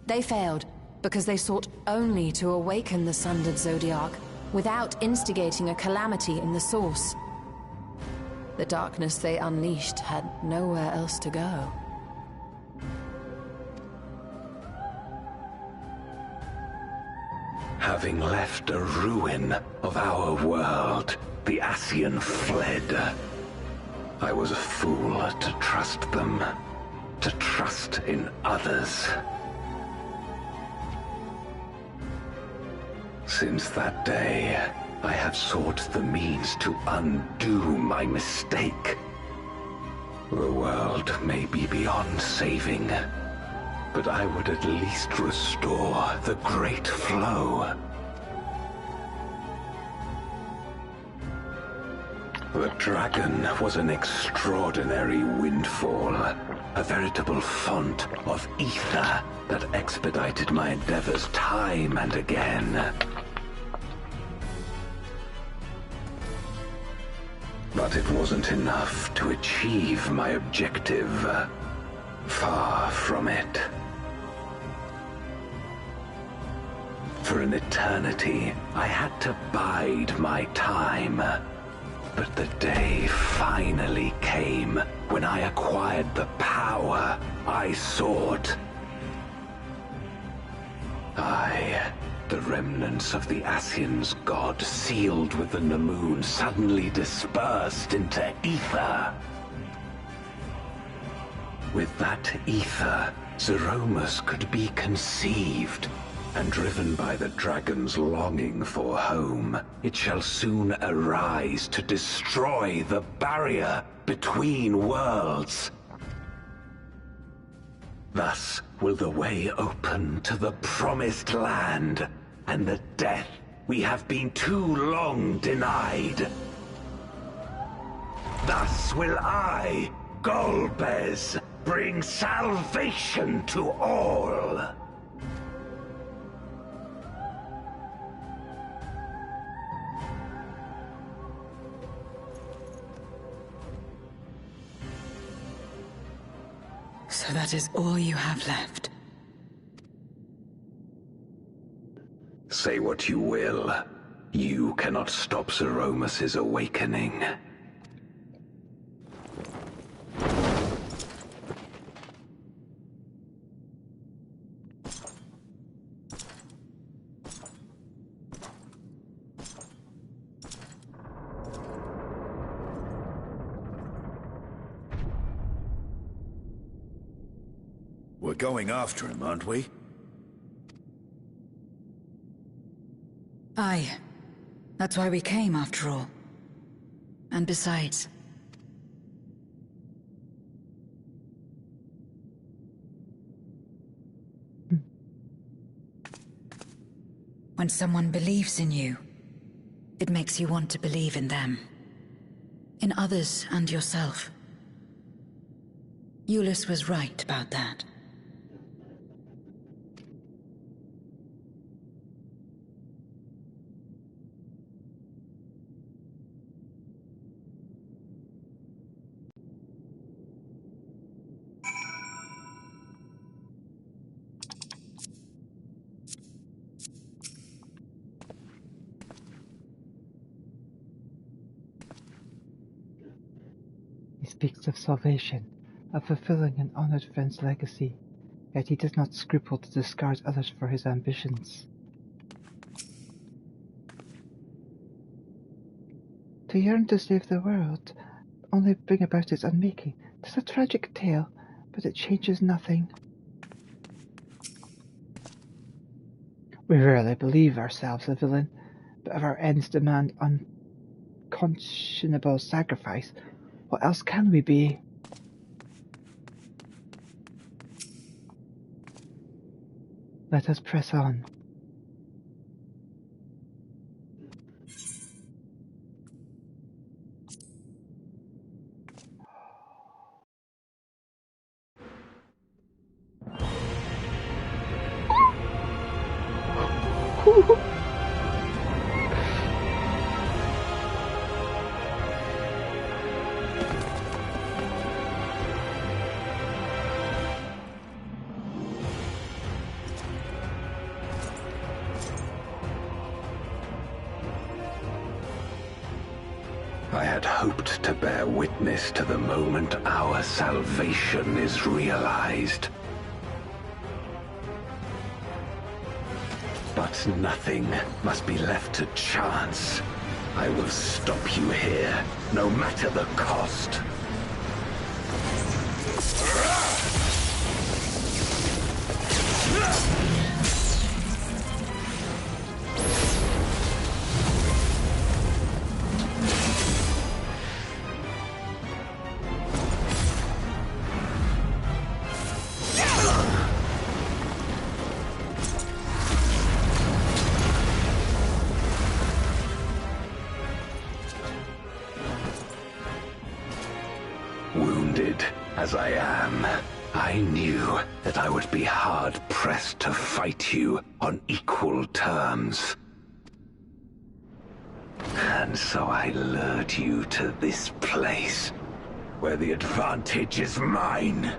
They failed because they sought only to awaken the Sundered Zodiarch without instigating a calamity in the source. The darkness they unleashed had nowhere else to go. Having left a ruin of our world, the Ascian fled. I was a fool to trust them, to trust in others. Since that day, I have sought the means to undo my mistake. The world may be beyond saving, but I would at least restore the Great Flow. The dragon was an extraordinary windfall, a veritable font of ether that expedited my endeavors time and again. But it wasn't enough to achieve my objective. Far from it. For an eternity, I had to bide my time. But the day finally came when I acquired the power I sought. The remnants of the Ascians' god sealed with the Namoon suddenly dispersed into ether. With that ether, Zeromus could be conceived, and driven by the dragon's longing for home, it shall soon arise to destroy the barrier between worlds. Thus will the way open to the promised land, and the death we have been too long denied. Thus will I, Golbez, bring salvation to all. So that is all you have left. Say what you will. You cannot stop Zeromus' awakening. We're going after him, aren't we? Aye. That's why we came, after all. And besides... When someone believes in you, it makes you want to believe in them. In others and yourself. Euless was right about that. He speaks of salvation, of fulfilling an honored friend's legacy, yet he does not scruple to discard others for his ambitions. To yearn to save the world, only bring about its unmaking. 'Tis a tragic tale, but it changes nothing. We rarely believe ourselves a villain, but if our ends demand unconscionable sacrifice, what else can we be? Let us press on. I had hoped to bear witness to the moment our salvation is realized. But nothing must be left to chance. I will stop you here, no matter the cost. Wounded as I am, I knew that I would be hard-pressed to fight you on equal terms. And so I lured you to this place, where the advantage is mine.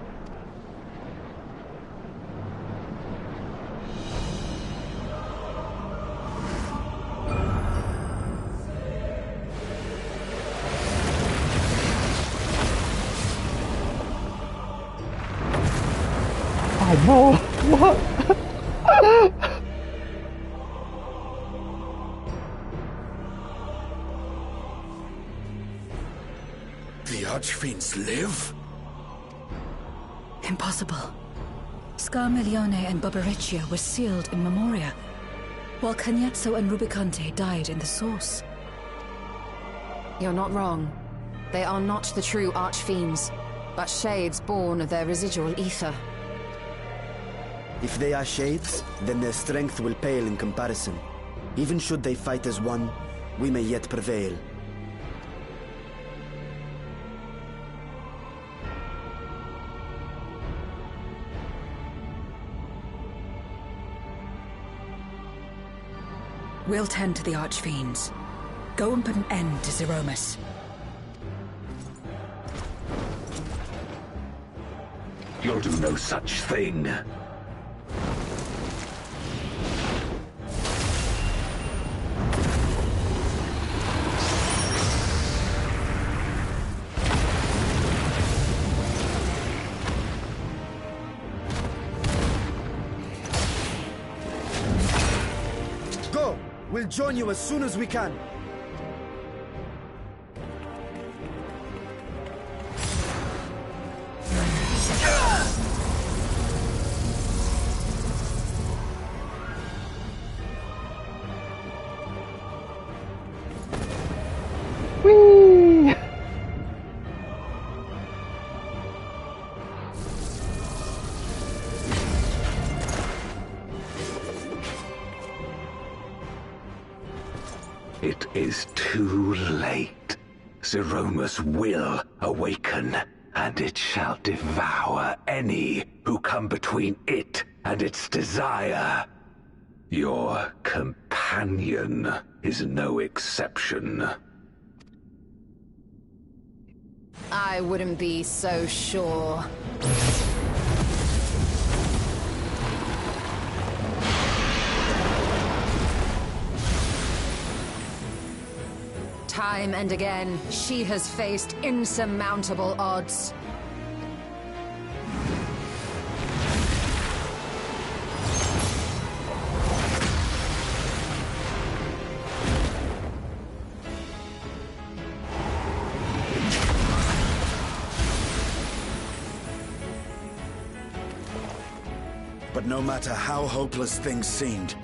No! What? The Archfiends live? Impossible. Scarmiglione and Barbariccia were sealed in Memoria, while Cagnezzo and Rubicante died in the Source. You're not wrong. They are not the true Archfiends, but shades born of their residual ether. If they are shades, then their strength will pale in comparison. Even should they fight as one, we may yet prevail. We'll tend to the Archfiends. Go and put an end to Zeromus. You'll do no such thing. We'll join you as soon as we can. Whee! It is too late. Zeromus will awaken, and it shall devour any who come between it and its desire. Your companion is no exception. I wouldn't be so sure. Time and again, she has faced insurmountable odds. But no matter how hopeless things seemed,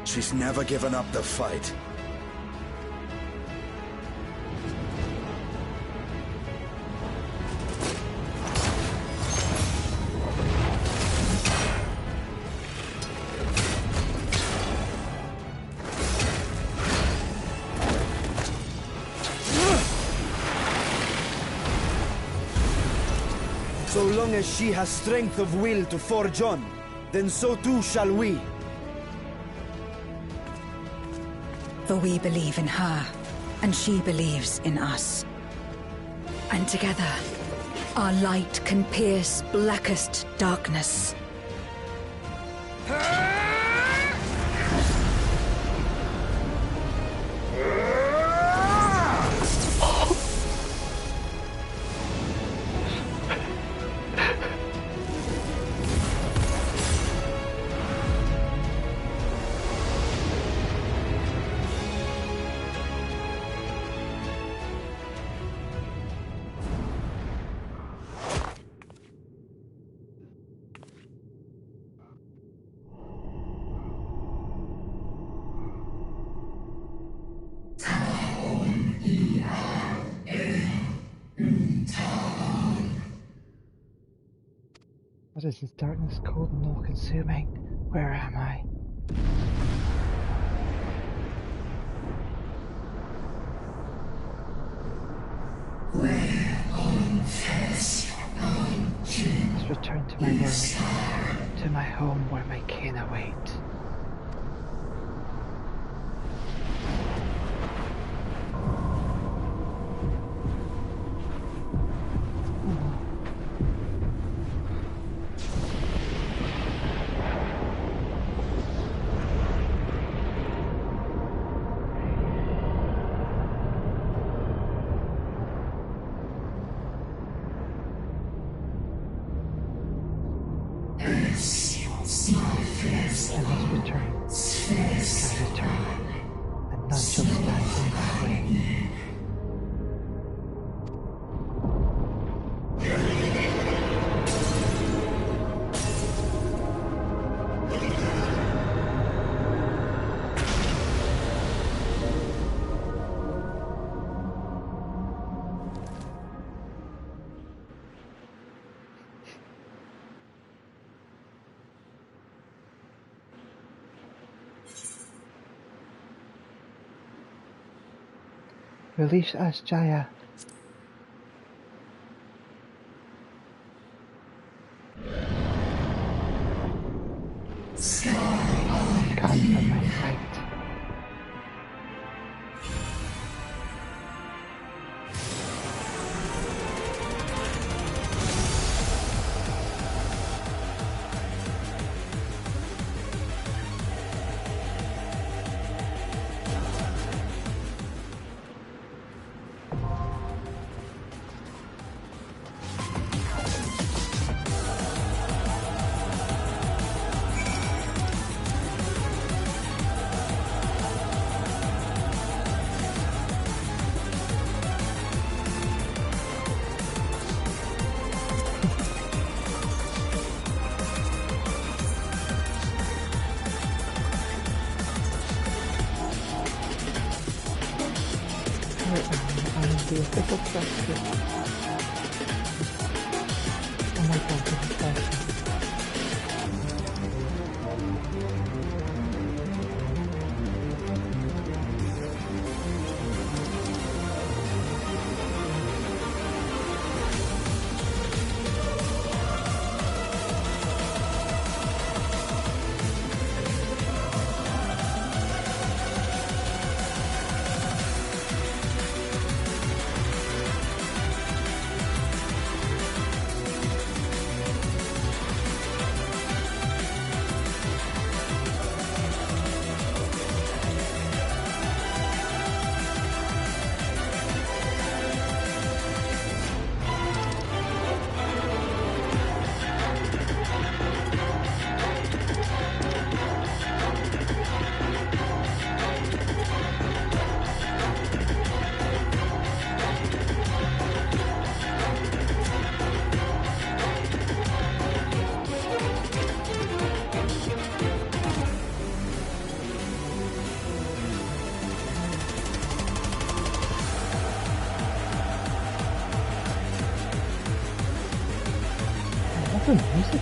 she's never given up the fight. So long as she has strength of will to forge on, then so too shall we. For we believe in her, and she believes in us. And together, our light can pierce blackest darkness. What is this darkness, cold and all-consuming? Where am I? Let's return to my world, to my home where my kin await. Release us, Jaya. Gone from my sight. The official structure. Oh my god, this is awesome. The music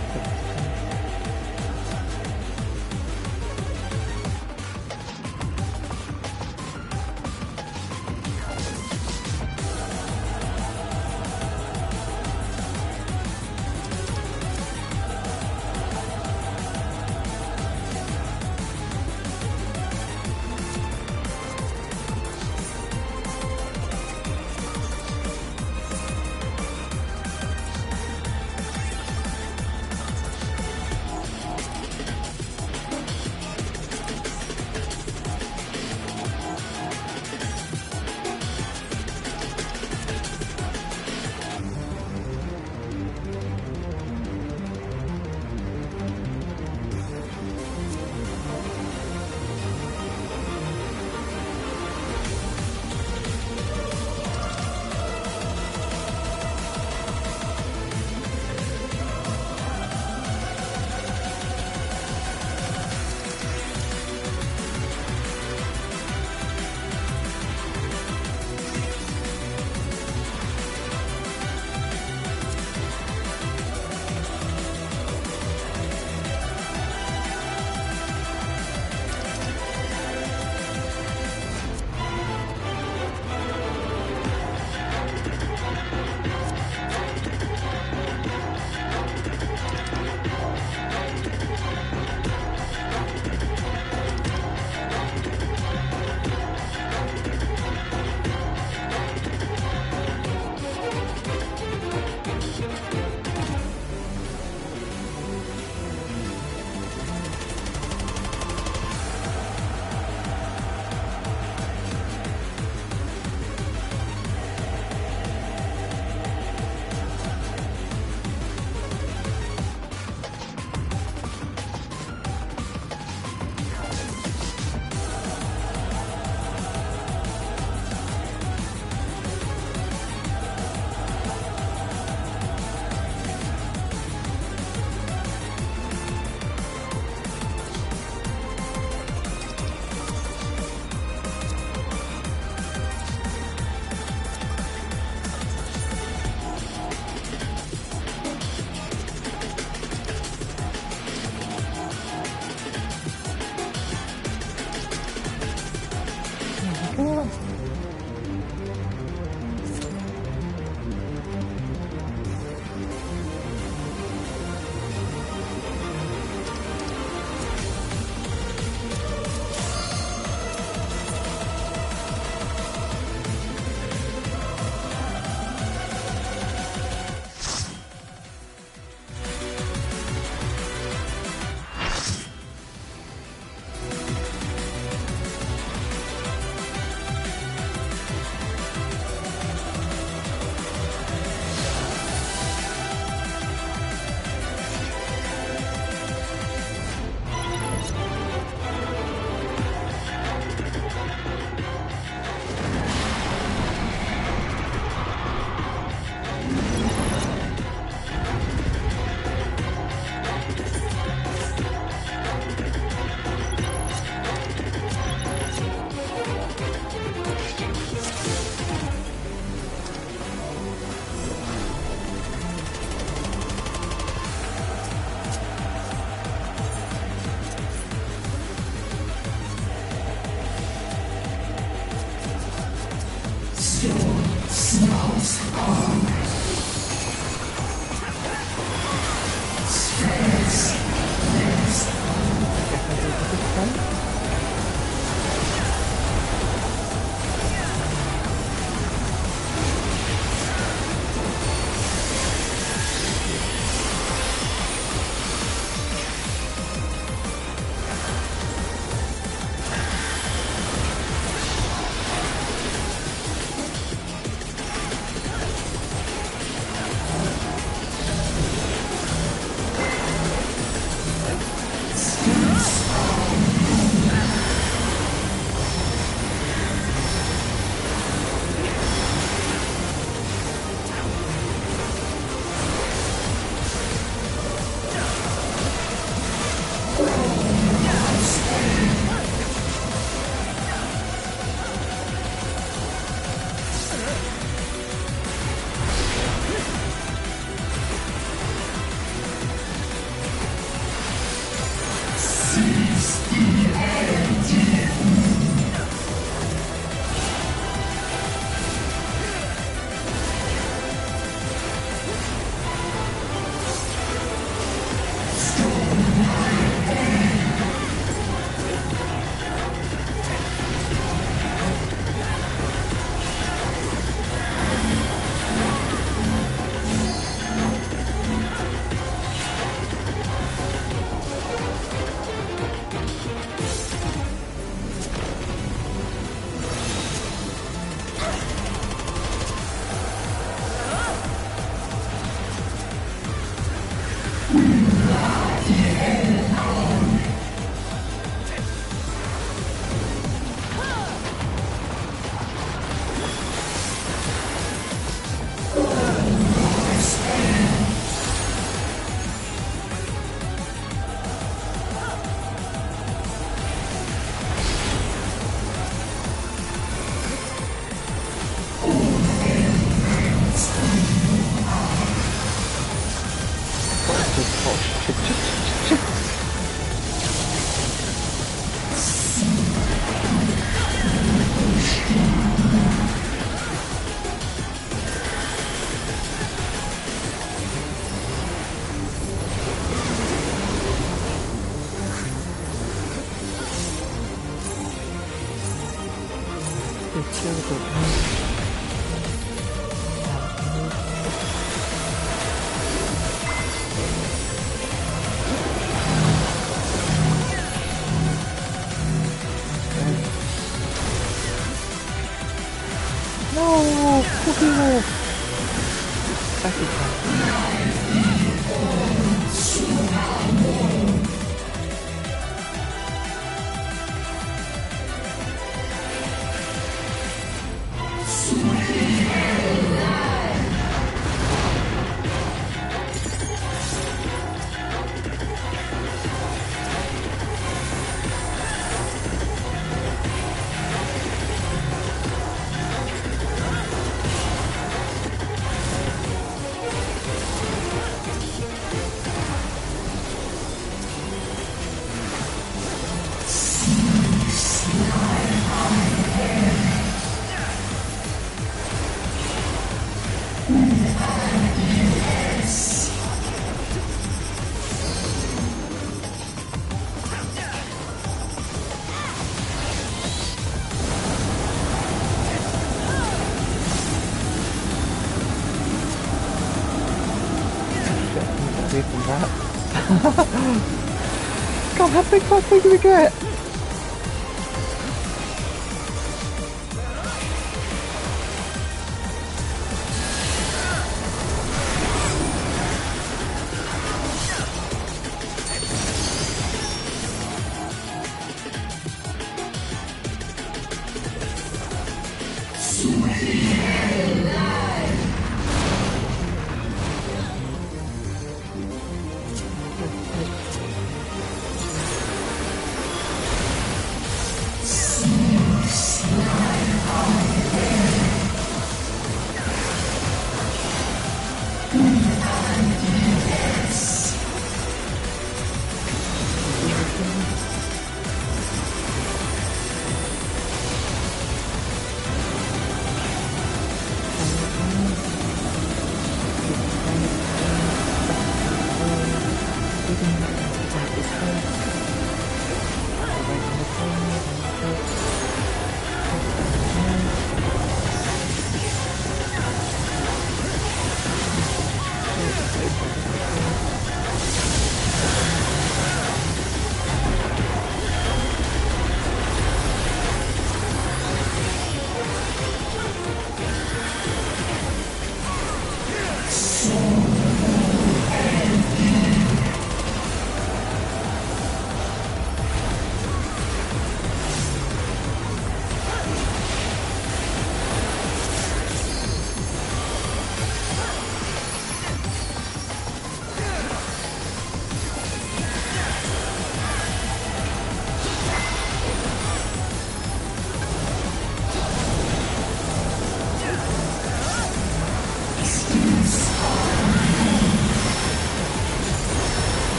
No! Cookie Back in time. Away from that. God, how big that thing do we get?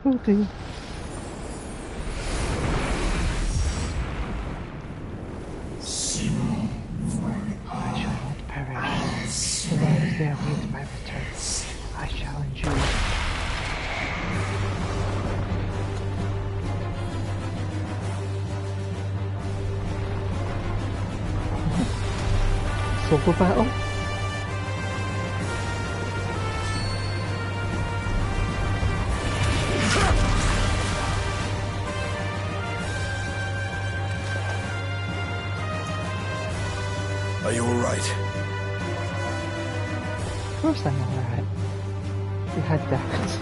Will do. I shall not perish. So long as they await my return, I shall endure. Solo battle? Are you alright? Of course I'm alright. We had that.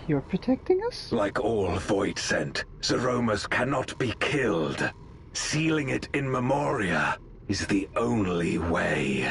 You're protecting us? Like all Void Sent, Zeromus cannot be killed. Sealing it in Memoria is the only way.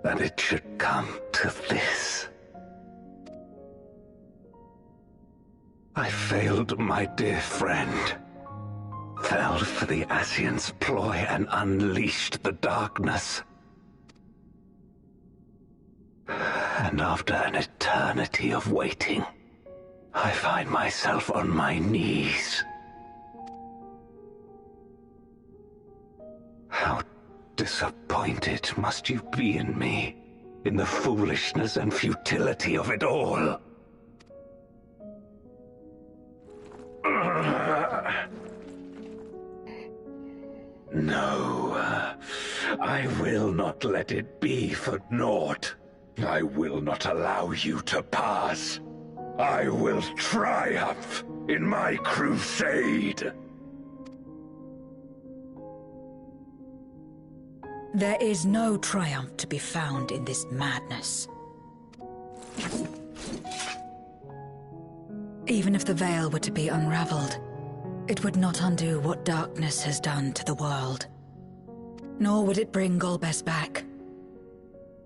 That it should come to this. I failed my dear friend. Fell for the Asian's ploy and unleashed the darkness. And after an eternity of waiting, I find myself on my knees. How disappointed must you be in me, in the foolishness and futility of it all. No, I will not let it be for naught. I will not allow you to pass. I will triumph in my crusade. There is no triumph to be found in this madness. Even if the veil were to be unraveled, it would not undo what darkness has done to the world. Nor would it bring Golbez back.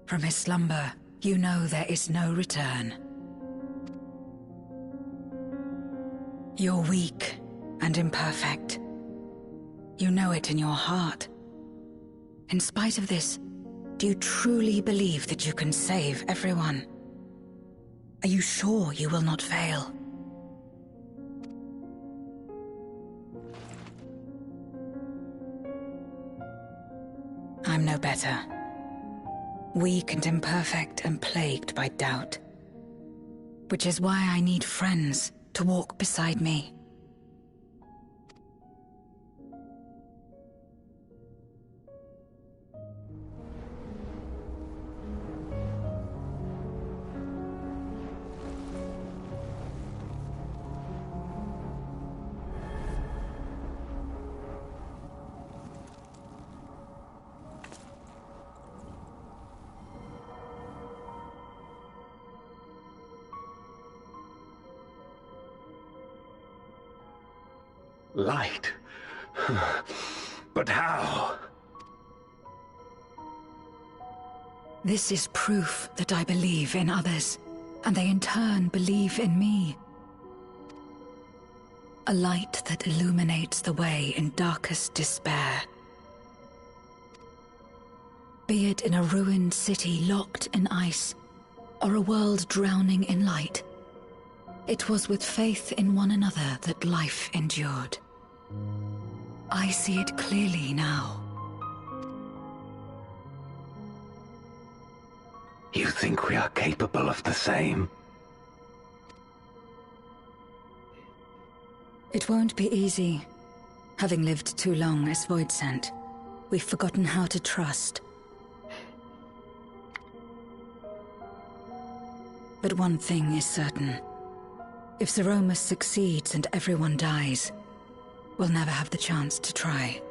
From his slumber, you know there is no return. You're weak and imperfect. You know it in your heart. In spite of this, do you truly believe that you can save everyone? Are you sure you will not fail? I'm no better. Weak and imperfect and plagued by doubt. Which is why I need friends to walk beside me. Light? But how? This is proof that I believe in others, and they in turn believe in me. A light that illuminates the way in darkest despair. Be it in a ruined city locked in ice, or a world drowning in light, it was with faith in one another that life endured. I see it clearly now. You think we are capable of the same? It won't be easy. Having lived too long as Voidsent, we've forgotten how to trust. But one thing is certain. If Zeromus succeeds and everyone dies, we'll never have the chance to try.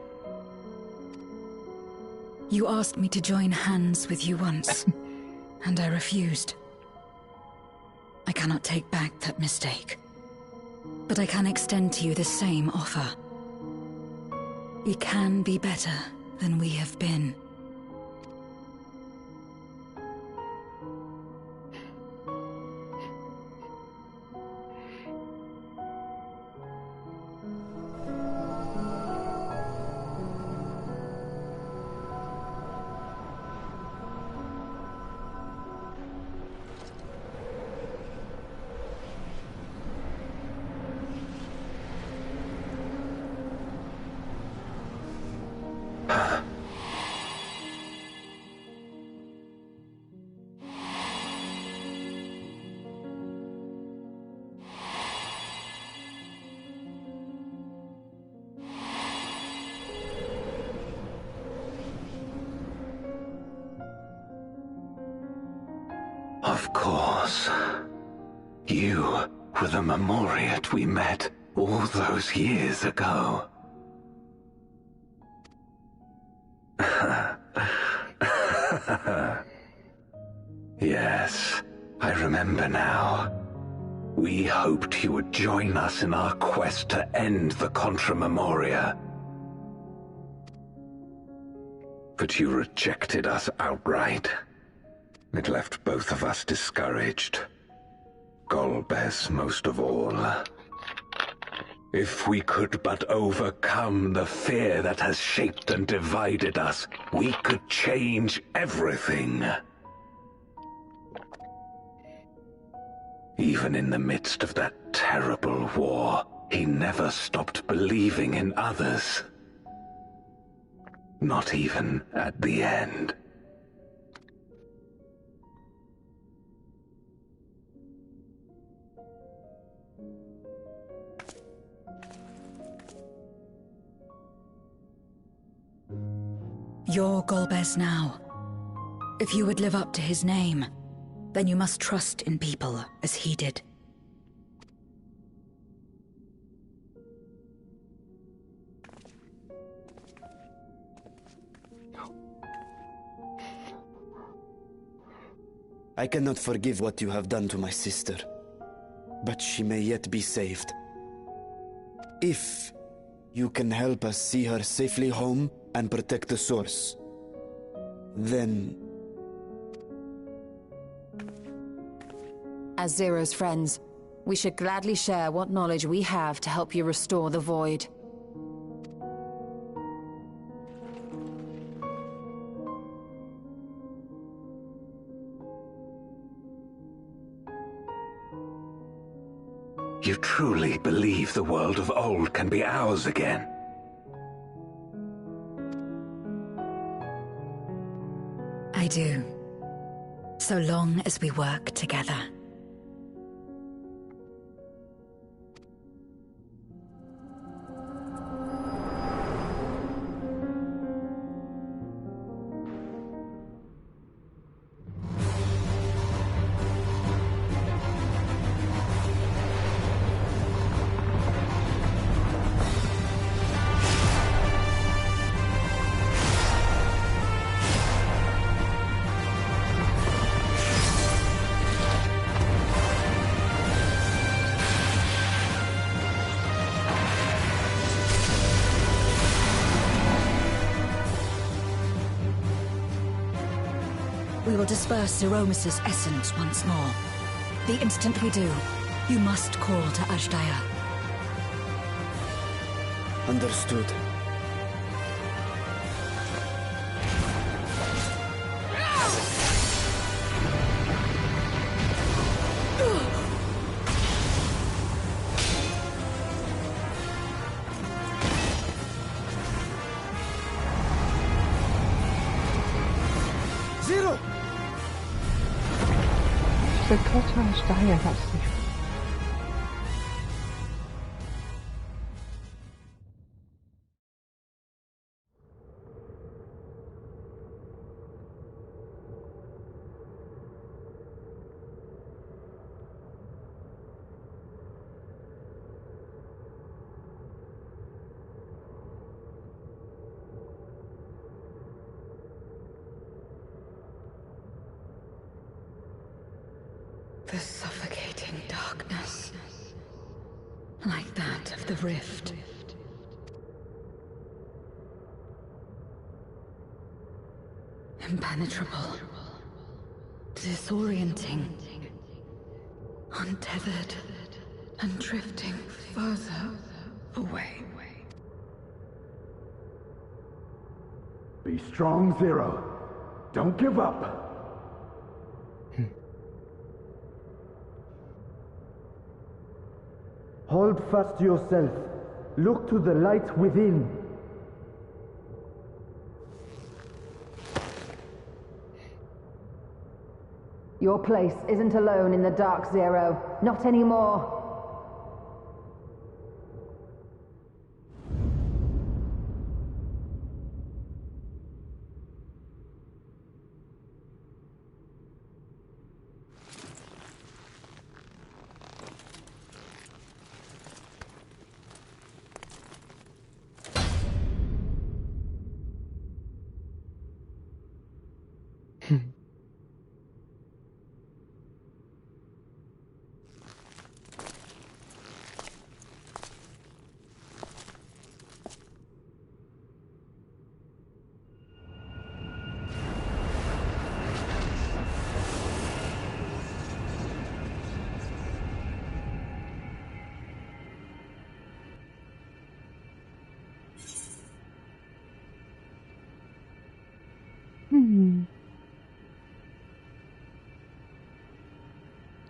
You asked me to join hands with you once, and I refused. I cannot take back that mistake. But I can extend to you the same offer. We can be better than we have been. Of course. You were the Memoriat we met all those years ago. Yes, I remember now. We hoped you would join us in our quest to end the Contra Memoria. But you rejected us outright. It left both of us discouraged. Golbez most of all. If we could but overcome the fear that has shaped and divided us, we could change everything. Even in the midst of that terrible war, he never stopped believing in others. Not even at the end. You're Golbez now. If you would live up to his name, then you must trust in people as he did. I cannot forgive what you have done to my sister, but she may yet be saved. If you can help us see her safely home and protect the source, then... As Zero's friends, we should gladly share what knowledge we have to help you restore the Void. You truly believe the world of old can be ours again? I do. So long as we work together. we will disperse Zeromus's essence once more. The instant we do, you must call to Ajdaya. Understood. Zero! The cottage dire, that's the... The suffocating darkness, like that of the rift. Impenetrable, disorienting, untethered, and drifting further away. Be strong, Zero. Don't give up. Hold fast to yourself. Look to the light within. Your place isn't alone in the dark, Zero. Not anymore.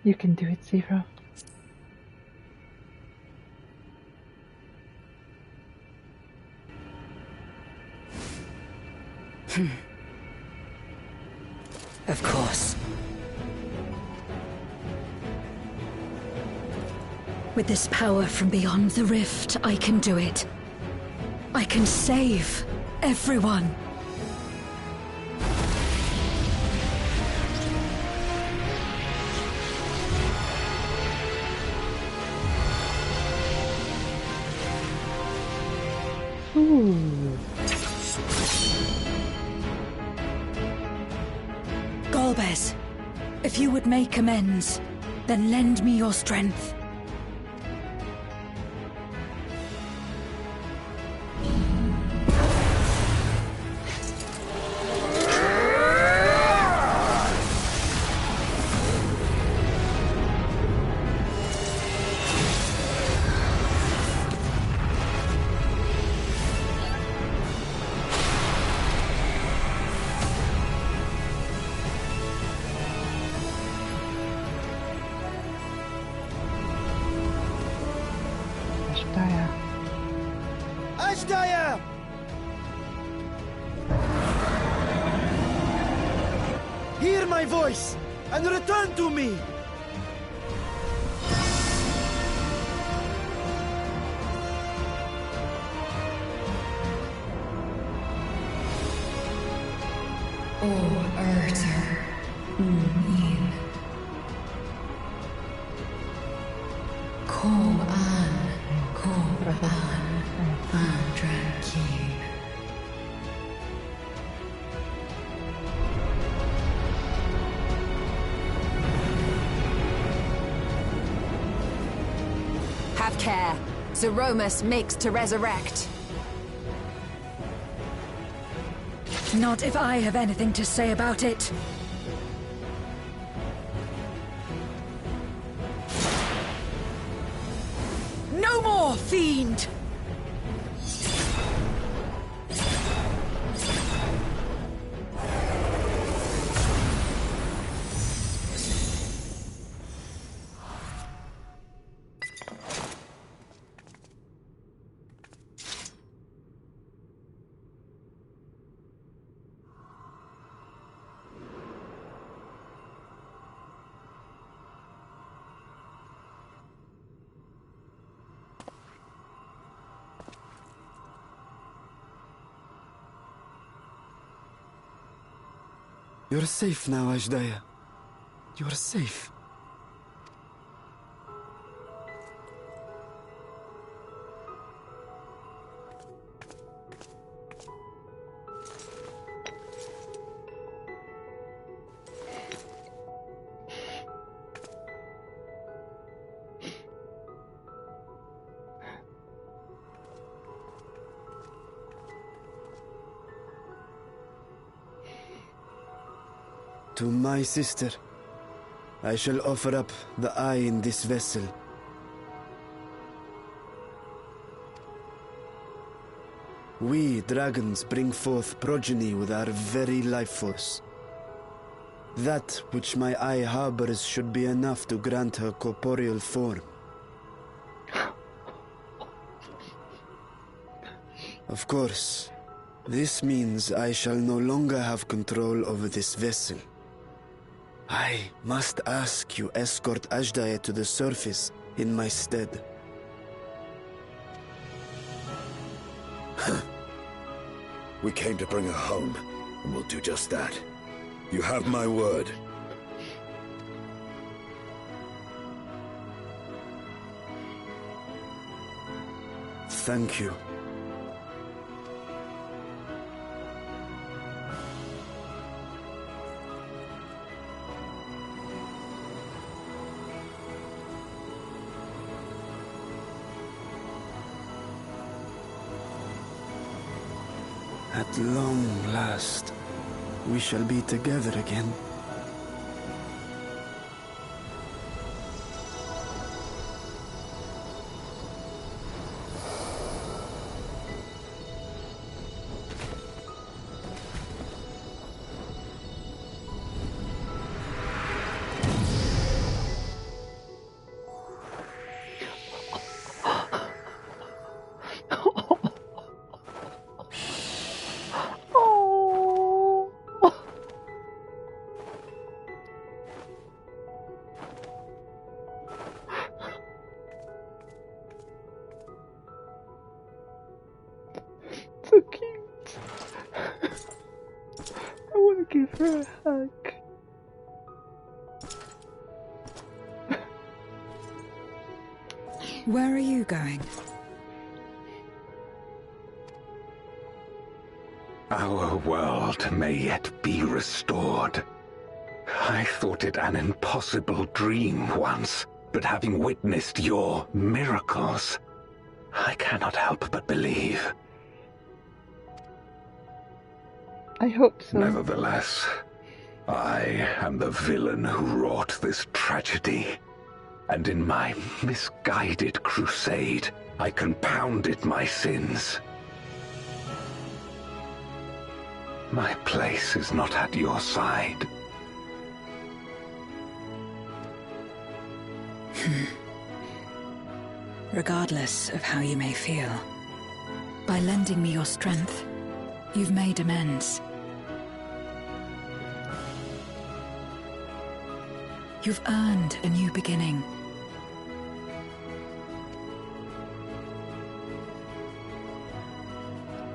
You can do it, Zero. Of course. With this power from beyond the rift, I can do it. I can save everyone. Golbez, if you would make amends, then lend me your strength. Ajdaya! Hear my voice and return to me! Have care. Zeromus makes to resurrect. Not if I have anything to say about it. No more, fiend! You're safe now, Ashdaya. You're safe. To my sister, I shall offer up the eye in this vessel. We, dragons, bring forth progeny with our very life force. That which my eye harbors should be enough to grant her corporeal form. Of course, this means I shall no longer have control over this vessel. I must ask you escort Ashdaya to the surface in my stead. We came to bring her home, and we'll do just that. You have my word. Thank you. At long last, we shall be together again. So cute. I want to give her a hug. Where are you going? Our world may yet be restored. I thought it an impossible dream once, but having witnessed your miracles, I cannot help but believe. I hope so. Nevertheless, I am the villain who wrought this tragedy, and in my misguided crusade, I compounded my sins. My place is not at your side. Regardless of how you may feel, by lending me your strength, you've made amends. You've earned a new beginning.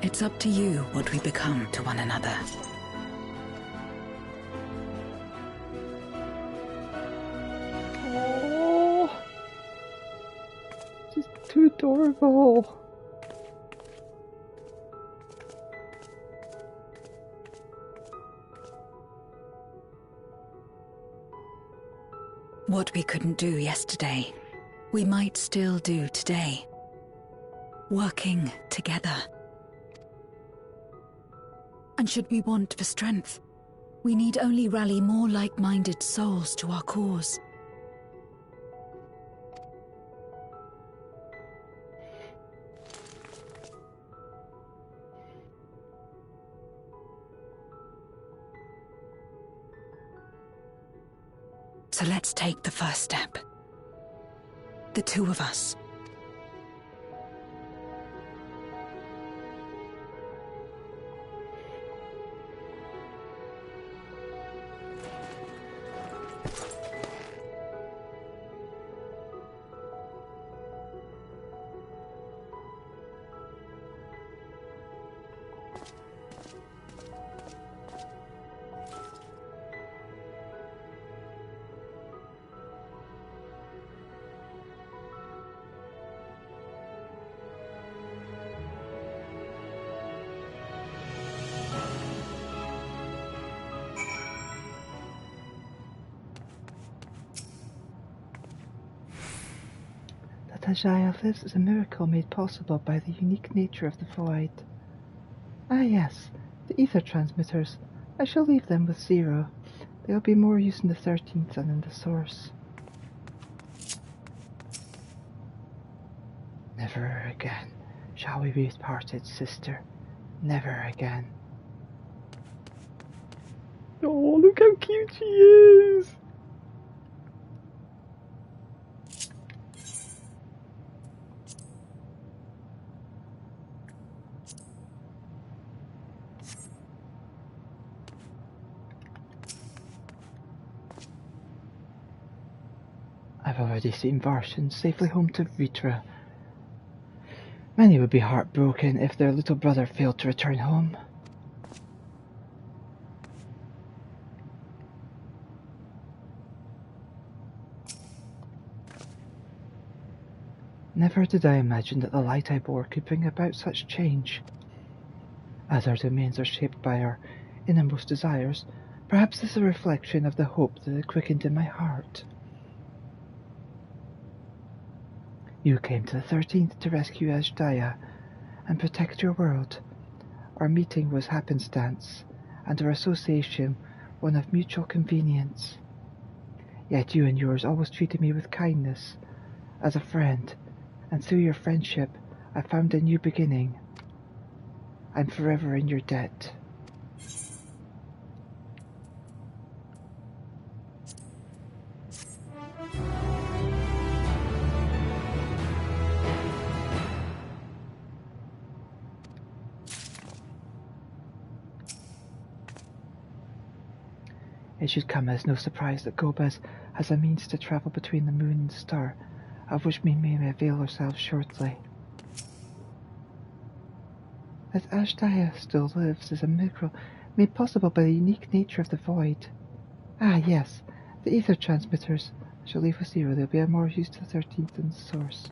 It's up to you what we become to one another. Oh, just too adorable. What we couldn't do yesterday, we might still do today. Working together. And should we want for strength, we need only rally more like-minded souls to our cause. So let's take the first step. The two of us. That Ajaya lives is a miracle made possible by the unique nature of the void. Ah yes, the ether transmitters. I shall leave them with Zero. They will be more use in the 13th than in the source. Never again shall we be parted, sister. Never again. Oh, look how cute she is! I've already seen Varshan safely home to Vitra. Many would be heartbroken if their little brother failed to return home. Never did I imagine that the light I bore could bring about such change. As our domains are shaped by our innermost desires, perhaps this is a reflection of the hope that it quickened in my heart. You came to the 13th to rescue Ajdaya and protect your world. Our meeting was happenstance, and our association one of mutual convenience. Yet you and yours always treated me with kindness, as a friend, and through your friendship I found a new beginning. I'm forever in your debt. It should come as no surprise that Gobez has a means to travel between the moon and the star, of which we may avail ourselves shortly. That Ajdaya still lives is a miracle made possible by the unique nature of the void. Ah, yes, the ether transmitters. I shall leave with Zero. They'll be of more use to the 13th than the source.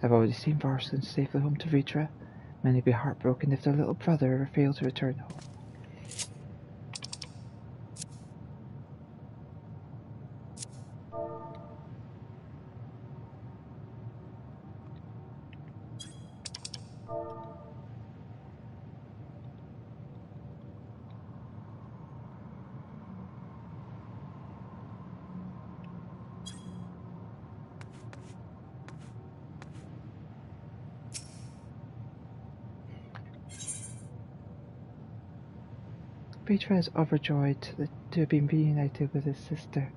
I've already seen Varshan safely home to Vitra. Many would be heartbroken if their little brother ever failed to return home. Vitra is overjoyed to have been reunited with his sister.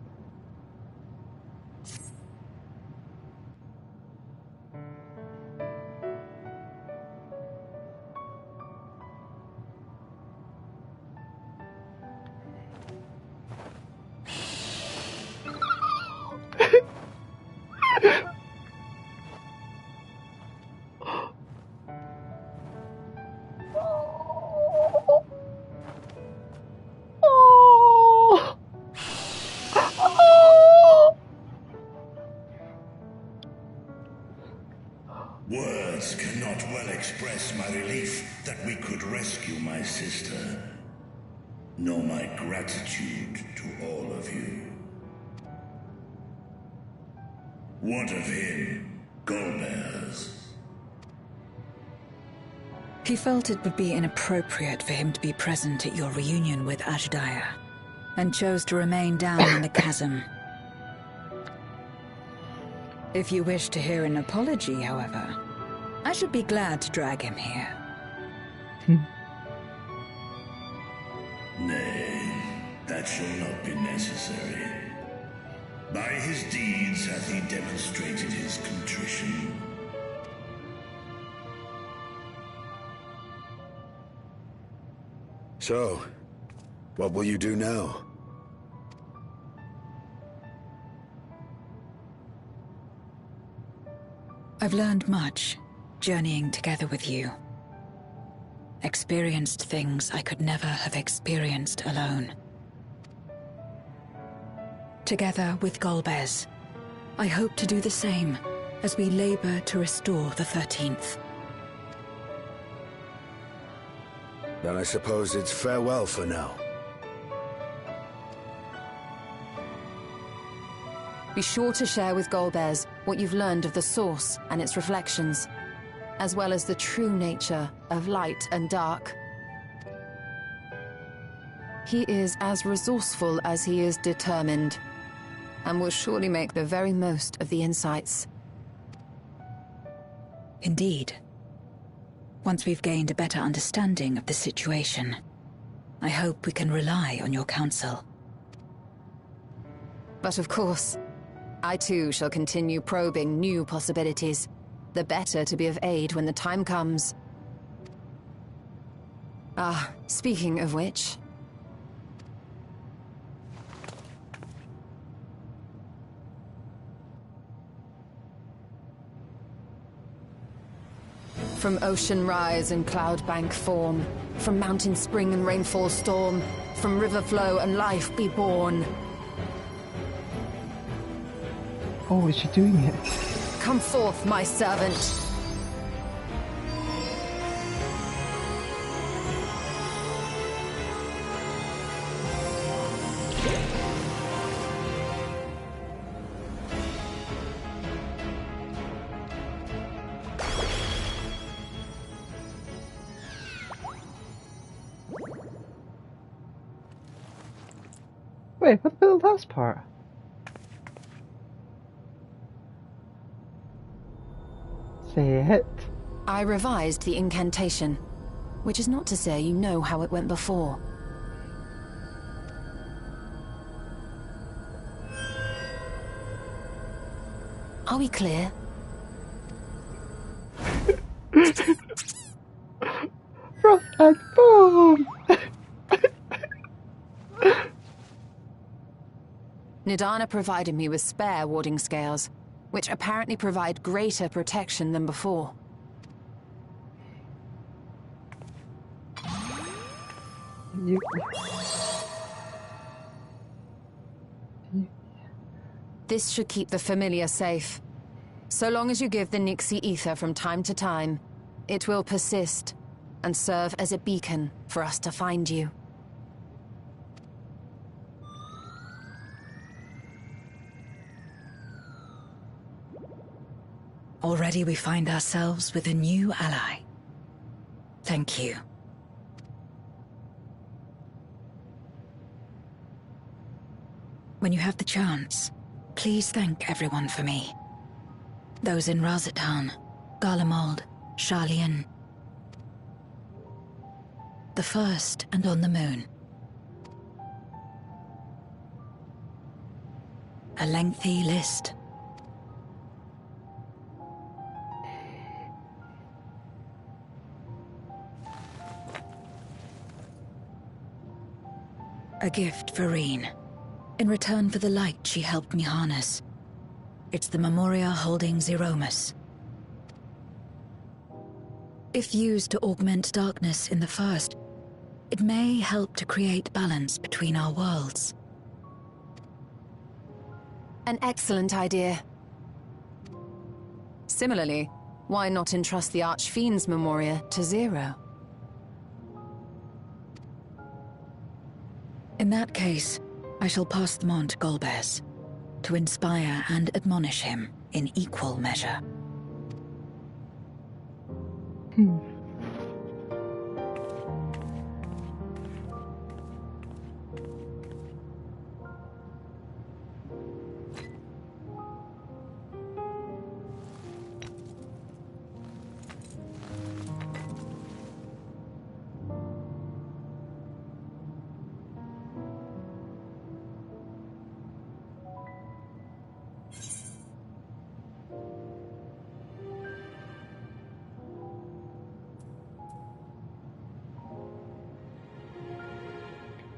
Words cannot well express my relief that we could rescue my sister, nor my gratitude to all of you. What of him, Golbears? He felt it would be inappropriate for him to be present at your reunion with Ajdaya, and chose to remain down in the chasm. If you wish to hear an apology, however, I should be glad to drag him here. Nay, That shall not be necessary. By his deeds hath he demonstrated his contrition. So, what will you do now? I've learned much, journeying together with you. Experienced things I could never have experienced alone. Together with Golbez, I hope to do the same as we labor to restore the 13th. Then I suppose it's farewell for now. Be sure to share with Golbez what you've learned of the Source and its reflections, as well as the true nature of light and dark. He is as resourceful as he is determined, and will surely make the very most of the insights. Indeed. Once we've gained a better understanding of the situation, I hope we can rely on your counsel. But of course, I too shall continue probing new possibilities, the better to be of aid when the time comes. Ah, speaking of which... From ocean rise and cloud bank form, from mountain spring and rainfall storm, from river flow and life be born. Oh, is she doing it? Come forth, my servant. Wait, what about the last part? Say it. I revised the incantation, which is not to say you know how it went before. Are we clear? Frost and boom! Nidana provided me with spare warding scales, which apparently provide greater protection than before. This should keep the familiar safe. So long as you give the Nixie ether from time to time, it will persist and serve as a beacon for us to find you. Already we find ourselves with a new ally. Thank you. When you have the chance, please thank everyone for me. Those in Razatan, Garlemald, Sharlayan. The first and on the moon. A lengthy list. A gift for Reen, in return for the light she helped me harness. It's the Memoria holding Zeromus. If used to augment darkness in the first, it may help to create balance between our worlds. An excellent idea. Similarly, why not entrust the Archfiend's Memoria to Zero? In that case, I shall pass them on to Golbez, to inspire and admonish him in equal measure.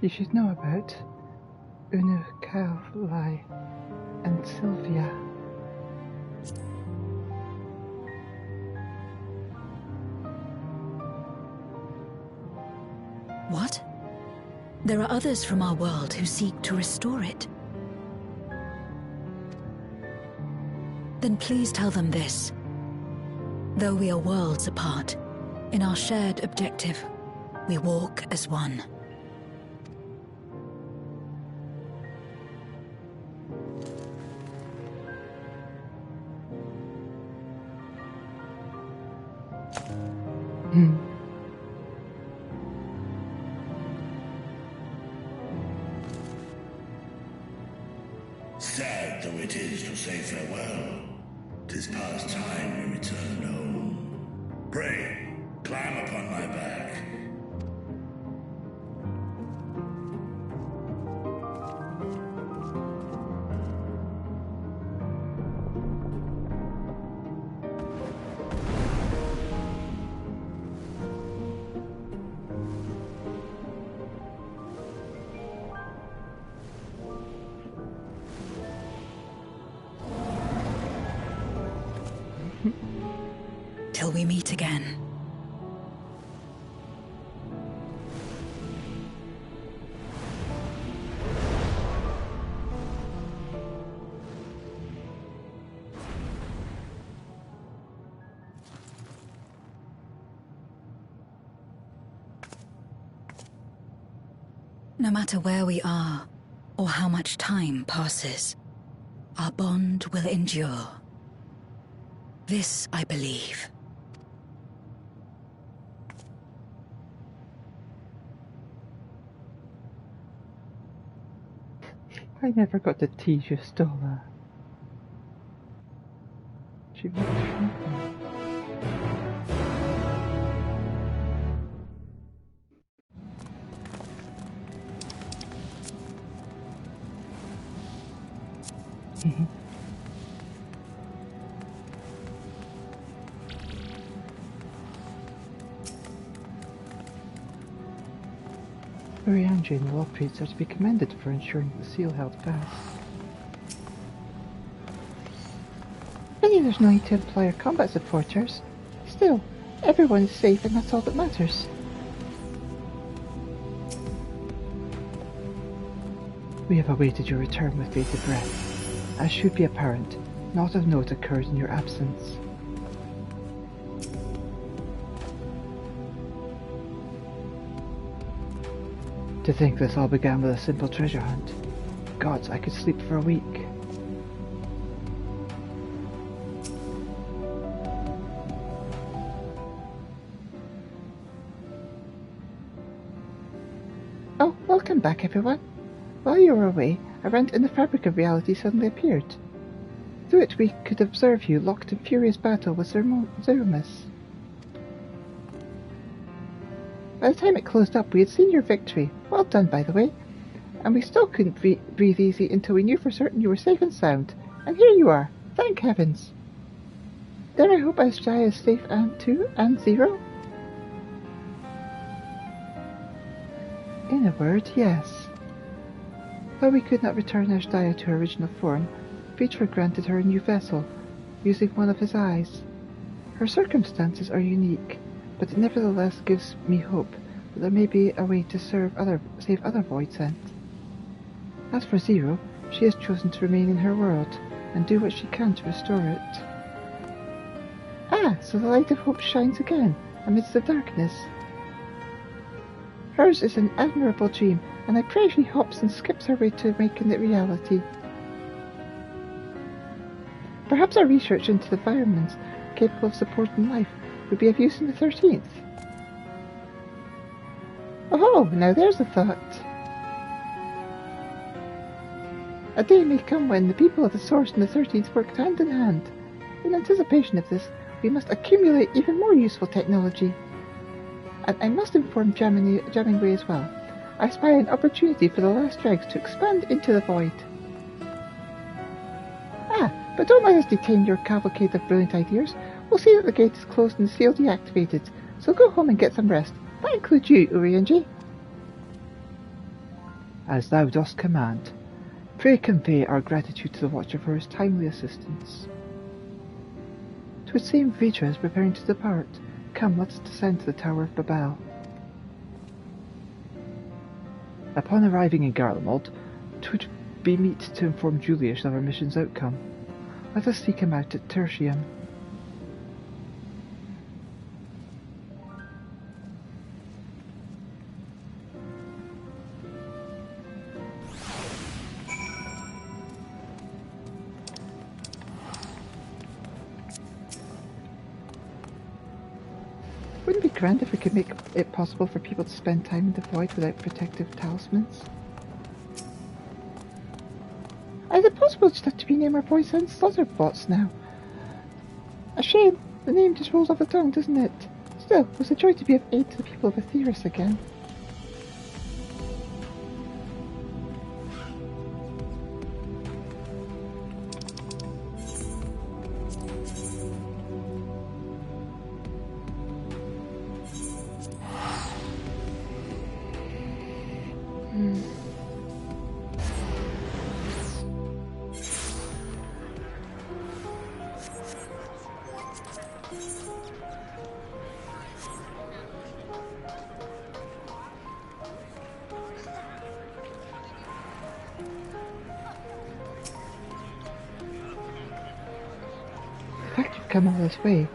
you should know about Unukalai and Sylvia. What? There are others from our world who seek to restore it. Then please tell them this. Though we are worlds apart, in our shared objective, we walk as one. Sad though it is to say farewell, 'tis past time we return home. Pray, climb upon my back. Till we meet again. No matter where we are, or how much time passes, our bond will endure. This I believe. I never got the tea you stole her. She looked frightened. Urianji and the Lockpriests are to be commended for ensuring the seal held fast. Really, there's no need to employ our combat supporters. Still, everyone is safe and that's all that matters. We have awaited your return with bated breath. As should be apparent, not of note occurred in your absence. To think this all began with a simple treasure hunt. Gods, I could sleep for a week. Oh, welcome back everyone. While you were away, a rent in the fabric of reality suddenly appeared. Through it we could observe you locked in furious battle with Zeromus. By the time it closed up, we had seen your victory. Well done, by the way. And we still couldn't breathe easy until we knew for certain you were safe and sound. And here you are. Thank heavens. Then I hope Asjaya is safe too, and Zero? In a word, yes. Though we could not return Asjaya to her original form, Feature granted her a new vessel, using one of his eyes. Her circumstances are unique, but it nevertheless gives me hope that there may be a way to save other Void Sent. As for Zero, she has chosen to remain in her world and do what she can to restore it. Ah, so the light of hope shines again amidst the darkness. Hers is an admirable dream, and I pray she hops and skips her way to making it reality. Perhaps our research into the environments capable of supporting life would be of use in the 13th. Oh, now there's a thought. A day may come when the people of the Source and the 13th work hand in hand. In anticipation of this, we must accumulate even more useful technology. And I must inform Jammingway as well. I spy an opportunity for the last dregs to expand into the void. Ah, but don't let us detain your cavalcade of brilliant ideas. We'll see that the gate is closed and the seal deactivated, so go home and get some rest. That includes you, Urianji. as thou dost command. Pray convey our gratitude to the Watcher for his timely assistance. 'Twould seem Vitra is preparing to depart. Come, let us descend to the Tower of Babel. Upon arriving in Garlemald, 'twould be meet to inform Julius of our mission's outcome. Let us seek him out at Tertium. Wouldn't it be grand if we could make it possible for people to spend time in the void without protective talismans? I suppose we'll just have to rename our boys and slaughter bots now. A shame, the name just rolls off the tongue, doesn't it? Still, it was a joy to be of aid to the people of Aetheris again. The fact you've come all this way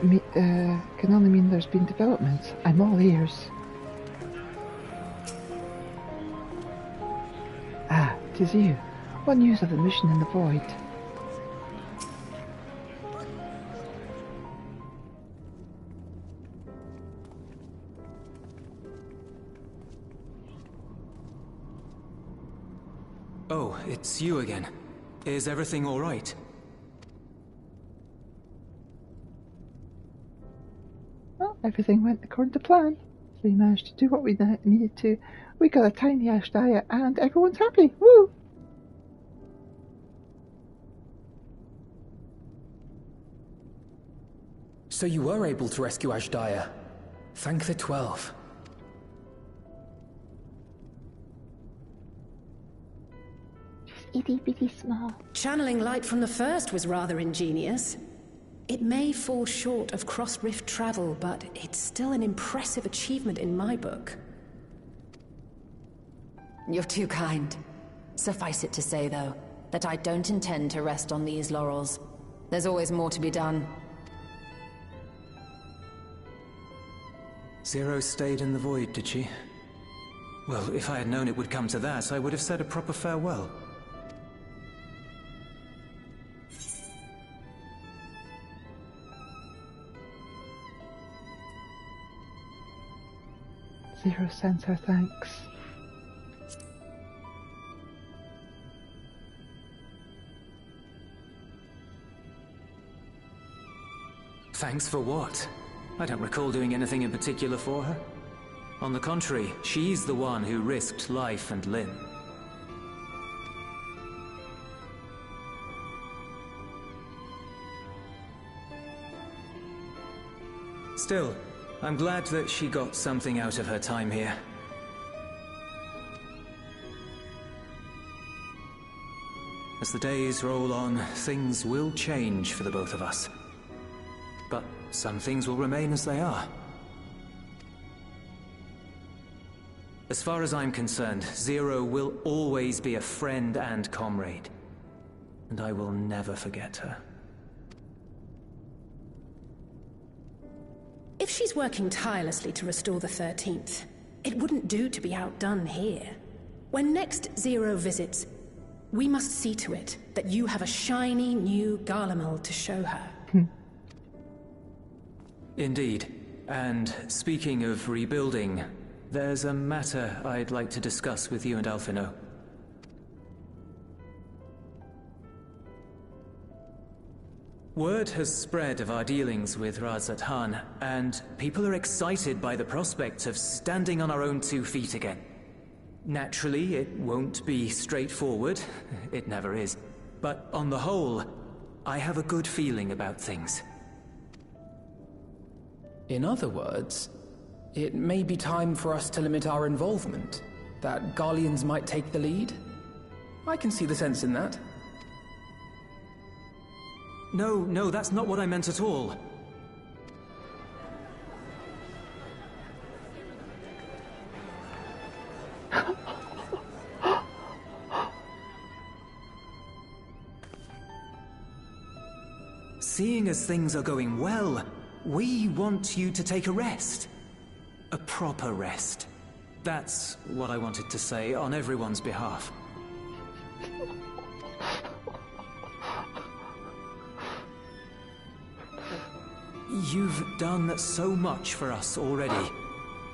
can only mean there's been developments. I'm all ears. Ah, 'tis you. What news of the mission in the void? Oh, it's you again. Is everything all right? Well, everything went according to plan. We managed to do what we needed to. We got a tiny Ashdaya and everyone's happy. Woo! So you were able to rescue Ashdaya. Thank the 12. Itty bitty small. Channeling light from the first was rather ingenious. It may fall short of cross-rift travel, but it's still an impressive achievement in my book. You're too kind. Suffice it to say, though, that I don't intend to rest on these laurels. There's always more to be done. Zero stayed in the void, did she? Well, if I had known it would come to that, I would have said a proper farewell. Zero sends her thanks. Thanks for what? I don't recall doing anything in particular for her. On the contrary, she's the one who risked life and limb. Still, I'm glad that she got something out of her time here. As the days roll on, things will change for the both of us. But some things will remain as they are. As far as I'm concerned, Zero will always be a friend and comrade. And I will never forget her. If she's working tirelessly to restore the 13th, it wouldn't do to be outdone here. When next Zero visits, we must see to it that you have a shiny new Garlemald to show her. Indeed. And speaking of rebuilding, there's a matter I'd like to discuss with you and Alphino. Word has spread of our dealings with Razat Han, and people are excited by the prospect of standing on our own 2 feet again. Naturally, it won't be straightforward. It never is. But on the whole, I have a good feeling about things. In other words, it may be time for us to limit our involvement. That Garleans might take the lead? I can see the sense in that. No, that's not what I meant at all. Seeing as things are going well, we want you to take a rest. A proper rest. That's what I wanted to say on everyone's behalf. You've done so much for us already.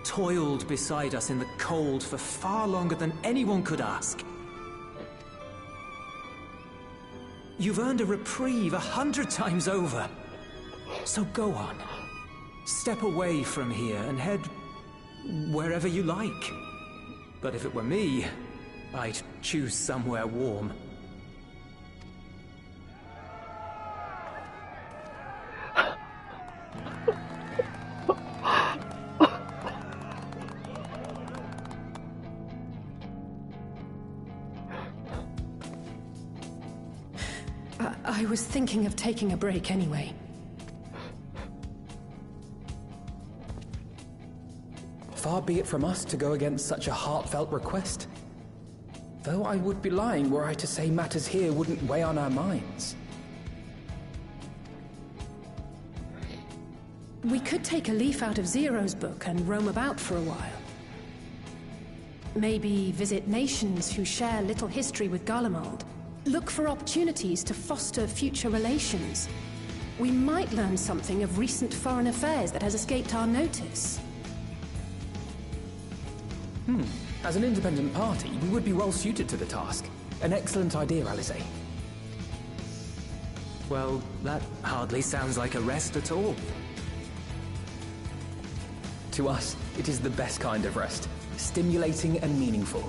Toiled beside us in the cold for far longer than anyone could ask. You've earned a reprieve 100 times over. So go on. Step away from here and head wherever you like. But if it were me, I'd choose somewhere warm. I was thinking of taking a break anyway. Far be it from us to go against such a heartfelt request. Though I would be lying were I to say matters here wouldn't weigh on our minds. We could take a leaf out of Zero's book and roam about for a while. Maybe visit nations who share little history with Garlemald. Look for opportunities to foster future relations. We might learn something of recent foreign affairs that has escaped our notice. As an independent party, we would be well suited to the task. An excellent idea, Alice. Well, that hardly sounds like a rest at all. To us, it is the best kind of rest. Stimulating and meaningful.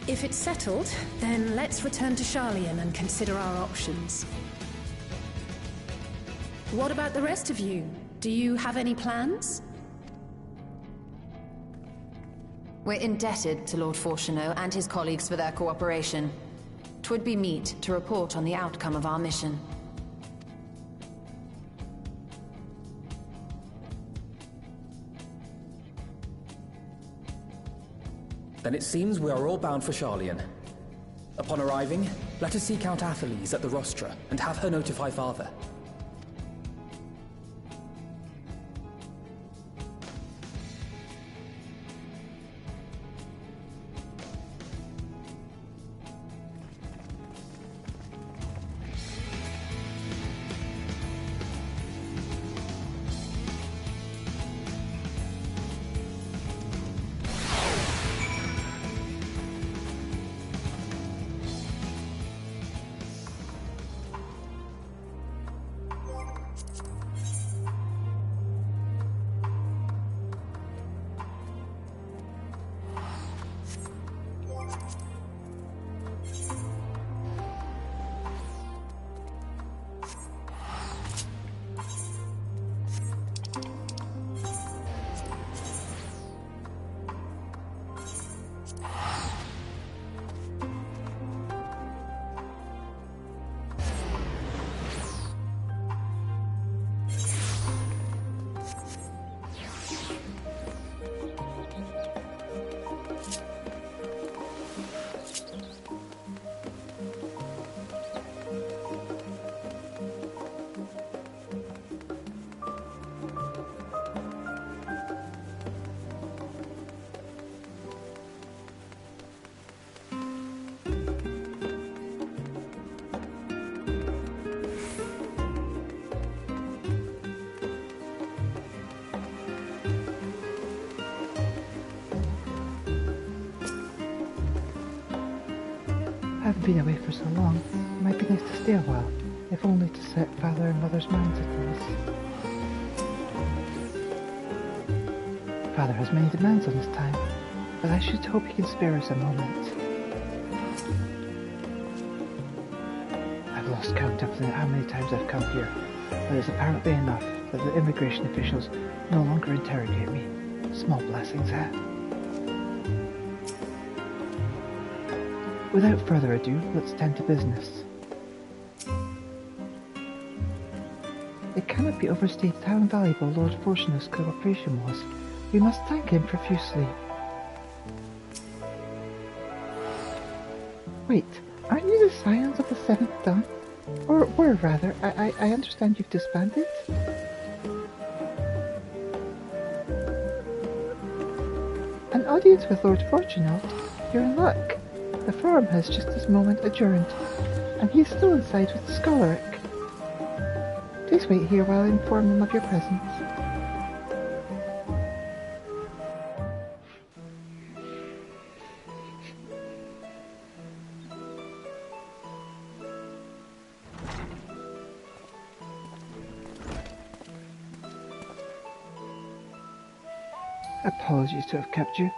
If it's settled, then let's return to Sharlayan and consider our options. What about the rest of you? Do you have any plans? We're indebted to Lord Fortuneau and his colleagues for their cooperation. 'Twould be meet to report on the outcome of our mission. Then it seems we are all bound for Sharlayan. Upon arriving, let us seek out Athelise at the rostra and have her notify Father. I haven't been away for so long. It might be nice to stay a while, if only to set Father and Mother's minds at ease. Father has many demands on his time, but I should hope he can spare us a moment. I've lost count of how many times I've come here, but it's apparently enough that the immigration officials no longer interrogate me. Small blessings, eh? Without further ado, let's tend to business. It cannot be overstated how invaluable Lord Fortuna's cooperation was. We must thank him profusely. Wait, aren't you the scions of the Seventh Dawn? Or were, rather. I understand you've disbanded? An audience with Lord Fortunato? You're in luck. The forum has just this moment adjourned, and he is still inside with the Scholaric. Please wait here while I inform him of your presence. Apologies to have kept you.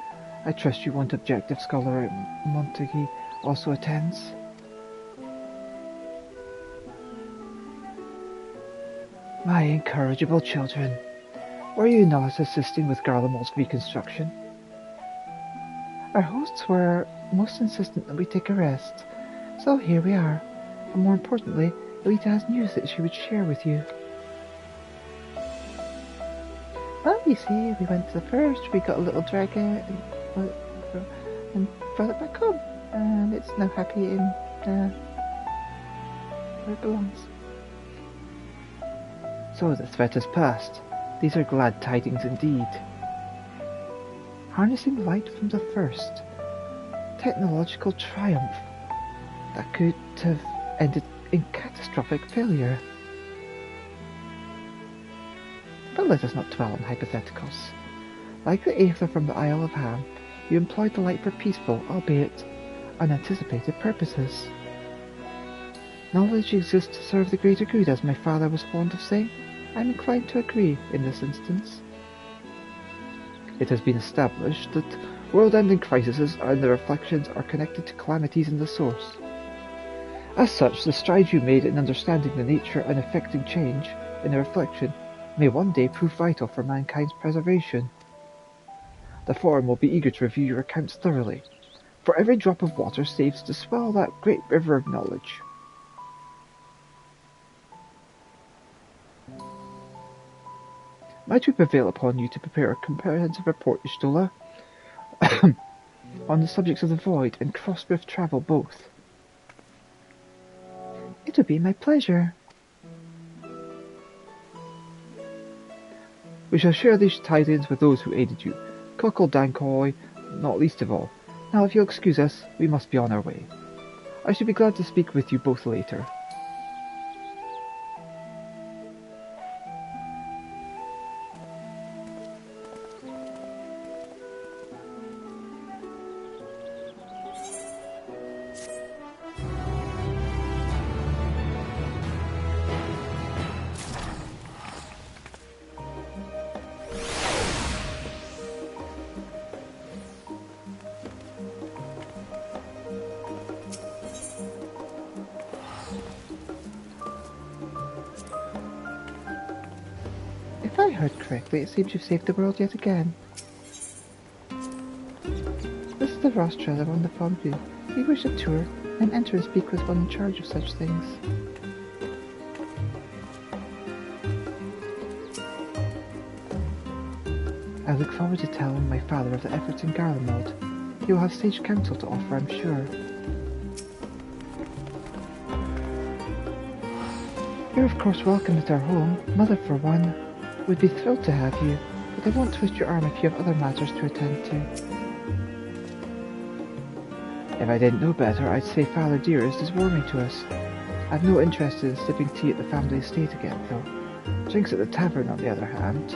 I trust you won't object if Scholar Montague also attends. My incorrigible children, were you not assisting with Garlemald's reconstruction? Our hosts were most insistent that we take a rest, so here we are, and more importantly, Elita has news that she would share with you. Well, you see, we went to the first, we got a little dragon, and brought it back home, and it's now happy in where it belongs. So the threat has passed. These are glad tidings indeed. Harnessing light from the first. Technological triumph that could have ended in catastrophic failure. But let us not dwell on hypotheticals. Like the Aether from the Isle of Ham, you employed the light for peaceful, albeit unanticipated purposes. Knowledge exists to serve the greater good, as my father was fond of saying. I'm inclined to agree in this instance. It has been established that world-ending crises and their reflections are connected to calamities in the source. As such, the strides you made in understanding the nature and effecting change in a reflection may one day prove vital for mankind's preservation. The Forum will be eager to review your accounts thoroughly, for every drop of water saves to swell that great river of knowledge. Might we prevail upon you to prepare a comprehensive report, Y'shtola, on the subjects of the Void and cross-rift travel both? It would be my pleasure. We shall share these tidings with those who aided you, Cockle Dancoy not least of all. Now, if you'll excuse us, we must be on our way. I should be glad to speak with you both later. If I heard correctly, it seems you've saved the world yet again. This is the rostrum on the fondue. We wish a tour, and enter and speak with one in charge of such things. I look forward to telling my father of the efforts in Garlemald. He will have sage counsel to offer, I'm sure. You're of course welcome at our home. Mother, for one, would be thrilled to have you, but I won't twist your arm if you have other matters to attend to. If I didn't know better, I'd say Father Dearest is warming to us. I've no interest in sipping tea at the family estate again, though. Drinks at the tavern, on the other hand.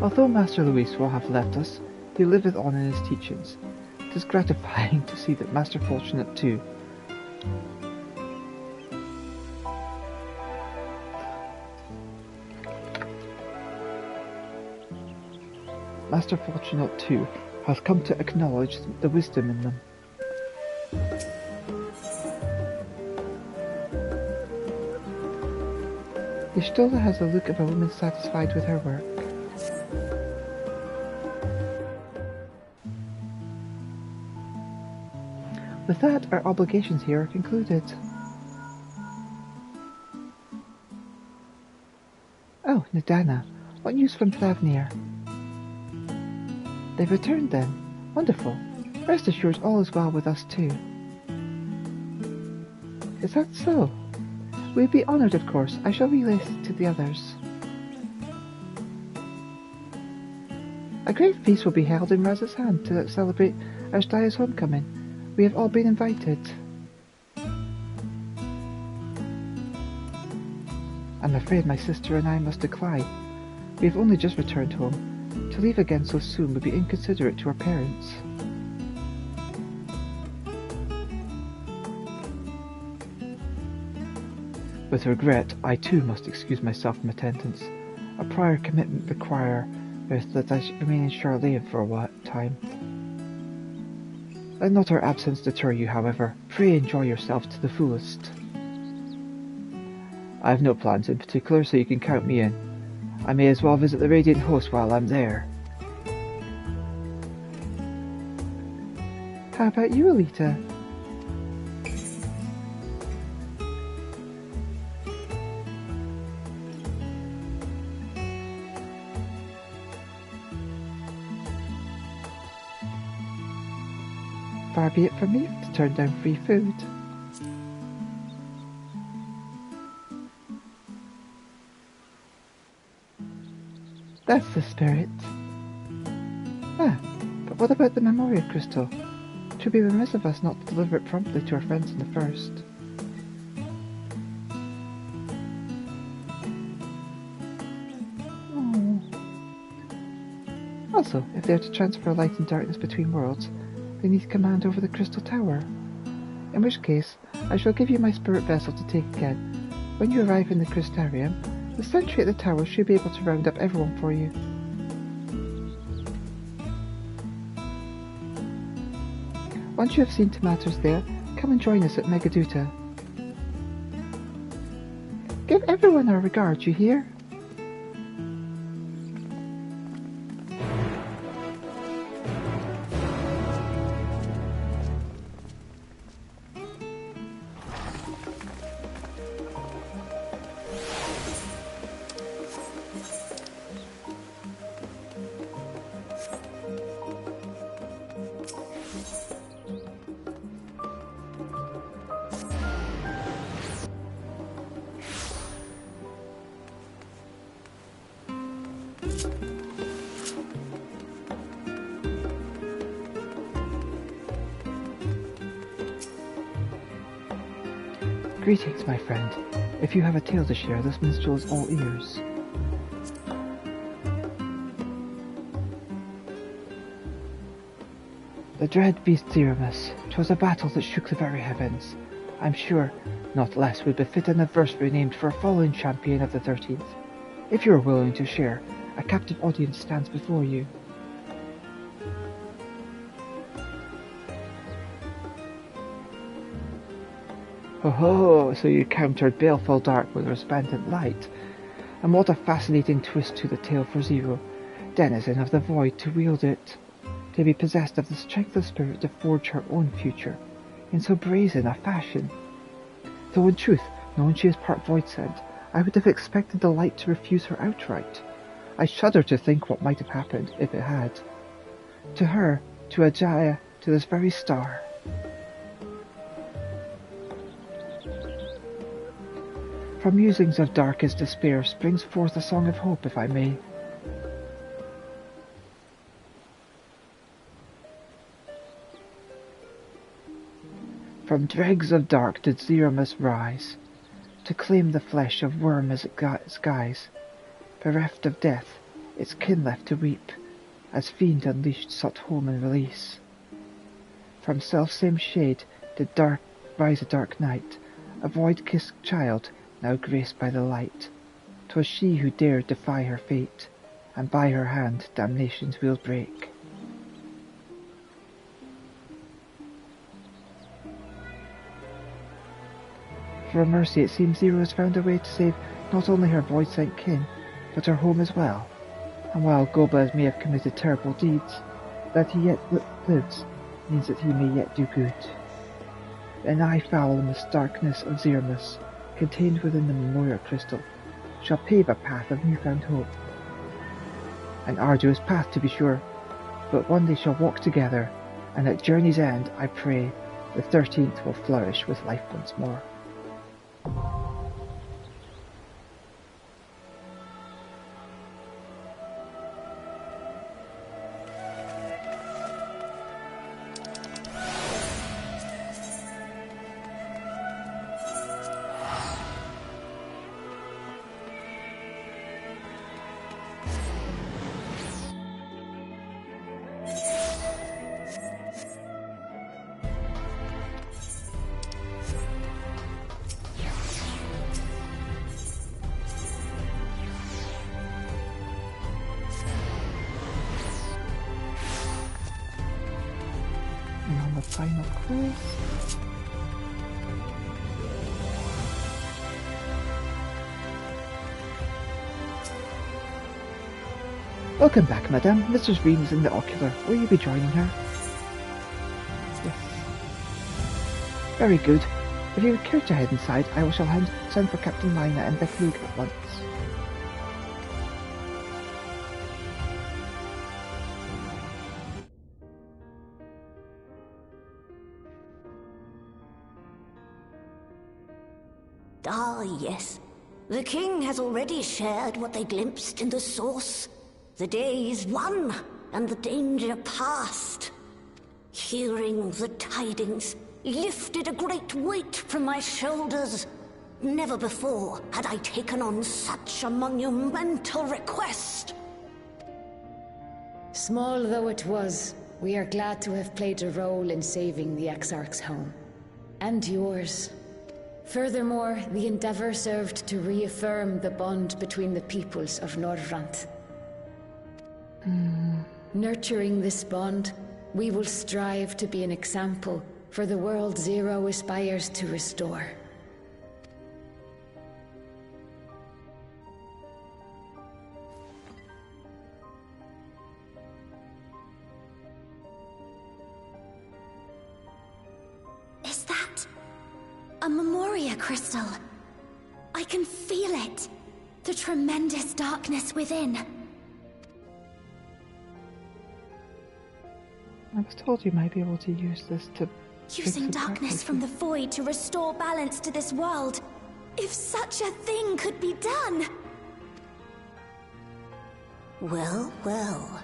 Although Master Luis will have left us, he liveth on in his teachings. 'Tis gratifying to see that Master Fortunate too. Master Fortunate too has come to acknowledge the wisdom in them. Y'shtola has the look of a woman satisfied with her work. With that, our obligations here are concluded. Oh, Nadana, what news from Thavnir? They've returned then. Wonderful. Rest assured all is well with us too. Is that so? We'd be honoured, of course. I shall relay to the others. A great feast will be held in Raz's hand to celebrate Ashtaya's homecoming. We have all been invited. I'm afraid my sister and I must decline. We have only just returned home. To leave again so soon would be inconsiderate to our parents. With regret, I too must excuse myself from attendance. A prior commitment requires that I remain in Charlayan for a time. Let not our absence deter you, however. Pray enjoy yourself to the fullest. I have no plans in particular, so you can count me in. I may as well visit the Radiant Host while I'm there. How about you, Elita? Far be it from me to turn down free food. That's the spirit. Ah, but what about the memorial crystal? It would be remiss of us not to deliver it promptly to our friends in the first. Also, if they are to transfer light and darkness between worlds, they need command over the crystal tower. In which case, I shall give you my spirit vessel to take again. When you arrive in the crystarium, the sentry at the tower should be able to round up everyone for you. Once you have seen to matters there, come and join us at Megaduta. Give everyone our regards, you hear? Greetings, my friend. If you have a tale to share, this minstrel is all ears. The dread beast Zeramus. 'Twas a battle that shook the very heavens. I'm sure not less would befit an adversary named for a fallen champion of the 13th. If you are willing to share, a captive audience stands before you. Oh, so you countered baleful dark with resplendent light. And what a fascinating twist to the tale for Zero, denizen of the void, to wield it, to be possessed of the strength of spirit to forge her own future, in so brazen a fashion. Though in truth, knowing she is part void-sent, I would have expected the light to refuse her outright. I shudder to think what might have happened if it had. To her, to Ajaya, to this very star. From musings of darkest despair springs forth a song of hope, if I may. From dregs of dark did Zeramus rise, to claim the flesh of worm as its guise. Bereft of death, its kin left to weep, as fiend unleashed sought home and release. From self-same shade did rise a dark night, a void-kissed child, now graced by the light. 'Twas she who dared defy her fate, and by her hand damnation's wheels break. For a mercy, it seems Zero has found a way to save not only her void-sent kin, but her home as well. And while Gobaz may have committed terrible deeds, that he yet lives means that he may yet do good. An eye foul in the darkness of Zermus, contained within the memorial crystal, shall pave a path of newfound hope. An arduous path, to be sure, but one they shall walk together, and at journey's end, I pray, the 13th will flourish with life once more. And on the final quest, welcome back, Madame. Mrs. Ream is in the ocular. Will you be joining her? Yes. Very good. If you would care to head inside, I shall send for Captain Lina and Beckleague at once. Ah, yes. The king has already shared what they glimpsed in the source. The day is won, and the danger past. Hearing the tidings lifted a great weight from my shoulders. Never before had I taken on such a monumental request. Small though it was, we are glad to have played a role in saving the Exarch's home. And yours. Furthermore, the endeavor served to reaffirm the bond between the peoples of Norvrant. Nurturing this bond, we will strive to be an example for the world Zero aspires to restore. Is that a Memoria crystal? I can feel it. The tremendous darkness within. I was told you might be able to use this to... Using darkness from the void to restore balance to this world. If such a thing could be done! Well, well.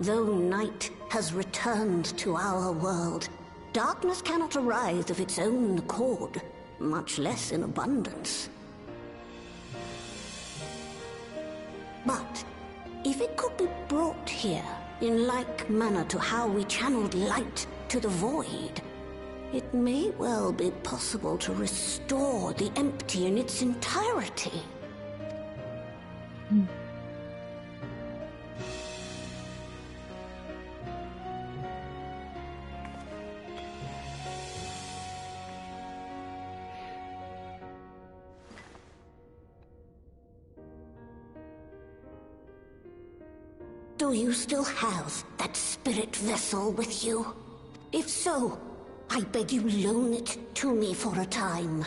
Though night has returned to our world, darkness cannot arise of its own accord, much less in abundance. But if it could be brought here, in like manner to how we channeled light to the void, it may well be possible to restore the empty in its entirety. Do you still have that spirit vessel with you? If so, I beg you loan it to me for a time.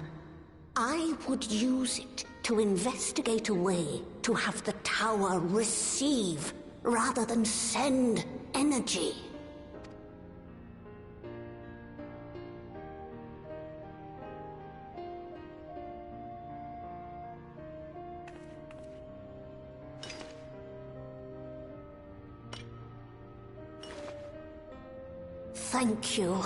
I would use it to investigate a way to have the tower receive rather than send energy. Thank you.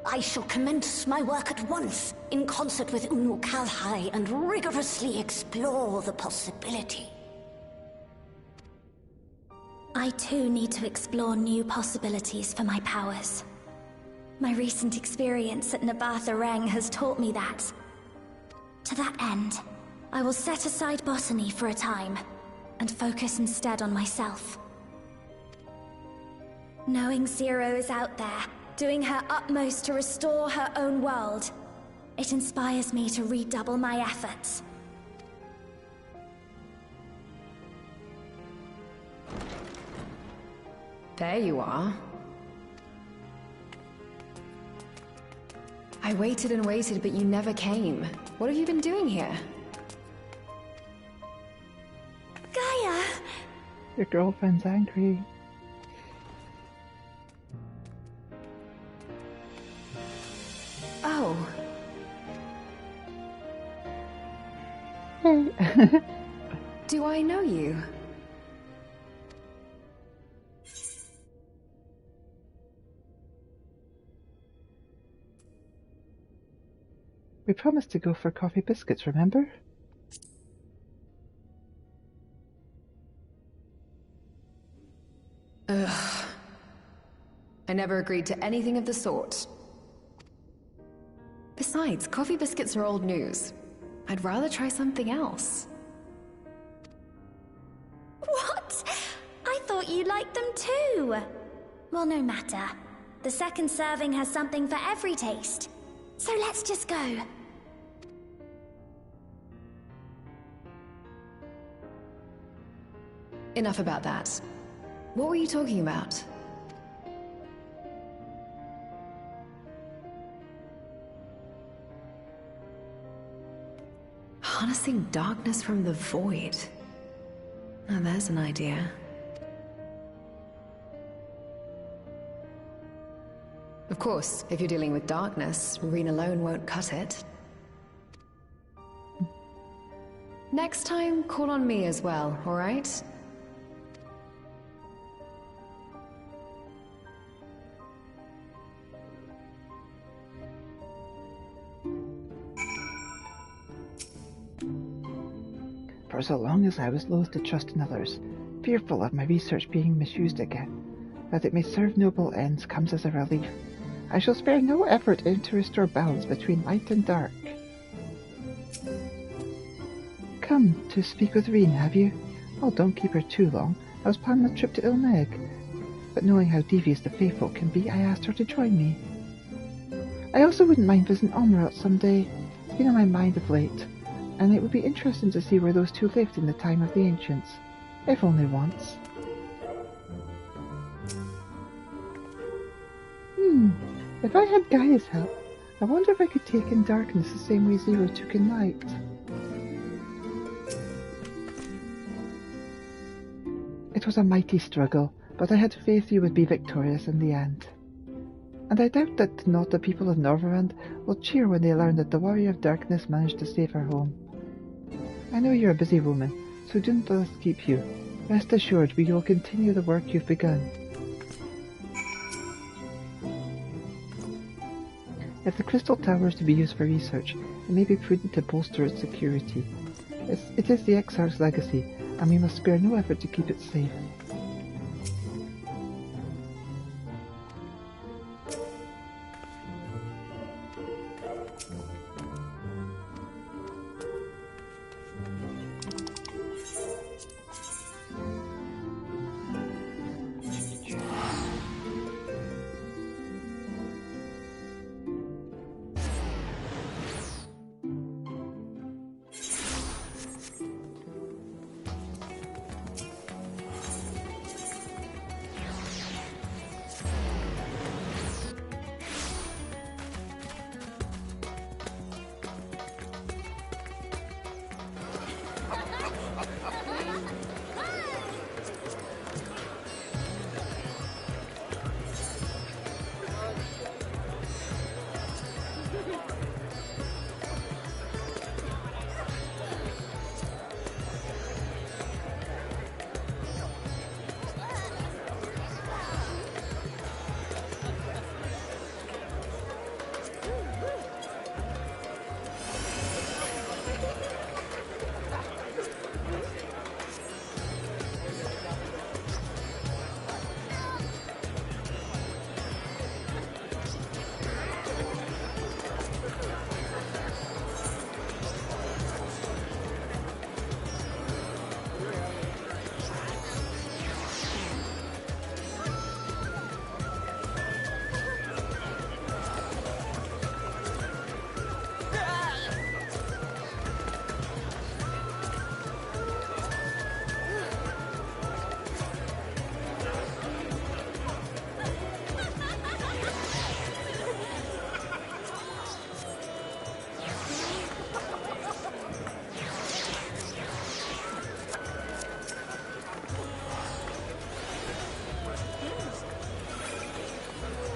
I shall commence my work at once, in concert with Unu Kalhai, and rigorously explore the possibility. I too need to explore new possibilities for my powers. My recent experience at Nabatha Reng has taught me that. To that end, I will set aside botany for a time, and focus instead on myself. Knowing Zero is out there, doing her utmost to restore her own world, it inspires me to redouble my efforts. There you are. I waited and waited, but you never came. What have you been doing here? Gaia! Your girlfriend's angry. Oh. Hey. Do I know you? We promised to go for coffee biscuits, remember? Ugh. I never agreed to anything of the sort. Besides, coffee biscuits are old news. I'd rather try something else. What? I thought you liked them too. Well, no matter. The second serving has something for every taste. So let's just go. Enough about that. What were you talking about? Harnessing darkness from the void. Now there's an idea. Of course, if you're dealing with darkness, Reen alone won't cut it. Next time, call on me as well, alright? For so long as I was loath to trust in others, fearful of my research being misused again, that it may serve noble ends comes as a relief. I shall spare no effort to restore balance between light and dark. Come to speak with Reen, have you? Oh, don't keep her too long. I was planning a trip to Ilmeg, but knowing how devious the faithful can be, I asked her to join me. I also wouldn't mind visiting Omrot someday. It's been on my mind of late, and it would be interesting to see where those two lived in the time of the ancients, if only once. If I had Gaia's help, I wonder if I could take in darkness the same way Zero took in light. It was a mighty struggle, but I had faith you would be victorious in the end. And I doubt that not the people of Norvrand will cheer when they learn that the Warrior of Darkness managed to save her home. I know you're a busy woman, so don't let us keep you. Rest assured we will continue the work you've begun. If the Crystal Tower is to be used for research, it may be prudent to bolster its security. It is the Exarch's legacy, and we must spare no effort to keep it safe.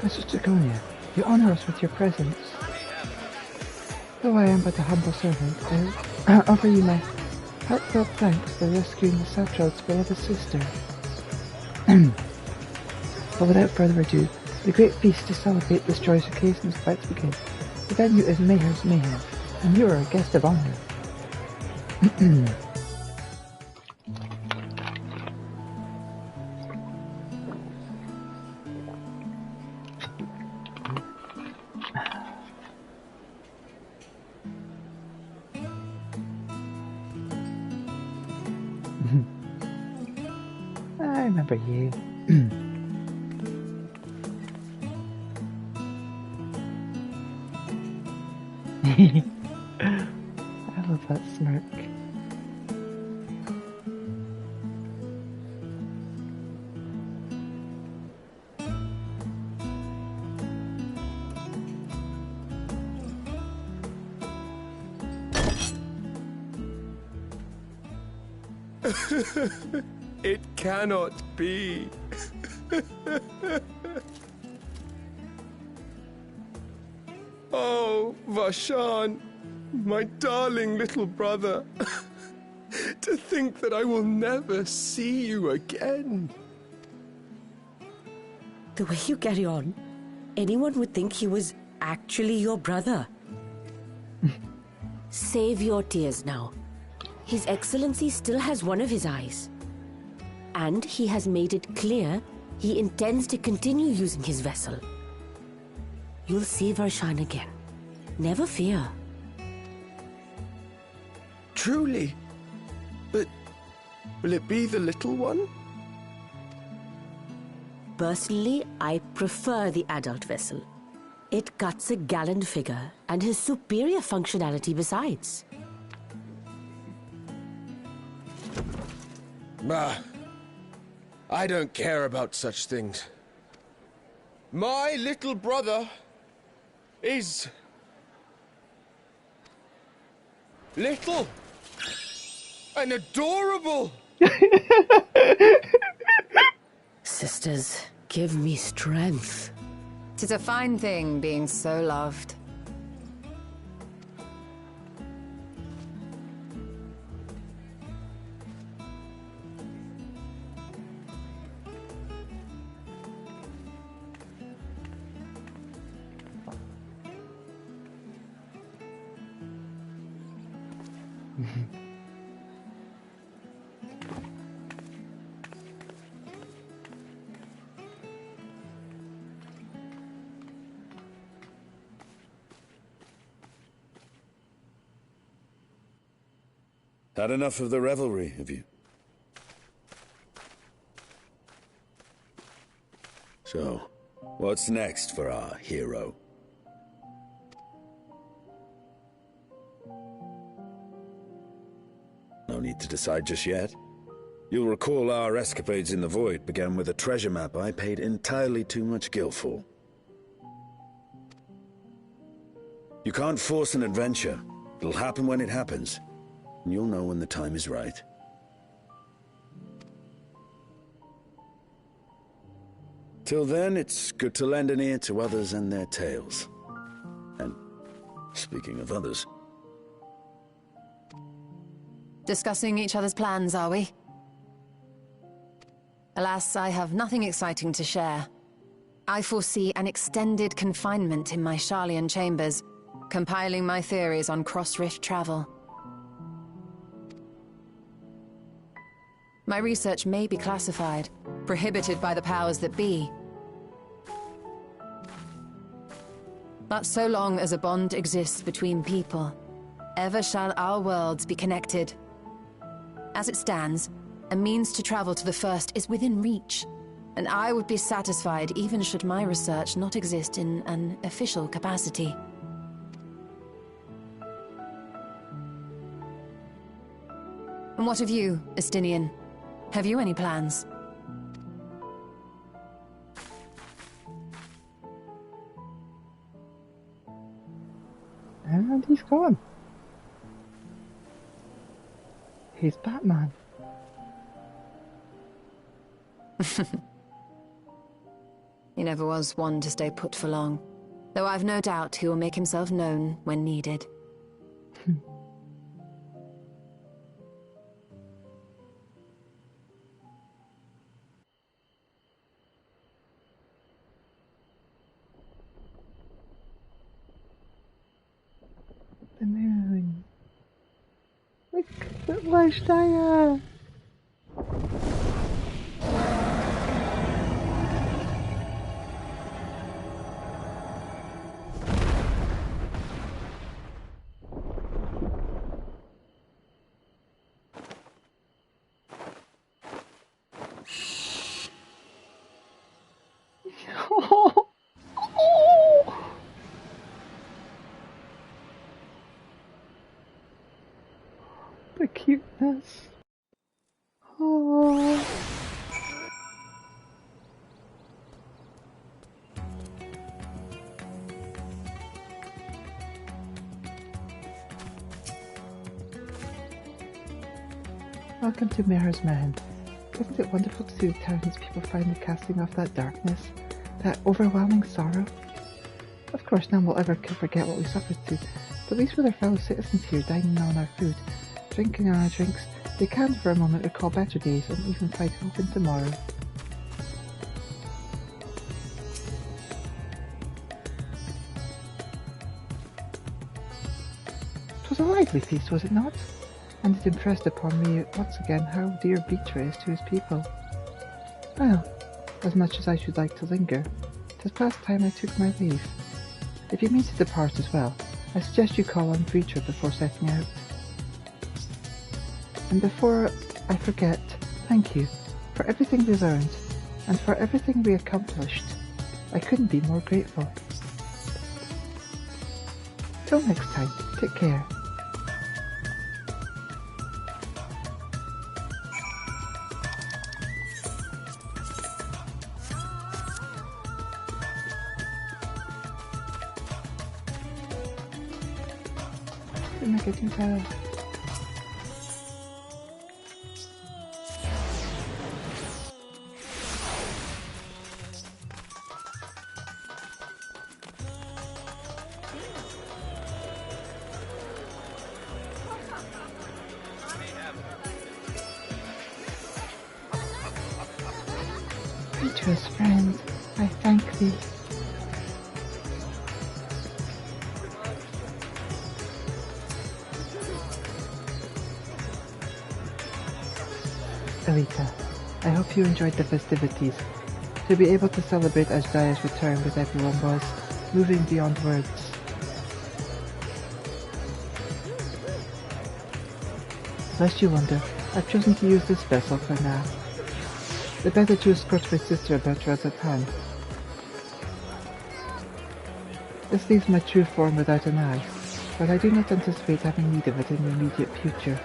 Mrs. Draconia, you honor us with your presence. Though I am but a humble servant, I offer you my heartfelt thanks for rescuing the Satral's beloved sister. But without further ado, the great feast to celebrate this joyous occasion is about to begin. The venue is Mayhem's Mayhem, and you are a guest of honor. I remember you. I love that smirk. It cannot be. Oh, Vashan, my darling little brother. To think that I will never see you again. The way you carry on, anyone would think he was actually your brother. Save your tears now. His Excellency still has one of his eyes. And he has made it clear he intends to continue using his vessel. You'll see Varshan again. Never fear. Truly? But will it be the little one? Personally, I prefer the adult vessel. It cuts a gallant figure and has superior functionality besides. Bah. I don't care about such things. My little brother is little and adorable. Sisters, give me strength. 'Tis a fine thing being so loved. Had enough of the revelry, have you? So, what's next for our hero? No need to decide just yet. You'll recall our escapades in the Void began with a treasure map I paid entirely too much gil for. You can't force an adventure. It'll happen when it happens. And you'll know when the time is right. Till then, it's good to lend an ear to others and their tales. And speaking of others... Discussing each other's plans, are we? Alas, I have nothing exciting to share. I foresee an extended confinement in my Sharlayan chambers, compiling my theories on cross-rift travel. My research may be classified, prohibited by the powers that be. But so long as a bond exists between people, ever shall our worlds be connected. As it stands, a means to travel to the First is within reach, and I would be satisfied even should my research not exist in an official capacity. And what of you, Estinian? Have you any plans? And he's gone. He's Batman. He never was one to stay put for long, though I've no doubt he will make himself known when needed. The moon. Look, that was Daya. The cuteness. Oh. Welcome to Mara's Man. Isn't it wonderful to see the townspeople finally casting off that darkness, that overwhelming sorrow? Of course, none will ever forget what we suffered through, but at least with our fellow citizens here dining on our food, drinking on our drinks, they can for a moment recall better days and even find hope in tomorrow. It was a lively feast, was it not? And it impressed upon me once again how dear Beatra is to his people. Well, as much as I should like to linger, 'tis past time I took my leave. If you mean to depart as well, I suggest you call on Beatra before setting out. And before I forget, thank you for everything we learned, and for everything we accomplished. I couldn't be more grateful. Till next time, take care. Didn't I get too bad? Beatra's friend, I thank thee. Elita, I hope you enjoyed the festivities. To be able to celebrate Ajdaya's return with everyone was moving beyond words. Lest you wonder, I've chosen to use this vessel for now. The better to escort my sister about Razatan. This leaves my true form without an eye, but I do not anticipate having need of it in the immediate future.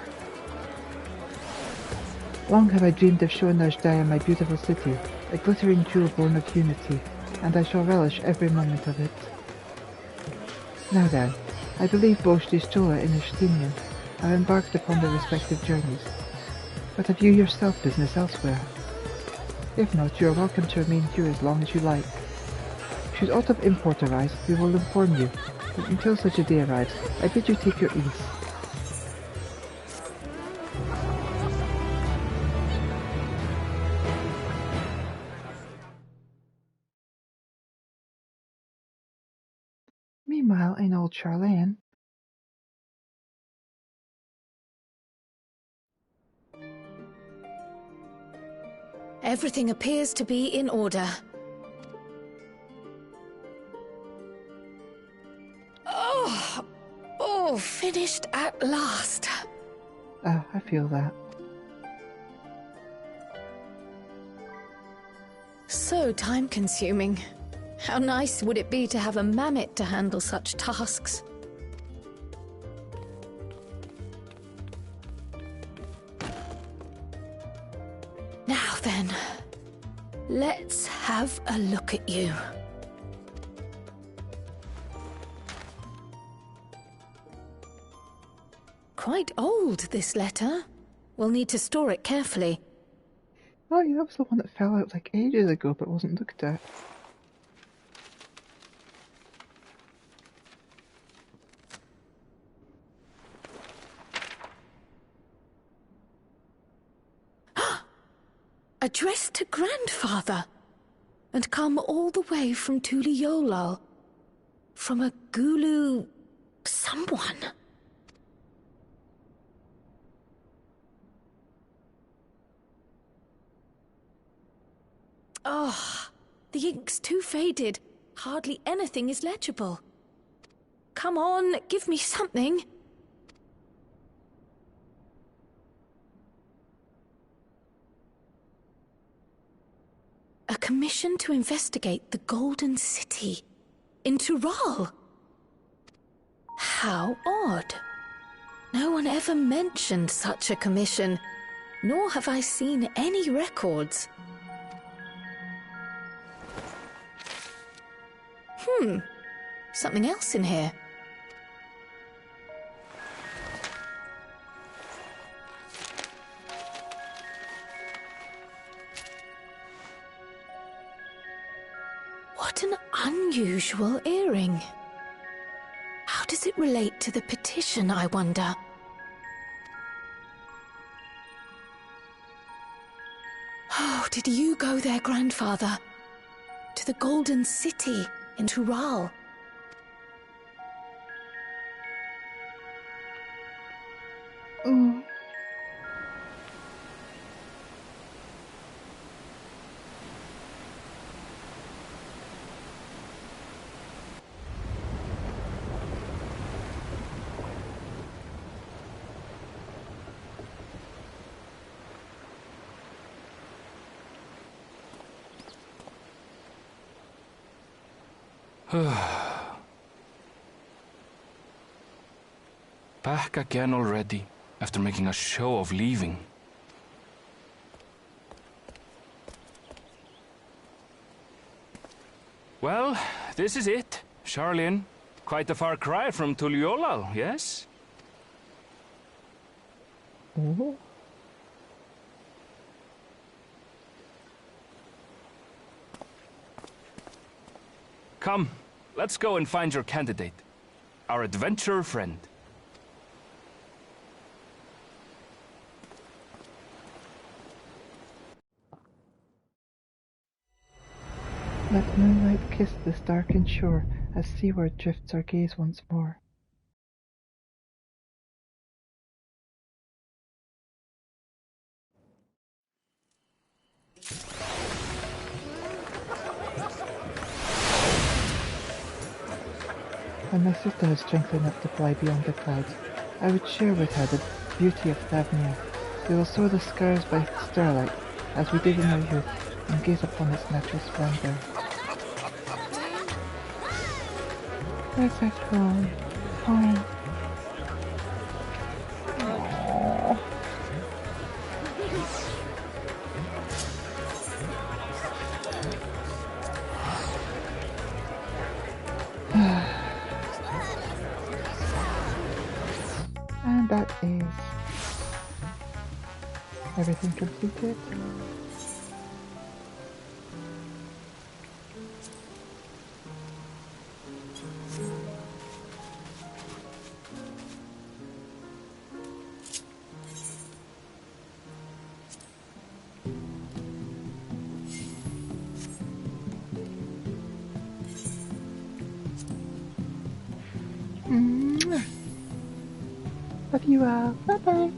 Long have I dreamed of showing Ajdaya my beautiful city, a glittering jewel born of unity, and I shall relish every moment of it. Now then, I believe both Stola and Ishtinian have embarked upon their respective journeys, but have you yourself business elsewhere? If not, you are welcome to remain here as long as you like. Should aught of import arise, we will inform you, but until such a day arrives, I bid you take your ease. Meanwhile, in old Charlayan, everything appears to be in order. Oh, finished at last. I feel that. So time-consuming. How nice would it be to have a mammoth to handle such tasks? Now then, let's have a look at you. Quite old, this letter. We'll need to store it carefully. Oh yeah, that was the one that fell out like ages ago but wasn't looked at. Addressed to Grandfather, and come all the way from Tuliolal, from a Gulu... someone. Oh, the ink's too faded. Hardly anything is legible. Come on, give me something. A commission to investigate the Golden City in Tural. How odd. No one ever mentioned such a commission, nor have I seen any records. Something else in here. What an unusual earring. How does it relate to the petition, I wonder? Oh, did you go there, Grandfather? To the Golden City in Tural? Back again already, after making a show of leaving. Well, this is it, Charlene. Quite a far cry from Tuliolal, yes? Come, let's go and find your candidate. Our adventurer friend. Let moonlight kiss this darkened shore as seaward drifts our gaze once more. When my sister has strength enough to fly beyond the clouds, I would share with her the beauty of Thavnia. We will soar the skies by starlight, as we did in our youth, and gaze upon its natural splendor. Where's that home? Home. Aww. And that is everything completed. Love you all. Bye bye.